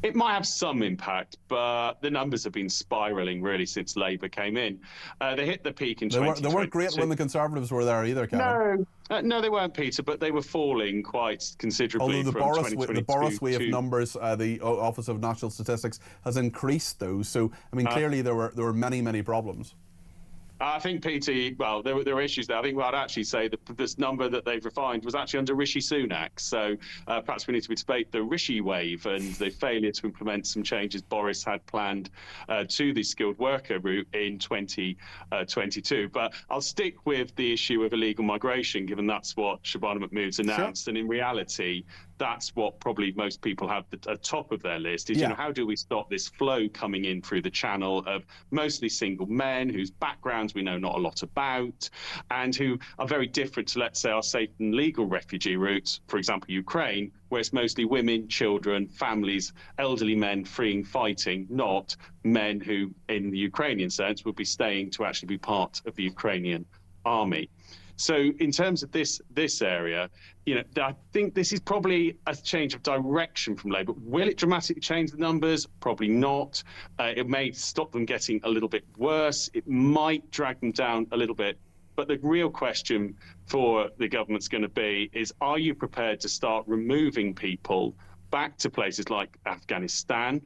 Speaker 8: It might have some impact, but the numbers have been spiralling really since Labour came in. They hit the peak in 2022.
Speaker 2: They weren't great when the Conservatives were there either, Kevin.
Speaker 8: No, they weren't, Peter, but they were falling quite considerably.
Speaker 2: Although
Speaker 8: the
Speaker 2: Boris way of numbers, the Office of National Statistics has increased those. So, I mean, clearly there were many problems.
Speaker 8: I think, Peter, well, there were issues there. I think what I'd actually say that this number that they've refined was actually under Rishi Sunak. So perhaps we need to debate the Rishi wave and the failure to implement some changes Boris had planned to the skilled worker route in 2022. But I'll stick with the issue of illegal migration, given that's what Shabana Mahmood's announced. Sure. And in reality, that's what probably most people have at the top of their list is, you know, how do we stop this flow coming in through the channel of mostly single men whose backgrounds we know not a lot about and who are very different to, let's say, our safe and legal refugee routes, for example, Ukraine, where it's mostly women, children, families, elderly men fleeing fighting, not men who, in the Ukrainian sense, would be staying to actually be part of the Ukrainian army. So in terms of this area, you know, I think this is probably a change of direction from Labour. Will it dramatically change the numbers? Probably not. It may stop them getting a little bit worse. It might drag them down a little bit. But the real question for the government's going to be is, are you prepared to start removing people back to places like Afghanistan,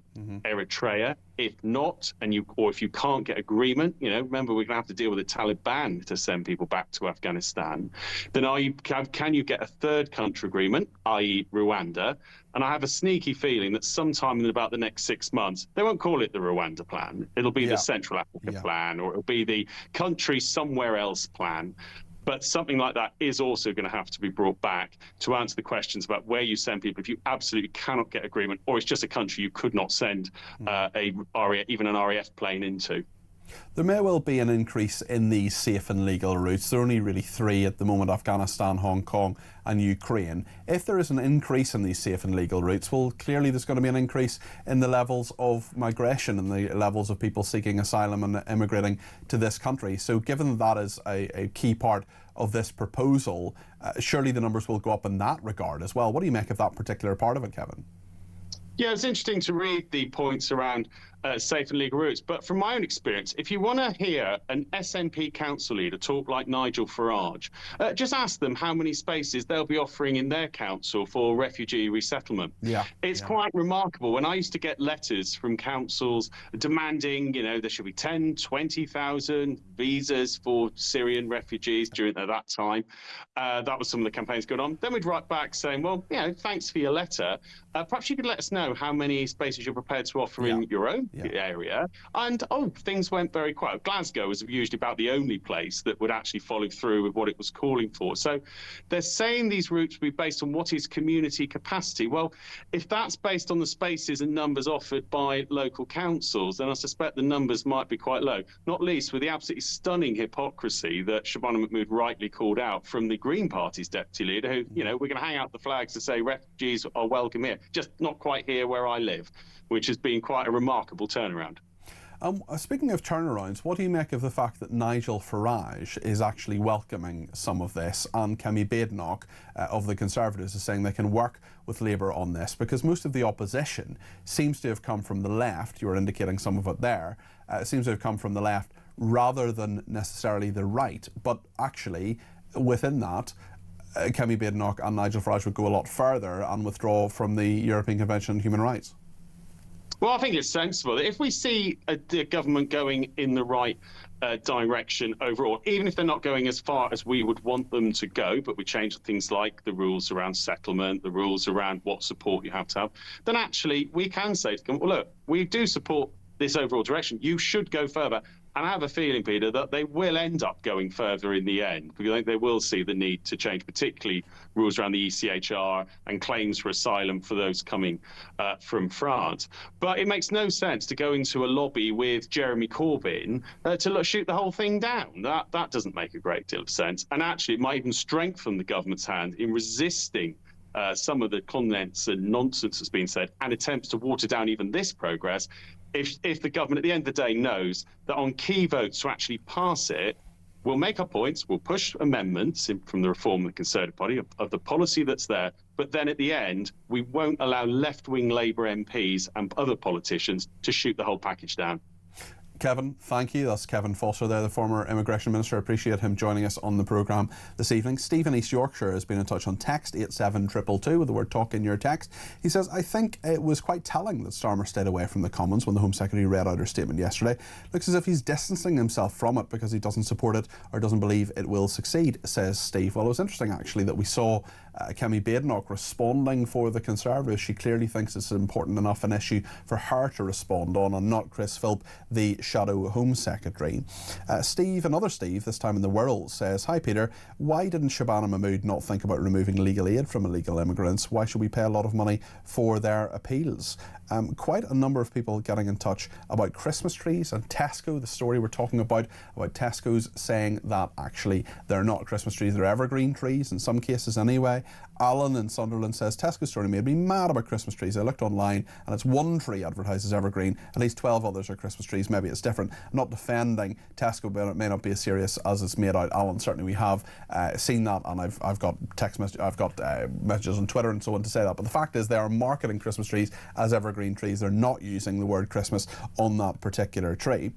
Speaker 8: Eritrea? If not, or if you can't get agreement, you know, remember we're going to have to deal with the Taliban to send people back to Afghanistan, then can you get a third country agreement, i.e. Rwanda? And I have a sneaky feeling that sometime in about the next 6 months, they won't call it the Rwanda plan. It'll be the Central Africa plan, or it'll be the country somewhere else plan. But something like that is also going to have to be brought back to answer the questions about where you send people if you absolutely cannot get agreement, or it's just a country you could not send even an RAF plane into.
Speaker 2: There may well be an increase in these safe and legal routes. There are only really 3 at the moment: Afghanistan, Hong Kong and Ukraine. If there is an increase in these safe and legal routes, well, clearly there's going to be an increase in the levels of migration and the levels of people seeking asylum and immigrating to this country. So given that is a key part of this proposal, surely the numbers will go up in that regard as well. What do you make of that particular part of it, Kevin?
Speaker 8: Yeah, it's interesting to read the points around safe and legal routes. But from my own experience, if you want to hear an SNP council leader talk like Nigel Farage, just ask them how many spaces they'll be offering in their council for refugee resettlement.
Speaker 2: Yeah.
Speaker 8: It's quite remarkable. When I used to get letters from councils demanding, there should be 10, 20,000 visas for Syrian refugees during that time. That was some of the campaigns going on. Then we'd write back saying, well, thanks for your letter. Perhaps you could let us know how many spaces you're prepared to offer in your own area. And, things went very quiet. Glasgow was usually about the only place that would actually follow through with what it was calling for. So they're saying these routes will be based on what is community capacity. Well, if that's based on the spaces and numbers offered by local councils, then I suspect the numbers might be quite low, not least with the absolutely stunning hypocrisy that Shabana Mahmood rightly called out from the Green Party's deputy leader, who, we're going to hang out the flags to say refugees are welcome here, just not quite here where I live, which has been quite a remarkable turnaround.
Speaker 2: Speaking of turnarounds, what do you make of the fact that Nigel Farage is actually welcoming some of this, and Kemi Badenoch of the Conservatives is saying they can work with Labour on this? Because most of the opposition seems to have come from the left. You were indicating some of it there. It seems to have come from the left rather than necessarily the right. But actually, within that, Kemi Badenoch and Nigel Farage would go a lot further and withdraw from the European Convention on Human Rights.
Speaker 8: Well, I think it's sensible. If we see the government going in the right direction overall, even if they're not going as far as we would want them to go, but we change things like the rules around settlement, the rules around what support you have to have, then actually we can say to them, well, look, we do support this overall direction. You should go further. And I have a feeling, Peter, that they will end up going further in the end, because I think they will see the need to change, particularly rules around the ECHR and claims for asylum for those coming from France. But it makes no sense to go into a lobby with Jeremy Corbyn to shoot the whole thing down. That doesn't make a great deal of sense. And actually, it might even strengthen the government's hand in resisting some of the comments and nonsense that's been said and attempts to water down even this progress. If the government at the end of the day knows that on key votes to actually pass it, we'll make our points, we'll push amendments from the Reform of the Conservative Party of the policy that's there, but then at the end, we won't allow left-wing Labour MPs and other politicians to shoot the whole package down.
Speaker 2: Kevin, thank you. That's Kevin Foster there, the former Immigration Minister. I appreciate him joining us on the programme this evening. Stephen East Yorkshire has been in touch on text 87222 with the word talk in your text. He says, I think it was quite telling that Starmer stayed away from the Commons when the Home Secretary read out her statement yesterday. Looks as if he's distancing himself from it because he doesn't support it or doesn't believe it will succeed, says Steve. Well, it was interesting actually that we saw Kemi Badenoch responding for the Conservatives. She clearly thinks it's important enough an issue for her to respond on and not Chris Philp, the shadow Home Secretary. Steve, another Steve, this time in the World, says, hi Peter, why didn't Shabana Mahmood not think about removing legal aid from illegal immigrants? Why should we pay a lot of money for their appeals? Quite a number of people getting in touch about Christmas trees and Tesco, the story we're talking about Tesco's saying that actually they're not Christmas trees, they're evergreen trees in some cases anyway. Alan in Sunderland says, Tesco's story made me mad about Christmas trees. I looked online and it's one tree advertised as evergreen, at least 12 others are Christmas trees. Maybe it's different. I'm not defending Tesco, but it may not be as serious as it's made out. Alan, certainly we have seen that, and I've got text messages, I've got messages on Twitter and so on to say that. But the fact is they are marketing Christmas trees as evergreen trees. They're not using the word Christmas on that particular tree.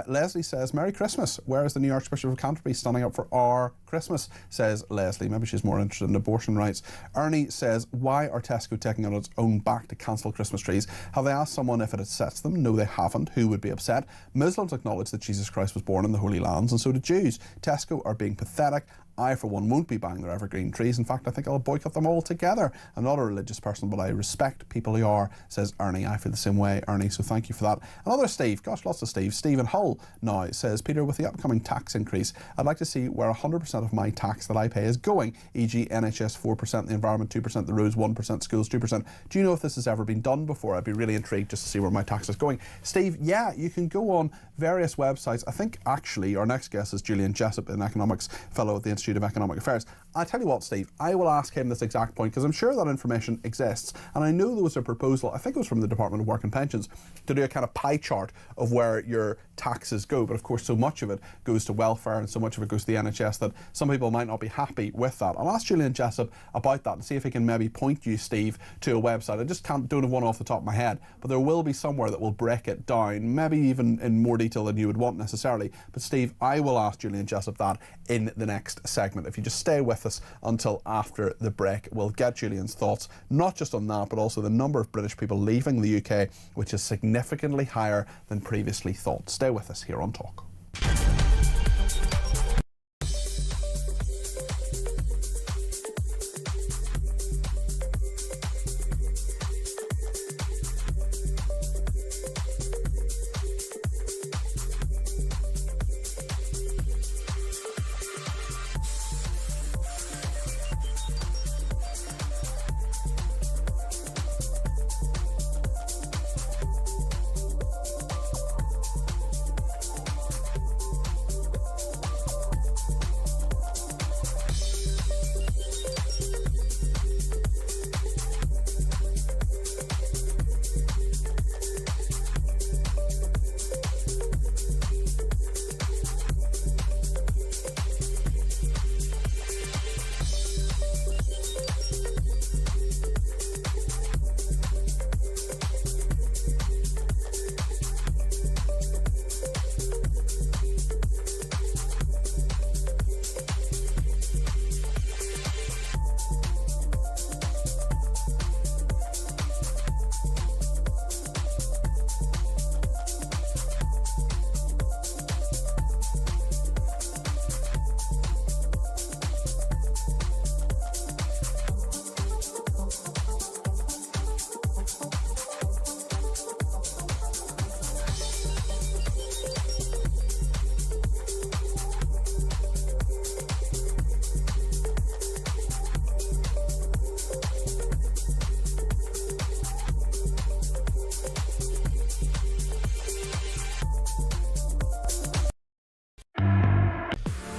Speaker 2: Leslie says, Merry Christmas. Where is the new Archbishop of Canterbury standing up for our Christmas, says Leslie. Maybe she's more interested in abortion rights. Ernie says, why are Tesco taking on its own back to cancel Christmas trees? Have they asked someone if it upsets them? No, they haven't. Who would be upset? Muslims acknowledge that Jesus Christ was born in the Holy Lands, and so do Jews. Tesco are being pathetic. I, for one, won't be buying their evergreen trees. In fact, I think I'll boycott them altogether. I'm not a religious person, but I respect people who are, says Ernie. I feel the same way, Ernie, so thank you for that. Another Steve, gosh, lots of Steve. Stephen Hull now says, Peter, with the upcoming tax increase, I'd like to see where 100% of my tax that I pay is going, e.g. NHS 4%, the environment 2%, the roads 1%, schools 2%. Do you know if this has ever been done before? I'd be really intrigued just to see where my tax is going. Steve, yeah, you can go on various websites. I think actually our next guest is Julian Jessup, an economics fellow at the Institute of Economic Affairs. I tell you what, Steve, I will ask him this exact point, because I'm sure that information exists, and I know there was a proposal, I think it was from the Department of Work and Pensions, to do a kind of pie chart of where your taxes go, but of course so much of it goes to welfare and so much of it goes to the NHS that some people might not be happy with that. I'll ask Julian Jessup about that and see if he can maybe point you, Steve, to a website. I just don't have one off the top of my head, but there will be somewhere that will break it down, maybe even in more detail than you would want necessarily. But Steve, I will ask Julian Jessup that in the next segment. If you just stay with us until after the break, we'll get Julian's thoughts, not just on that, but also the number of British people leaving the UK, which is significantly higher than previously thought. Stay with us here on Talk.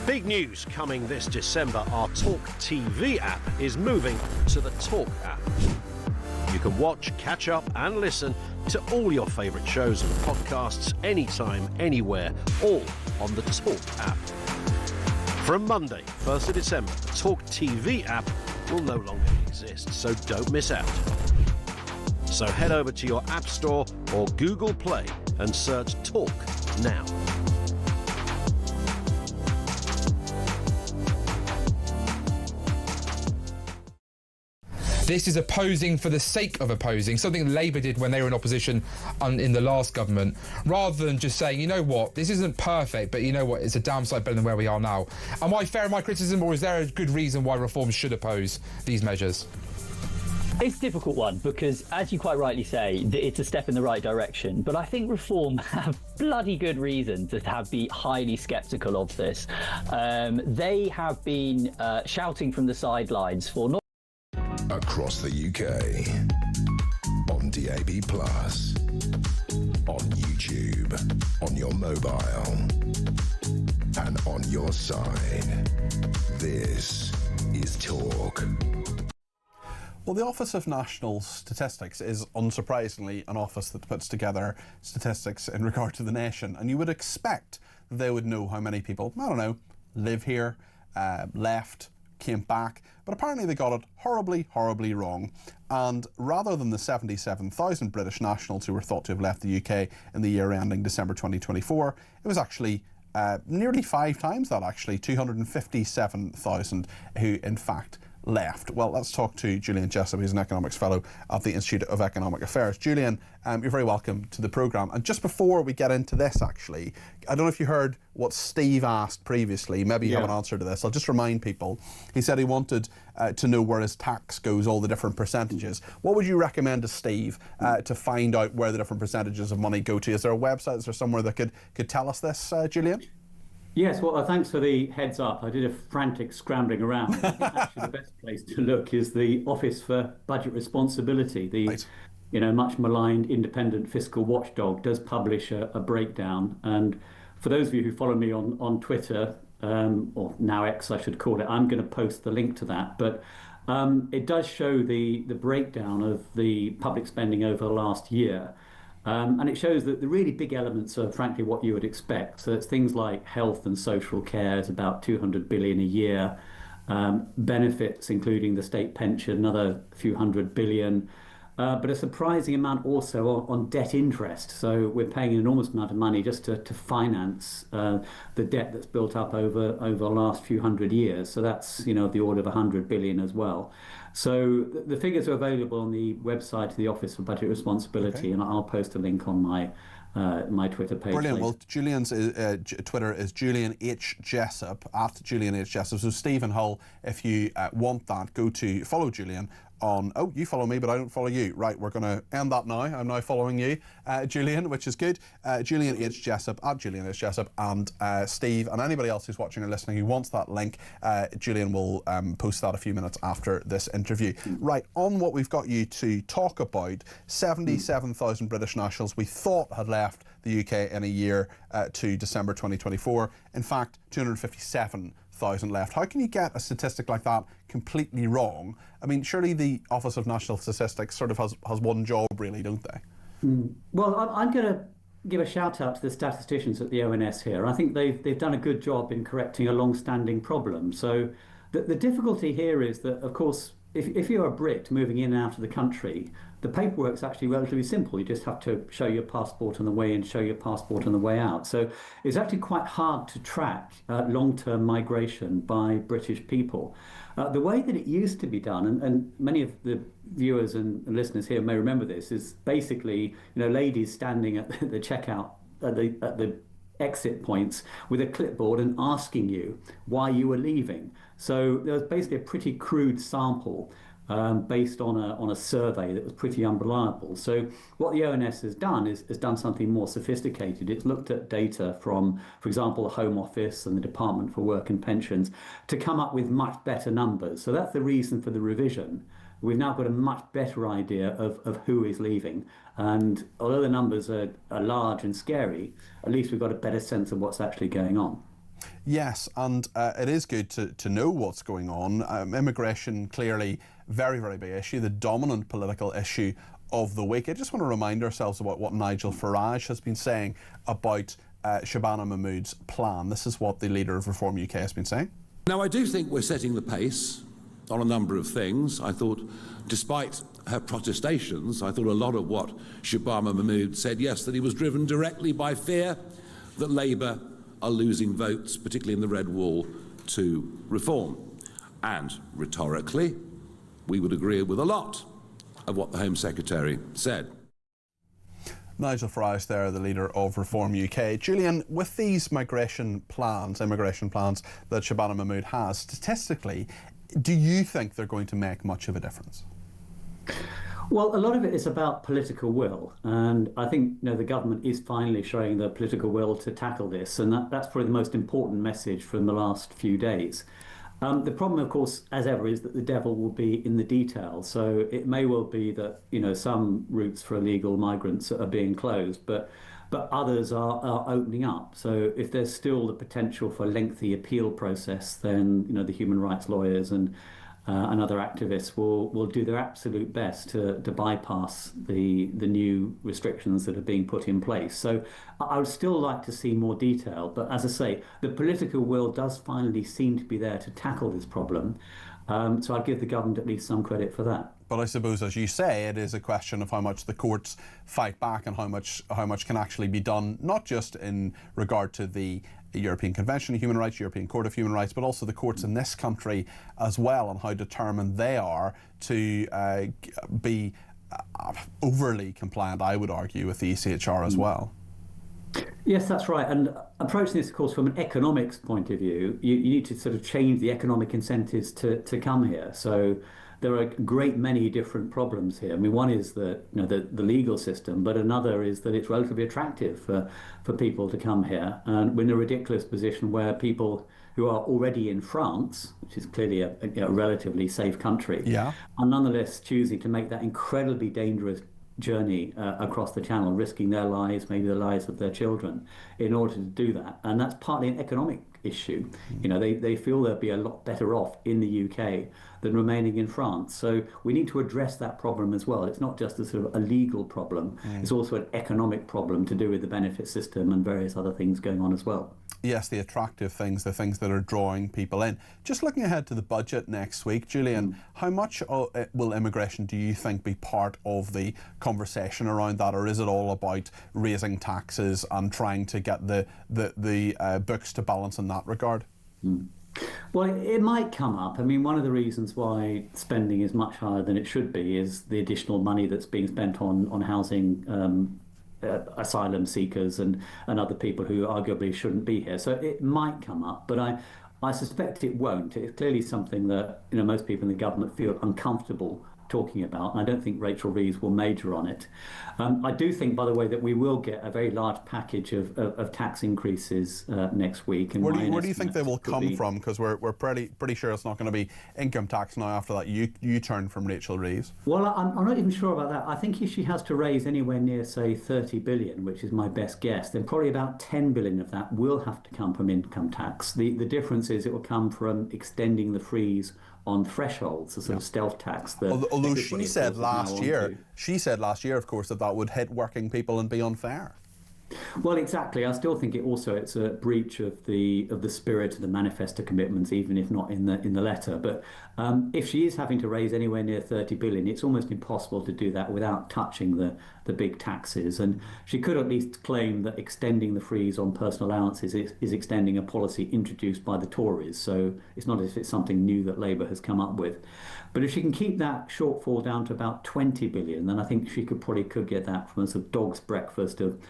Speaker 9: Big news coming this December. Our talkTV app is moving to the Talk app. You can watch, catch up and listen to all your favourite shows and podcasts anytime, anywhere, all on the Talk app. From Monday, 1st of December, the talkTV app will no longer exist, so don't miss out. So head over to your App Store or Google Play and search Talk now.
Speaker 5: This is opposing for the sake of opposing, something Labour did when they were in opposition in the last government, rather than just saying, you know what, this isn't perfect, but you know what, it's a damn sight better than where we are now. Am I fair in my criticism, or is there a good reason why reforms should oppose these measures?
Speaker 7: It's a difficult one because, as you quite rightly say, it's a step in the right direction. But I think Reform have bloody good reason to be highly sceptical of this. They have been shouting from the sidelines for not
Speaker 1: across the UK, on DAB+, on YouTube, on your mobile, and on your side. This is Talk.
Speaker 2: Well, the Office of National Statistics is, unsurprisingly, an office that puts together statistics in regard to the nation, and you would expect they would know how many people, I don't know, live here, left, came back, but apparently they got it horribly, horribly wrong. And rather than the 77,000 British nationals who were thought to have left the UK in the year ending December 2024, it was actually nearly 5 times that, actually, 257,000 who, in fact, left. Well, let's talk to Julian Jessup, who's an economics fellow at the Institute of Economic Affairs. Julian, you're very welcome to the programme. And just before we get into this, actually, I don't know if you heard what Steve asked previously. Maybe you have an answer to this. I'll just remind people. He said he wanted to know where his tax goes, all the different percentages. What would you recommend to Steve to find out where the different percentages of money go to? Is there a website? Is there somewhere that could tell us this, Julian?
Speaker 11: Yes, well, thanks for the heads up. I did a frantic scrambling around. I think actually the best place to look is the Office for Budget Responsibility. The much maligned independent fiscal watchdog does publish a breakdown. And for those of you who follow me on Twitter, or now X I should call it. I'm going to post the link to that, but it does show the breakdown of the public spending over the last year. And it shows that the really big elements are frankly what you would expect. So it's things like health and social care is about 200 billion a year. Benefits, including the state pension, another few hundred billion. But a surprising amount also on debt interest. So we're paying an enormous amount of money just to finance the debt that's built up over the last few hundred years. So that's, the order of 100 billion as well. So the figures are available on the website of the Office for Budget Responsibility, and I'll post a link on my my Twitter page.
Speaker 2: Brilliant.
Speaker 11: Later.
Speaker 2: Well, Julian's Twitter is Julian H. Jessup, at Julian H. Jessup. So Stephen Hull, if you want that, go to follow Julian on, oh, you follow me, but I don't follow you. Right, we're going to end that now. I'm now following you, Julian, which is good. Julian H. Jessup, at Julian H. Jessup, and Steve, and anybody else who's watching or listening who wants that link, Julian will post that a few minutes after this interview. Right, on what we've got you to talk about, 77,000 British nationals we thought had left the UK in a year to December 2024. In fact, 257,000 left. How can you get a statistic like that completely wrong? I mean, surely the Office of National Statistics sort of has one job, really, don't they?
Speaker 11: Well, I'm going to give a shout out to the statisticians at the ONS here. I think they've done a good job in correcting a long-standing problem. So the difficulty here is that, of course, if you're a Brit moving in and out of the country, the paperwork's actually relatively simple. You just have to show your passport on the way in, show your passport on the way out. So it's actually quite hard to track long-term migration by British people. The way that it used to be done, and many of the viewers and listeners here may remember this, is basically, ladies standing at the checkout, at the exit points with a clipboard and asking you why you were leaving. So there was basically a pretty crude sample based on a survey that was pretty unreliable. So what the ONS has done is done something more sophisticated. It's looked at data from, for example, the Home Office and the Department for Work and Pensions to come up with much better numbers. So that's the reason for the revision. We've now got a much better idea of who is leaving. And although the numbers are large and scary, at least we've got a better sense of what's actually going on.
Speaker 2: Yes, and it is good to know what's going on. Immigration, clearly, very, very big issue, the dominant political issue of the week. I just want to remind ourselves about what Nigel Farage has been saying about Shabana Mahmood's plan. This is what the leader of Reform UK has been saying.
Speaker 4: Now, I do think we're setting the pace on a number of things. I thought, despite her protestations, I thought a lot of what Shabana Mahmood said yesterday was driven directly by fear that Labour are losing votes, particularly in the Red Wall, to reform. And rhetorically, we would agree with a lot of what the Home Secretary said.
Speaker 2: Nigel Farage there, the leader of Reform UK. Julian, with these immigration plans that Shabana Mahmood has, statistically, do you think they're going to make much of a difference?
Speaker 11: Well, a lot of it is about political will, and I think the government is finally showing the political will to tackle this, and that's probably the most important message from the last few days. The problem, of course, as ever, is that the devil will be in the details. So it may well be that some routes for illegal migrants are being closed, but others are opening up. So if there's still the potential for a lengthy appeal process, then the human rights lawyers and other activists will do their absolute best to bypass the new restrictions that are being put in place. So I would still like to see more detail, but as I say, the political will does finally seem to be there to tackle this problem. So I'd give the government at least some credit for that.
Speaker 2: But I suppose, as you say, it is a question of how much the courts fight back and how much can actually be done, not just in regard to the European Convention of Human Rights, European Court of Human Rights, but also the courts in this country as well, and how determined they are to be overly compliant, I would argue, with the ECHR as well.
Speaker 11: Yes, that's right. And approaching this, of course, from an economics point of view, you need to sort of change the economic incentives to come here. So there are a great many different problems here. I mean, one is the legal system, but another is that it's relatively attractive for people to come here. And we're in a ridiculous position where people who are already in France, which is clearly a relatively safe country, are nonetheless choosing to make that incredibly dangerous journey across the channel, risking their lives, maybe the lives of their children, in order to do that. And that's partly an economic issue. You know, they feel they'll be a lot better off in the UK than remaining in France. So we need to address that problem as well. It's not just a sort of a legal problem, it's also an economic problem to do with the benefit system and various other things going on as well.
Speaker 2: Yes, the attractive things, the things that are drawing people in. Just looking ahead to the budget next week, Julian, how much will immigration, do you think, be part of the conversation around that, or is it all about raising taxes and trying to get the books to balance in that regard?
Speaker 11: Well, it might come up. I mean, one of the reasons why spending is much higher than it should be is the additional money that's being spent on housing asylum seekers and other people who arguably shouldn't be here. So it might come up, but I suspect it won't. It's clearly something that, you know, most people in the government feel uncomfortable talking about, and I don't think Rachel Reeves will major on it. I do think, by the way, that we will get a very large package of tax increases next week. And
Speaker 2: where do you think they will come from? Because we're pretty sure it's not going to be income tax now after that U-turn from Rachel Reeves.
Speaker 11: Well, I'm not even sure about that. I think if she has to raise anywhere near, say, 30 billion, which is my best guess, then probably about 10 billion of that will have to come from income tax. The difference is it will come from extending the freeze on thresholds, a sort of stealth tax.
Speaker 2: Although she said last year, of course, that would hit working people and be unfair.
Speaker 11: Well, exactly. I still think it's a breach of the spirit of the manifesto commitments, even if not in the letter. But if she is having to raise anywhere near 30 billion, it's almost impossible to do that without touching the big taxes. And she could at least claim that extending the freeze on personal allowances is extending a policy introduced by the Tories. So it's not as if it's something new that Labour has come up with. But if she can keep that shortfall down to about 20 billion, then I think she could get that from a sort of dog's breakfast of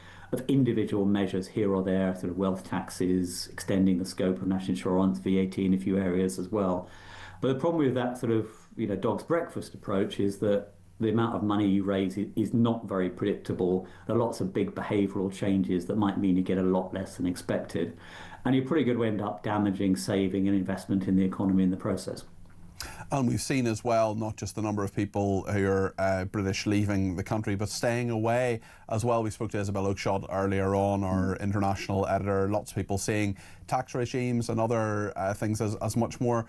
Speaker 11: individual measures here or there, sort of wealth taxes, extending the scope of national insurance, VAT in a few areas as well. But the problem with that sort of, you know, dog's breakfast approach is that the amount of money you raise is not very predictable. There are lots of big behavioural changes that might mean you get a lot less than expected. And you're pretty good to end up damaging saving and investment in the economy in the process.
Speaker 2: And we've seen as well, not just the number of people who are British leaving the country, but staying away as well. We spoke to Isabel Oakeshott earlier on, our international editor. Lots of people seeing tax regimes and other things as much more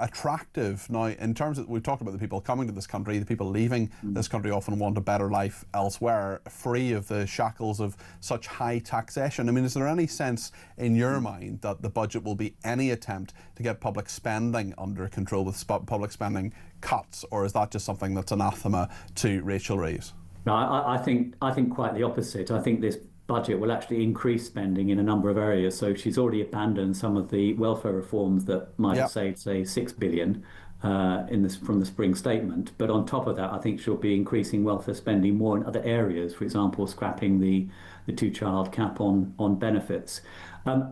Speaker 2: attractive. Now, in terms of, we've talked about the people coming to this country, the people leaving this country often want a better life elsewhere, free of the shackles of such high taxation. I mean, is there any sense in your mind that the budget will be any attempt to get public spending under control with public spending cuts, or is that just something that's anathema to Rachel Reeves?
Speaker 11: No, I think quite the opposite. I think this budget will actually increase spending in a number of areas. So she's already abandoned some of the welfare reforms that might have saved, say, 6 billion from the spring statement. But on top of that, I think she'll be increasing welfare spending more in other areas. For example, scrapping the two-child cap on benefits.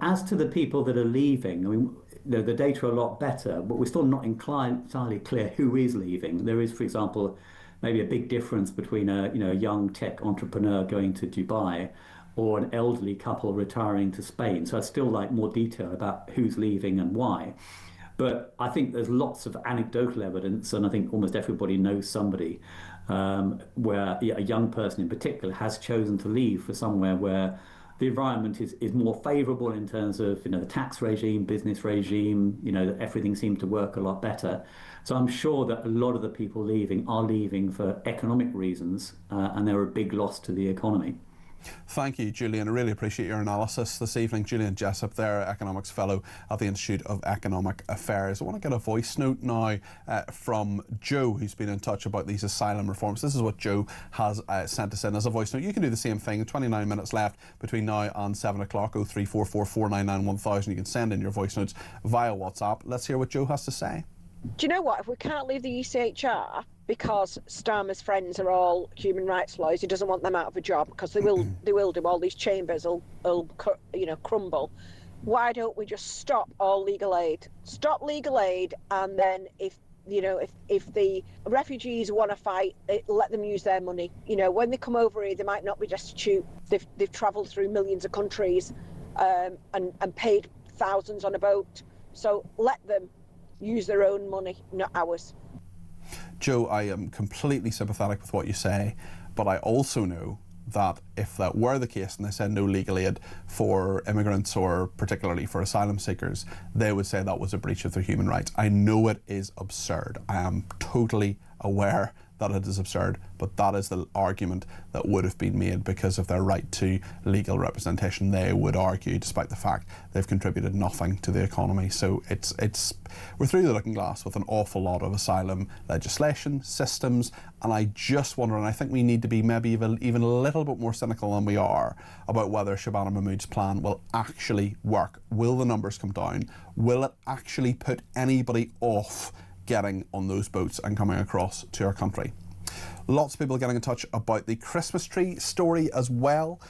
Speaker 11: As to the people that are leaving, I mean, the data are a lot better, but we're still not entirely clear who is leaving. There is, for example, maybe a big difference between a young tech entrepreneur going to Dubai or an elderly couple retiring to Spain. So I'd still like more detail about who's leaving and why. But I think there's lots of anecdotal evidence, and I think almost everybody knows somebody where a young person in particular has chosen to leave for somewhere where the environment is more favourable in terms of, you know, the tax regime, business regime, you know, everything seemed to work a lot better. So I'm sure that a lot of the people leaving are leaving for economic reasons, and they're a big loss to the economy.
Speaker 2: Thank you, Julian. I really appreciate your analysis this evening. Julian Jessup there, Economics Fellow at the Institute of Economic Affairs. I want to get a voice note now from Joe, who's been in touch about these asylum reforms. This is what Joe has sent us in as a voice note. You can do the same thing. 29 minutes left between now and 7 o'clock. 0344 499 1000. You can send in your voice notes via WhatsApp. Let's hear what Joe has to say.
Speaker 12: Do you know what? If we can't leave the ECHR because Starmer's friends are all human rights lawyers, he doesn't want them out of a job because they will do. All these chambers will crumble. Why don't we just stop all legal aid? Stop legal aid, and then if the refugees want to fight, let them use their money. You know, when they come over here, they might not be destitute. They've travelled through millions of countries and paid thousands on a boat. So let them use their own money, not ours.
Speaker 2: Joe, I am completely sympathetic with what you say, but I also know that if that were the case and they said no legal aid for immigrants or particularly for asylum seekers, they would say that was a breach of their human rights. I know it is absurd. I am totally aware that it is absurd, but that is the argument that would have been made because of their right to legal representation. They would argue, despite the fact they've contributed nothing to the economy. So we're through the looking glass with an awful lot of asylum legislation, systems, and I just wonder, and I think we need to be maybe even a little bit more cynical than we are about whether Shabana Mahmood's plan will actually work. Will the numbers come down? Will it actually put anybody off getting on those boats and coming across to our country? Lots of people getting in touch about the Christmas tree story as well.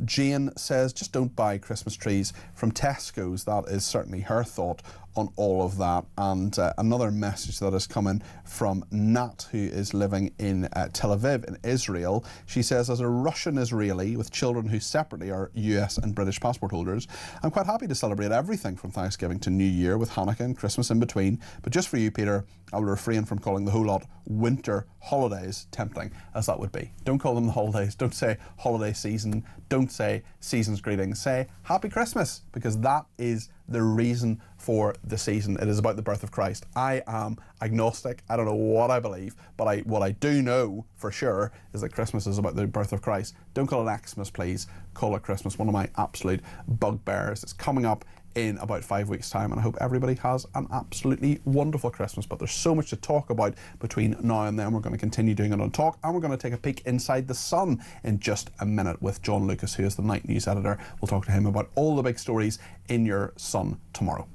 Speaker 2: Jane says, just don't buy Christmas trees from Tesco's. That is certainly her thought on all of that. And another message that has come in from Nat, who is living in Tel Aviv in Israel. She says, as a Russian Israeli with children who separately are US and British passport holders, I'm quite happy to celebrate everything from Thanksgiving to New Year with Hanukkah and Christmas in between. But just for you, Peter, I will refrain from calling the whole lot winter holidays, tempting as that would be. Don't call them the holidays. Don't say holiday season. Don't say season's greetings. Say Happy Christmas, because that is the reason for the season. It is about the birth of Christ. I am agnostic. I don't know what I believe, but what I do know for sure is that Christmas is about the birth of Christ. Don't call it Xmas, please. Call it Christmas. One of my absolute bugbears. It's coming up in about 5 weeks' time, and I hope everybody has an absolutely wonderful Christmas. But there's so much to talk about between now and then. We're going to continue doing it on Talk, and we're going to take a peek inside the Sun in just a minute with John Lucas, who is the night news editor. We'll talk to him about all the big stories in your Sun tomorrow.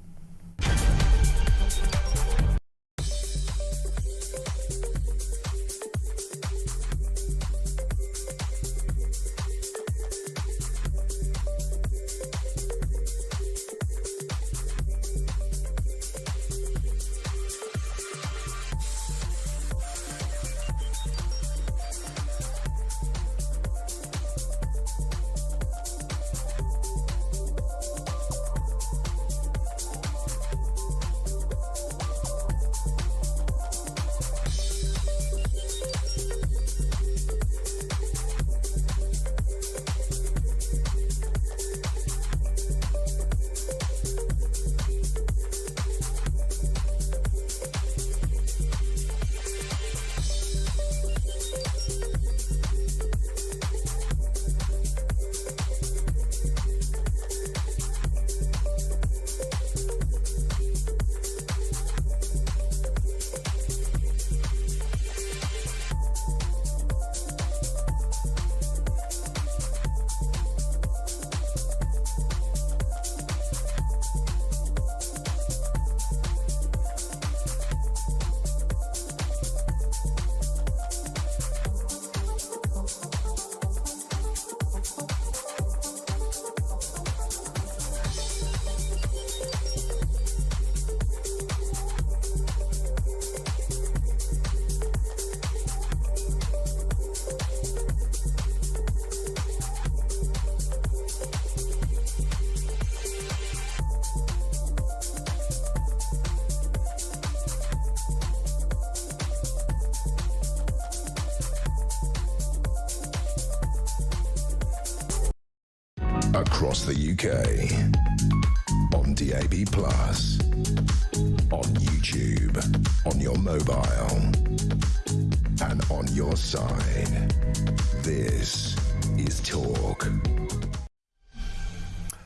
Speaker 1: Across the UK, on DAB+, on YouTube, on your mobile, and on your side. This is Talk.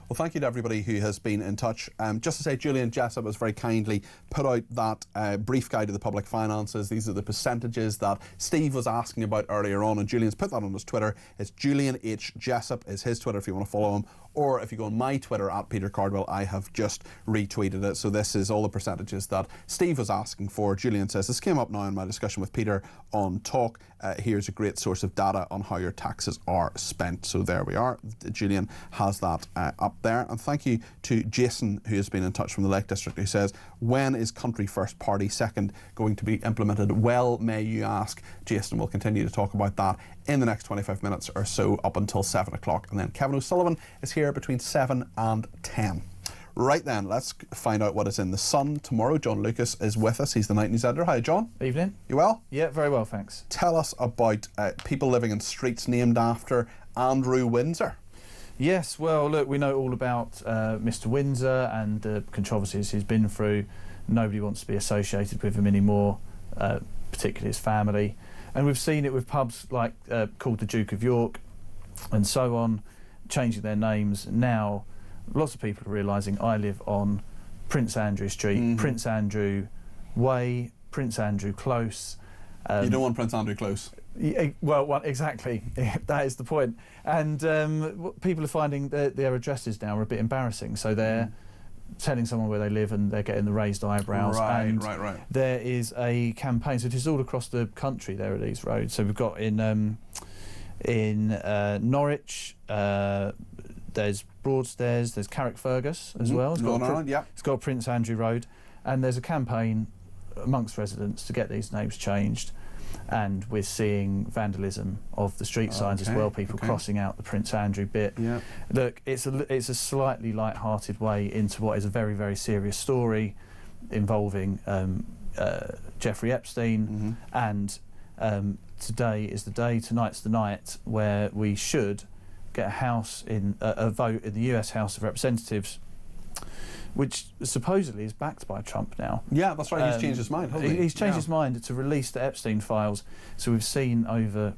Speaker 2: Well, thank you to everybody who has been in touch. Just to say, Julian Jessup has very kindly put out that brief guide to the public finances. These are the percentages that Steve was asking about earlier on, and Julian's put that on his Twitter. It's Julian H. Jessup is his Twitter if you want to follow him. Or if you go on my Twitter, at Peter Cardwell, I have just retweeted it. So this is all the percentages that Steve was asking for. Julian says, this came up now in my discussion with Peter on Talk. Here's a great source of data on how your taxes are spent. So there we are. Julian has that up there. And thank you to Jason, who has been in touch from the Lake District, who says, when is Country First Party Second going to be implemented? Well, may you ask. Jason will continue to talk about that in the next 25 minutes or so up until 7 o'clock. And then Kevin O'Sullivan is here between 7 and 10. Right then, let's find out what is in the Sun tomorrow. John Lucas is with us. He's the night news editor. Hi, John.
Speaker 13: Evening.
Speaker 2: You well?
Speaker 13: Yeah, very well, thanks.
Speaker 2: Tell us about people living in streets named after Andrew Windsor.
Speaker 13: Yes, well, look, we know all about Mr. Windsor and the controversies he's been through. Nobody wants to be associated with him anymore, particularly his family. And we've seen it with pubs like called the Duke of York and so on, changing their names. Now, lots of people are realising I live on Prince Andrew Street, Prince Andrew Way, Prince Andrew Close.
Speaker 2: You don't want Prince Andrew Close?
Speaker 13: Well, exactly. That is the point. And people are finding their addresses now are a bit embarrassing. So they're telling someone where they live and they're getting the raised eyebrows.
Speaker 2: Right.
Speaker 13: There is a campaign, so it is all across the country. There are these roads. So we've got in Norwich. There's Broadstairs, there's Carrickfergus as well. It's got Prince Andrew Road, and there's a campaign amongst residents to get these names changed, and we're seeing vandalism of the street signs as well, people crossing out the Prince Andrew bit. Look, it's a slightly light-hearted way into what is a very, very serious story involving Jeffrey Epstein, and tonight's the night where we should get a vote in the US House of Representatives, which supposedly is backed by Trump now.
Speaker 2: Yeah, that's right. He's changed his mind, hasn't he?
Speaker 13: He's changed his mind to release the Epstein files. So we've seen over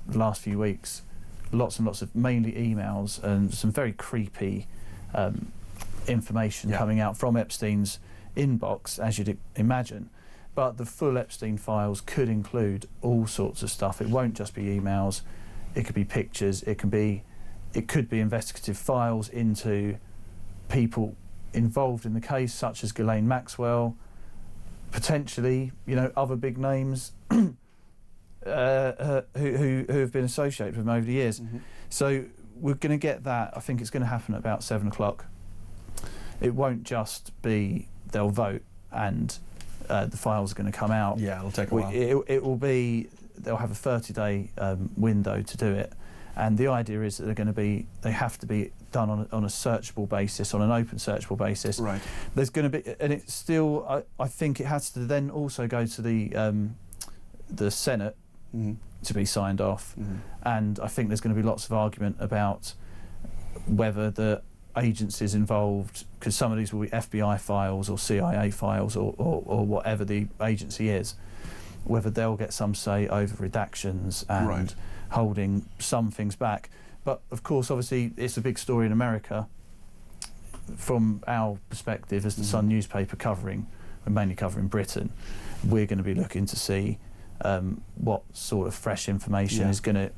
Speaker 13: the last few weeks lots and lots of mainly emails and some very creepy information coming out from Epstein's inbox, as you'd imagine. But the full Epstein files could include all sorts of stuff. It won't just be emails. It could be pictures. It could be investigative files into people involved in the case, such as Ghislaine Maxwell, potentially, other big names who have been associated with him over the years. So we're going to get that. I think it's going to happen at about 7 o'clock. It won't just be they'll vote and the files are going to come out.
Speaker 2: Yeah, it'll take a while.
Speaker 13: It will be, they'll have a 30-day window to do it. And the idea is that they have to be done on a searchable basis, on an open searchable basis.
Speaker 2: Right.
Speaker 13: There's going to be, and it's still, I think it has to then also go to the Senate to be signed off. And I think there's going to be lots of argument about whether the agencies involved, because some of these will be FBI files or CIA files or whatever the agency is, whether they'll get some say over redactions and holding some things back. But of course, obviously, it's a big story in America. From our perspective, as the Sun newspaper we're mainly covering Britain, we're going to be looking to see what sort of fresh information is going to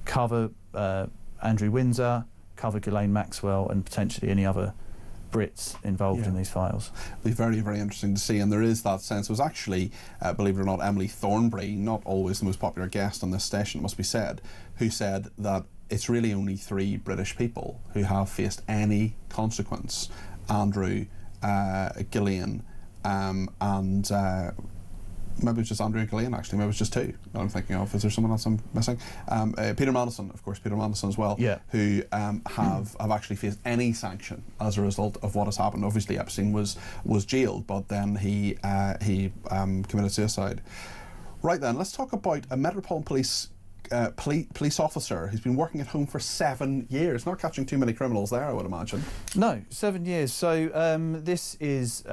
Speaker 13: cover Andrew Windsor, cover Ghislaine Maxwell, and potentially any other Brits involved in these files.
Speaker 2: It'll be very, very interesting to see, and there is that sense. It was actually, believe it or not, Emily Thornberry, not always the most popular guest on this station, it must be said, who said that it's really only 3 British people who have faced any consequence: Andrew, Ghislaine, and maybe it was just Andrew and Ghislaine, actually. Maybe it was just 2 that I'm thinking of. Is there someone else I'm missing? Peter Mandelson, of course, Peter Mandelson as well, who have actually faced any sanction as a result of what has happened. Obviously, Epstein was jailed, but then he committed suicide. Right then, let's talk about a Metropolitan Police officer who's been working at home for 7 years. Not catching too many criminals there, I would imagine.
Speaker 13: No, 7 years. So this is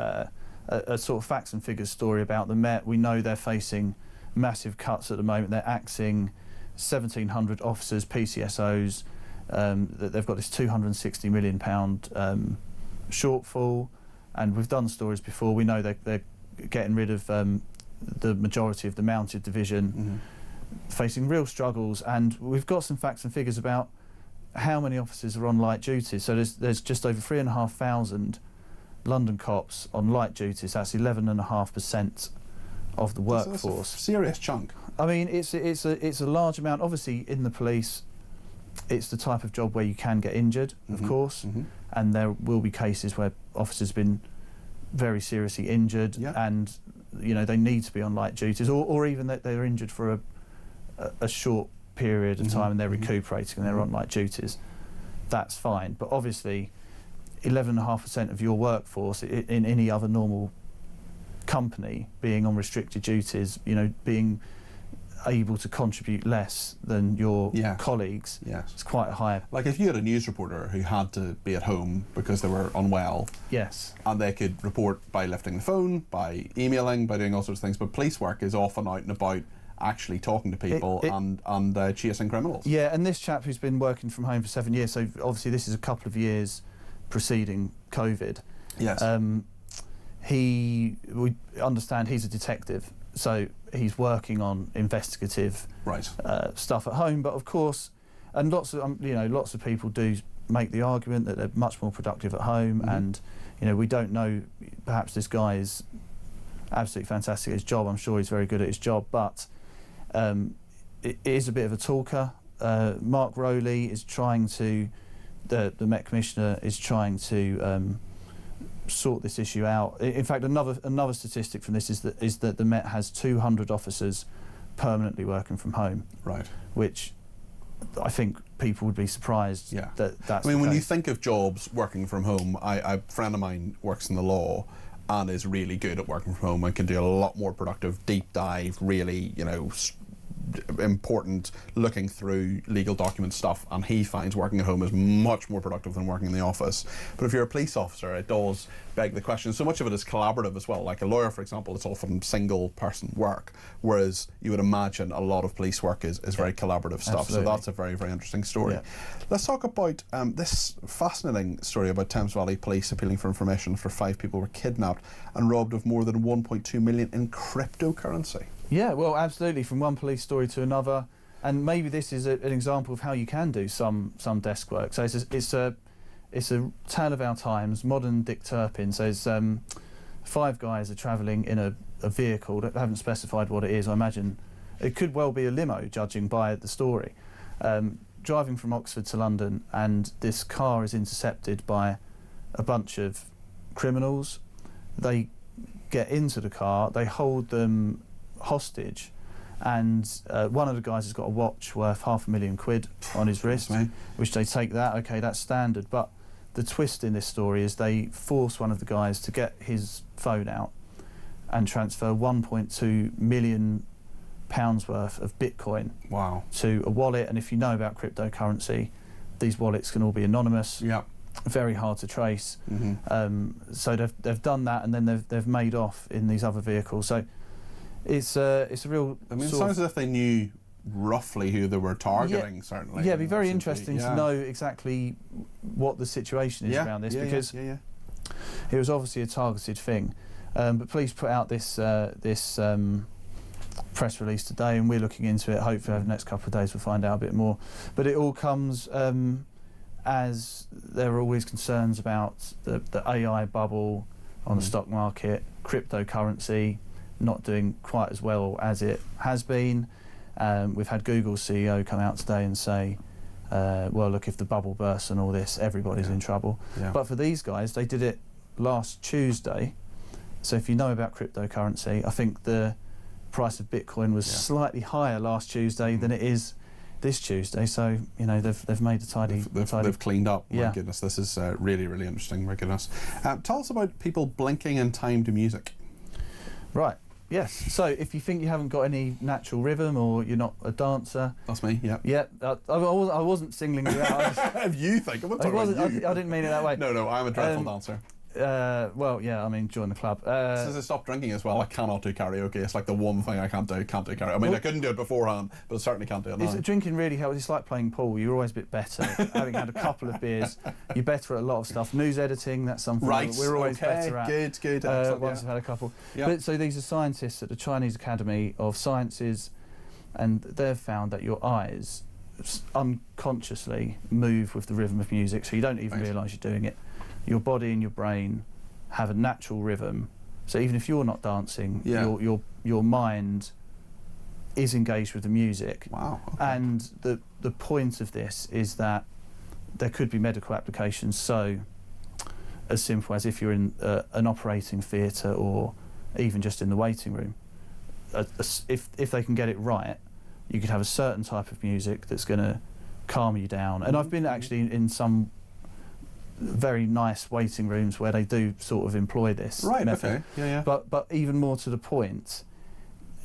Speaker 13: a sort of facts and figures story about the Met. We know they're facing massive cuts at the moment. They're axing 1,700 officers, PCSOs. They've got this £260 million shortfall, and we've done stories before. We know they're getting rid of the majority of the mounted division, facing real struggles. And we've got some facts and figures about how many officers are on light duties. So there's just over 3,500 London cops on light duties. That's 11.5% of the workforce.
Speaker 2: That's a serious chunk.
Speaker 13: I mean, it's a large amount. Obviously, in the police, it's the type of job where you can get injured, of course, and there will be cases where officers have been very seriously injured, and they need to be on light duties, or even that they're injured for a short period of time and they're recuperating and they're on light duties. That's fine, but obviously, 11.5% of your workforce in any other normal company being on restricted duties, you know, being able to contribute less than your colleagues.
Speaker 2: Yes.
Speaker 13: It's quite high.
Speaker 2: Like if you had a news reporter who had to be at home because they were unwell,
Speaker 13: yes,
Speaker 2: and they could report by lifting the phone, by emailing, by doing all sorts of things, but police work is often out and about actually talking to people and chasing criminals.
Speaker 13: Yeah, and this chap who's been working from home for 7 years, so obviously this is a couple of years preceding COVID.
Speaker 2: Yes.
Speaker 13: We understand he's a detective, so he's working on investigative stuff at home. But of course, and lots of people do make the argument that they're much more productive at home. And you know, we don't know. Perhaps this guy is absolutely fantastic at his job. I'm sure he's very good at his job, but it is a bit of a talker. Mark Rowley is trying to, the Met Commissioner is trying to sort this issue out. In fact, another statistic from this is that the Met has 200 officers permanently working from home.
Speaker 2: Right.
Speaker 13: Which I think people would be surprised that that's
Speaker 2: I mean,
Speaker 13: the
Speaker 2: when you
Speaker 13: case.
Speaker 2: think of jobs working from home, a friend of mine works in the law and is really good at working from home and can do a lot more productive, deep dive, really, you know, important looking through legal document stuff, and he finds working at home is much more productive than working in the office. But if you're a police officer, it does beg the question. So much of it is collaborative as well. Like a lawyer, for example, it's often single person work, whereas you would imagine a lot of police work is very collaborative stuff.
Speaker 13: Absolutely.
Speaker 2: So that's a very, very interesting story. Let's talk about this fascinating story about Thames Valley Police appealing for information after 5 people were kidnapped and robbed of more than 1.2 million in cryptocurrency.
Speaker 13: Yeah, well, absolutely, from one police story to another, and maybe this is an example of how you can do some desk work. So it's a tale of our times, modern Dick Turpin. So it's 5 guys are travelling in a vehicle that haven't specified what it is. I imagine it could well be a limo, judging by the story. Driving from Oxford to London, and this car is intercepted by a bunch of criminals. They get into the car, they hold them hostage, and one of the guys has got a watch worth £500,000 on his wrist, which they take that. Okay, that's standard. But the twist in this story is they force one of the guys to get his phone out and transfer £1.2 million worth of Bitcoin to a wallet. And if you know about cryptocurrency, these wallets can all be anonymous. Very hard to trace. So they've done that, and then they've made off in these other vehicles. So it's a real.
Speaker 2: I mean, it sounds as if they knew roughly who they were targeting. Certainly.
Speaker 13: Yeah, it'd be very interesting to know exactly what the situation is around this, because it was obviously a targeted thing. But police put out this press release today, and we're looking into it. Hopefully, over the next couple of days, we'll find out a bit more. But it all comes as there are always concerns about the AI bubble on the stock market, cryptocurrency not doing quite as well as it has been. We've had Google's CEO come out today and say, well, look, if the bubble bursts and all this, everybody's in trouble. But for these guys, they did it last Tuesday. So if you know about cryptocurrency, I think the price of Bitcoin was slightly higher last Tuesday than it is this Tuesday. So, you know, they've made a tidy...
Speaker 2: They've cleaned up. My goodness, this is really, really interesting. My goodness. Tell us about people blinking in time to music.
Speaker 13: Right. Yes. So if you think you haven't got any natural rhythm, or you're not a dancer,
Speaker 2: that's me.
Speaker 13: I wasn't singling you out.
Speaker 2: You think? I'm not talking about you.
Speaker 13: I didn't mean it that way.
Speaker 2: No, I'm a dreadful dancer.
Speaker 13: Well, yeah, I mean, join the club.
Speaker 2: Since I stopped drinking as well, I cannot do karaoke. It's like the one thing I can't do karaoke. I mean, I couldn't do it beforehand, but I certainly can't do it now.
Speaker 13: Drinking really helps. It's like playing pool. You're always a bit better. Having had a couple of beers, you're better at a lot of stuff. News editing, that's something we're always better at.
Speaker 2: Good.
Speaker 13: Once you've had a couple. But, so these are scientists at the Chinese Academy of Sciences, and they've found that your eyes unconsciously move with the rhythm of music, so you don't even realise you're doing it. Your body and your brain have a natural rhythm, so even if you're not dancing, your mind is engaged with the music.
Speaker 2: Wow. Okay.
Speaker 13: And the point of this is that there could be medical applications, so as simple as if you're in an operating theatre, or even just in the waiting room, if they can get it right, you could have a certain type of music that's going to calm you down. And I've been actually in some very nice waiting rooms where they do sort of employ this method.
Speaker 2: Okay. Yeah.
Speaker 13: But even more to the point,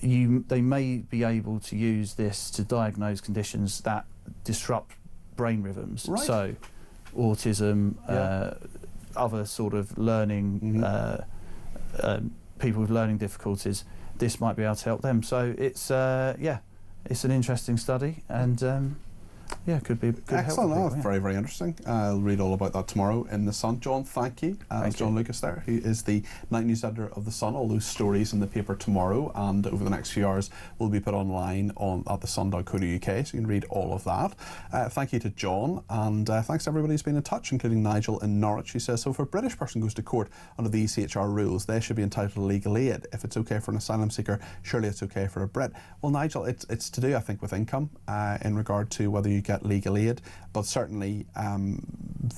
Speaker 13: they may be able to use this to diagnose conditions that disrupt brain rhythms.
Speaker 2: Right.
Speaker 13: So, autism, other sort of learning, people with learning difficulties. This might be able to help them. So it's it's an interesting study, and could be good.
Speaker 2: Excellent.
Speaker 13: Help for people,
Speaker 2: Very, very interesting. I'll read all about that tomorrow in The Sun. John, thank you. John Lucas there, who is the night news editor of The Sun. All those stories in the paper tomorrow and over the next few hours will be put online at thesun.co.uk, so you can read all of that. Thank you to John, and thanks to everybody who's been in touch, including Nigel in Norwich, who says, so if a British person goes to court under the ECHR rules, they should be entitled to legal aid. If it's okay for an asylum seeker, surely it's okay for a Brit. Well, Nigel, it's to do, I think, with income in regard to whether you get legal aid, but certainly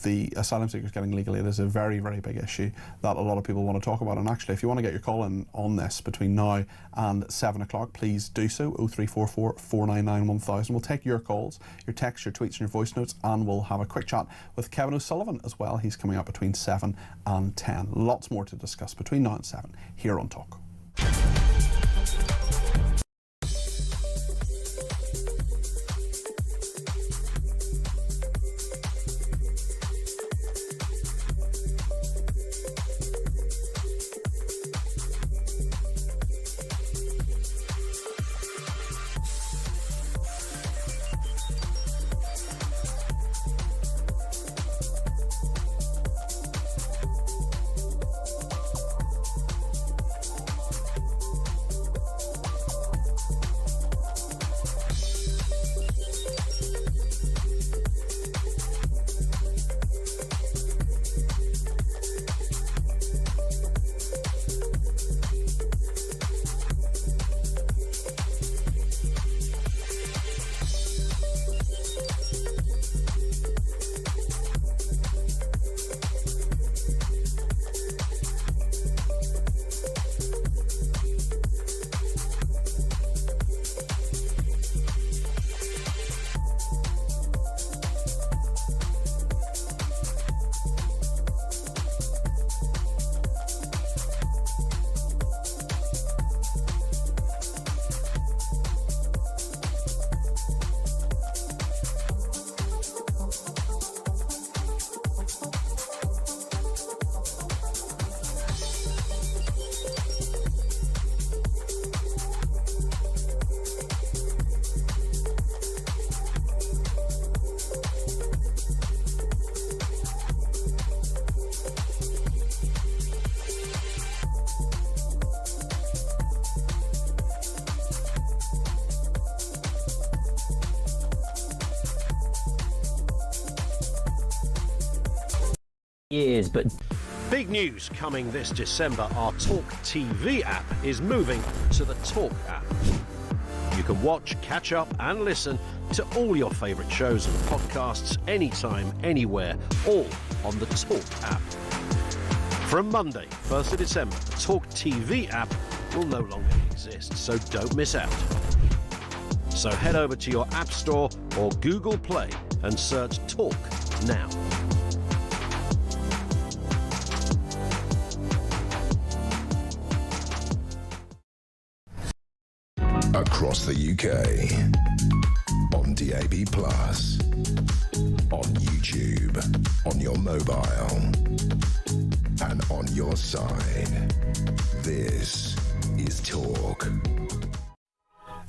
Speaker 2: the asylum seekers getting legal aid is a very, very big issue that a lot of people want to talk about. And actually, if you want to get your call in on this between now and 7 o'clock, please do so. 0344 499 1000. We'll take your calls, your texts, your tweets and your voice notes, and we'll have a quick chat with Kevin O'Sullivan as well. He's coming up between 7 and 10. Lots more to discuss between now and 7 here on Talk.
Speaker 7: Years, but
Speaker 9: big news coming this December. Our talkTV app is moving to the Talk app. You can watch, catch up and listen to all your favourite shows and podcasts anytime, anywhere, all on the Talk app. From Monday, 1st of December, the talkTV app will no longer exist, so don't miss out. So head over to your App Store or Google Play and search Talk now.
Speaker 1: Across the UK, on DAB+, on YouTube, on your mobile, and on your side. This is Talk.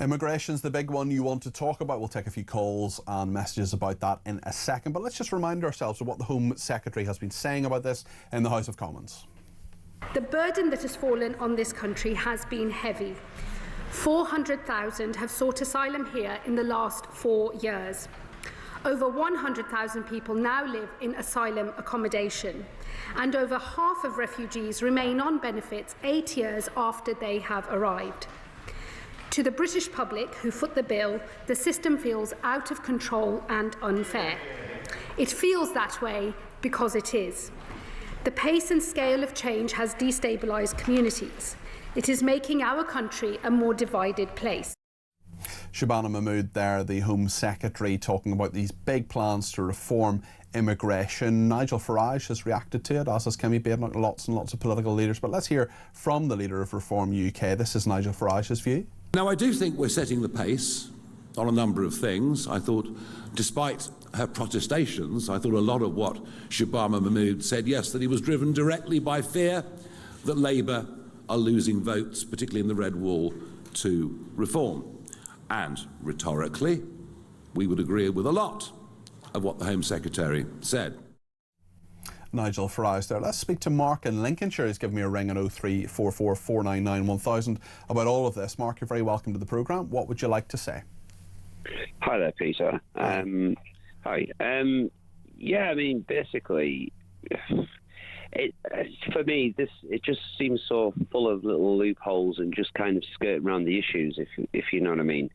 Speaker 2: Immigration's the big one you want to talk about. We'll take a few calls and messages about that in a second, but let's just remind ourselves of what the Home Secretary has been saying about this in the House of Commons.
Speaker 3: The burden that has fallen on this country has been heavy. 400,000 have sought asylum here in the last 4 years. Over 100,000 people now live in asylum accommodation, and over half of refugees remain on benefits 8 years after they have arrived. To the British public who foot the bill, the system feels out of control and unfair. It feels that way because it is. The pace and scale of change has destabilised communities. It is making our country a more divided place.
Speaker 2: Shabana Mahmood there, the Home Secretary, talking about these big plans to reform immigration. Nigel Farage has reacted to it, as has Kimmy Baden, lots and lots of political leaders. But let's hear from the leader of Reform UK. This is Nigel Farage's view.
Speaker 4: Now, I do think we're setting the pace on a number of things. I thought, despite her protestations, I thought a lot of what Shabama Mahmood said, yes, that he was driven directly by fear that Labour are losing votes, particularly in the Red Wall, to Reform. And rhetorically, we would agree with a lot of what the Home Secretary said.
Speaker 2: Nigel Farage there. Let's speak to Mark in Lincolnshire. He's given me a ring on 0344 499 1000 about all of this. Mark, you're very welcome to the programme. What would you like to say?
Speaker 14: Hi there, Peter. Hi. Yeah, I mean, basically, for me, it just seems so full of little loopholes and just kind of skirting around the issues, if you know what I mean.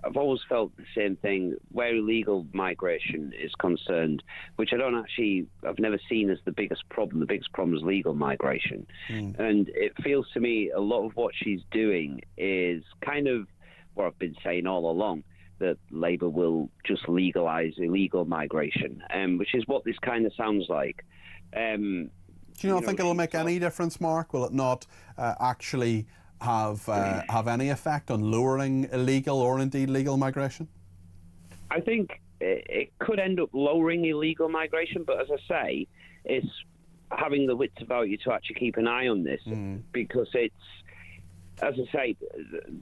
Speaker 14: I've always felt the same thing where illegal migration is concerned, which I've never seen as the biggest problem. The biggest problem is legal migration. And it feels to me a lot of what she's doing is kind of what I've been saying all along, that Labour will just legalise illegal migration, which is what this kind of sounds like.
Speaker 2: Do you not think it'll make any difference, Mark? Will it not actually have any effect on lowering illegal or indeed legal migration?
Speaker 14: I think it could end up lowering illegal migration, but as I say, it's having the wits about you to actually keep an eye on this, because it's, as I say,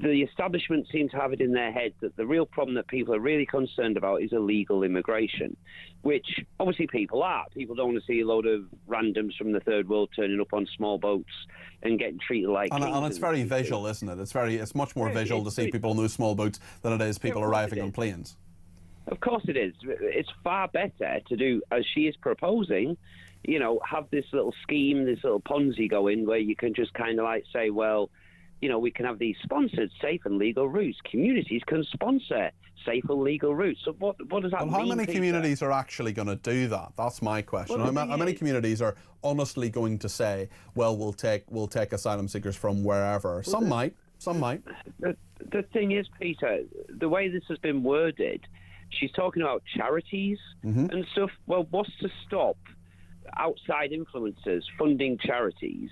Speaker 14: the establishment seem to have it in their head that the real problem that people are really concerned about is illegal immigration, which obviously people are. People don't want to see a load of randoms from the third world turning up on small boats and getting treated like kings.
Speaker 2: And it's very visual, isn't it? It's much more visual to see people on those small boats than it is people arriving on planes.
Speaker 14: Of course it is. It's far better to do, as she is proposing, have this little scheme, this little Ponzi going where you can just kind of like say, well, we can have these sponsored safe and legal routes. Communities can sponsor safe and legal routes. So what does that mean?
Speaker 2: How many communities are actually going to do that? That's my question. How many communities are honestly going to say, well, we'll take asylum seekers from wherever? Some might.
Speaker 14: The thing is, Peter, the way this has been worded, she's talking about charities and stuff. Well, what's to stop outside influencers funding charities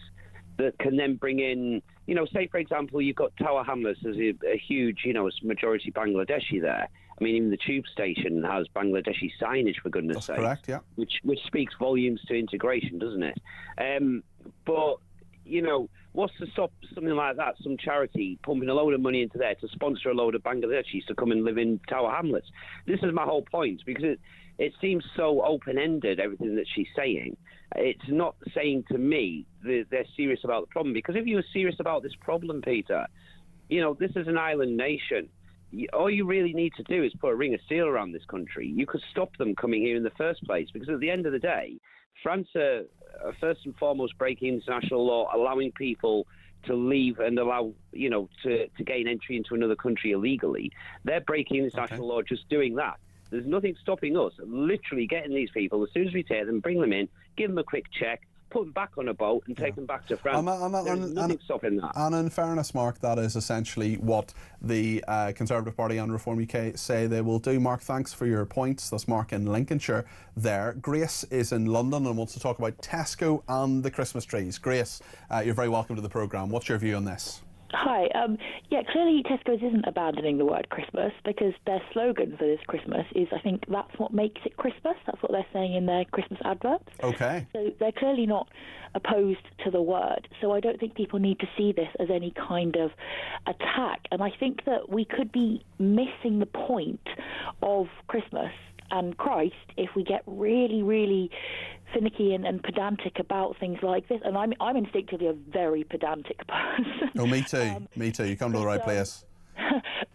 Speaker 14: that can then bring in, say, for example, you've got Tower Hamlets, there's a huge, majority Bangladeshi there. I mean, even the tube station has Bangladeshi signage, for goodness sake.
Speaker 2: That's correct, yeah.
Speaker 14: Which speaks volumes to integration, doesn't it? But, what's to stop something like that, some charity pumping a load of money into there to sponsor a load of Bangladeshis to come and live in Tower Hamlets? This is my whole point, because it seems so open-ended, everything that she's saying. It's not saying to me that they're serious about the problem, because if you were serious about this problem, Peter, this is an island nation. All you really need to do is put a ring of steel around this country. You could stop them coming here in the first place, because at the end of the day, France are first and foremost breaking international law, allowing people to leave and allow, to gain entry into another country illegally. They're breaking international law just doing that. There's nothing stopping us literally getting these people, as soon as we take them, bring them in, give them a quick check, put them back on a boat and take them back to France. There's nothing stopping that.
Speaker 2: And in fairness, Mark, that is essentially what the Conservative Party and Reform UK say they will do. Mark, thanks for your points. That's Mark in Lincolnshire there. Grace is in London and wants to talk about Tesco and the Christmas trees. Grace, you're very welcome to the programme. What's your view on this?
Speaker 15: Hi. Clearly Tesco's isn't abandoning the word Christmas, because their slogan for this Christmas is, I think, that's what makes it Christmas. That's what they're saying in their Christmas adverts.
Speaker 2: Okay.
Speaker 15: So they're clearly not opposed to the word. So I don't think people need to see this as any kind of attack. And I think that we could be missing the point of Christmas and Christ if we get really, really finicky and pedantic about things like this. And I'm instinctively a very pedantic person.
Speaker 2: Oh, me too. Me too. You come to the right place.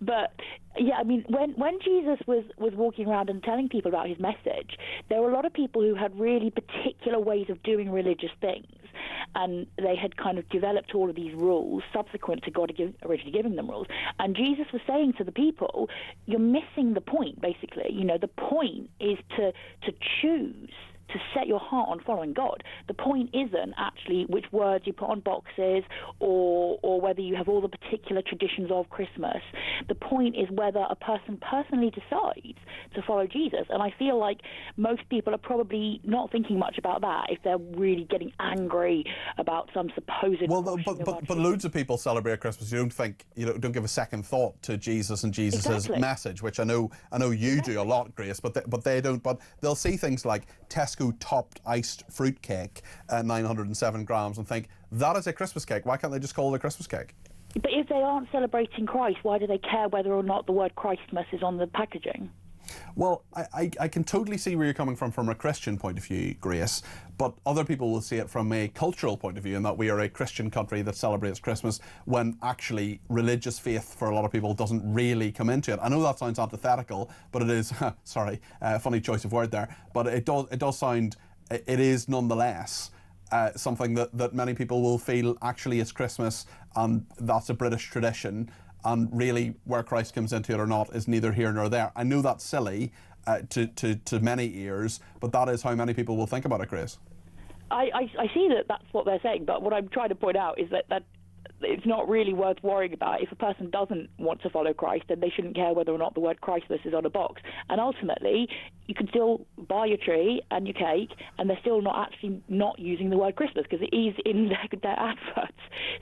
Speaker 15: But yeah, I mean, when Jesus was walking around and telling people about his message, there were a lot of people who had really particular ways of doing religious things, and they had kind of developed all of these rules subsequent to God originally giving them rules. And Jesus was saying to the people, you're missing the point, basically. The point is to choose to set your heart on following God. The point isn't actually which words you put on boxes or whether you have all the particular traditions of Christmas. The point is whether a person personally decides to follow Jesus. And I feel like most people are probably not thinking much about that if they're really getting angry about some supposed...
Speaker 2: Well, but loads of people celebrate Christmas. You don't think, don't give a second thought to Jesus and Jesus' message, which I know you do a lot, Grace, but they don't. But they'll see things like Tesco topped iced fruit cake at 907 grams and think, that is a Christmas cake. Why can't they just call it a Christmas cake?
Speaker 15: But if they aren't celebrating Christ, why do they care whether or not the word Christmas is on the packaging?
Speaker 2: Well, I can totally see where you're coming from a Christian point of view, Grace, but other people will see it from a cultural point of view, in that we are a Christian country that celebrates Christmas when actually religious faith for a lot of people doesn't really come into it. I know that sounds antithetical, but it is, sorry, funny choice of word there, but it does sound, it is nonetheless something that many people will feel actually is Christmas, and that's a British tradition. And really, where Christ comes into it or not is neither here nor there. I know that's silly to many ears, but that is how many people will think about it, Grace.
Speaker 15: I see that that's what they're saying, but what I'm trying to point out is that it's not really worth worrying about. If a person doesn't want to follow Christ, then they shouldn't care whether or not the word Christmas is on a box. And ultimately, you can still buy your tree and your cake, and they're still not using the word Christmas, because it is in their adverts.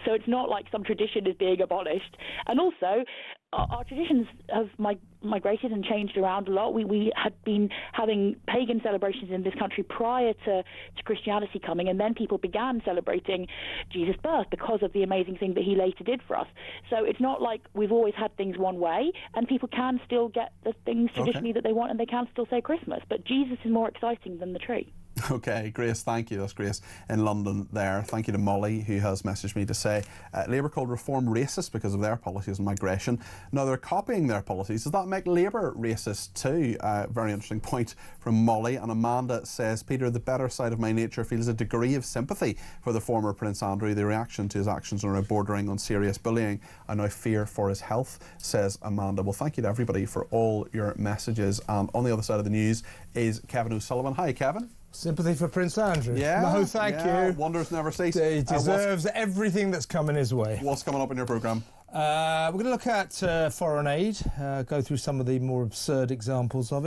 Speaker 15: So it's not like some tradition is being abolished. And also, our traditions have migrated and changed around a lot. We had been having pagan celebrations in this country prior to Christianity coming, and then people began celebrating Jesus' birth because of the amazing thing that he later did for us. So it's not like we've always had things one way, and people can still get the things traditionally that they want, and they can still say Christmas. But Jesus is more exciting than the tree.
Speaker 2: Okay, Grace, thank you. That's Grace in London there. Thank you to Molly, who has messaged me to say Labour called Reform racist because of their policies on migration. Now they're copying their policies. Does that make Labour racist too? Very interesting point from Molly. And Amanda says, Peter, the better side of my nature feels a degree of sympathy for the former Prince Andrew. The reaction to his actions are bordering on serious bullying. I now fear for his health, says Amanda. Well, thank you to everybody for all your messages. And on the other side of the news is Kevin O'Sullivan. Hi, Kevin.
Speaker 16: Sympathy for Prince Andrew.
Speaker 2: Yeah.
Speaker 16: No, thank you.
Speaker 2: Wonders never cease.
Speaker 16: He deserves everything that's coming his way.
Speaker 2: What's coming up in your programme?
Speaker 16: We're going to look at foreign aid, go through some of the more absurd examples of it.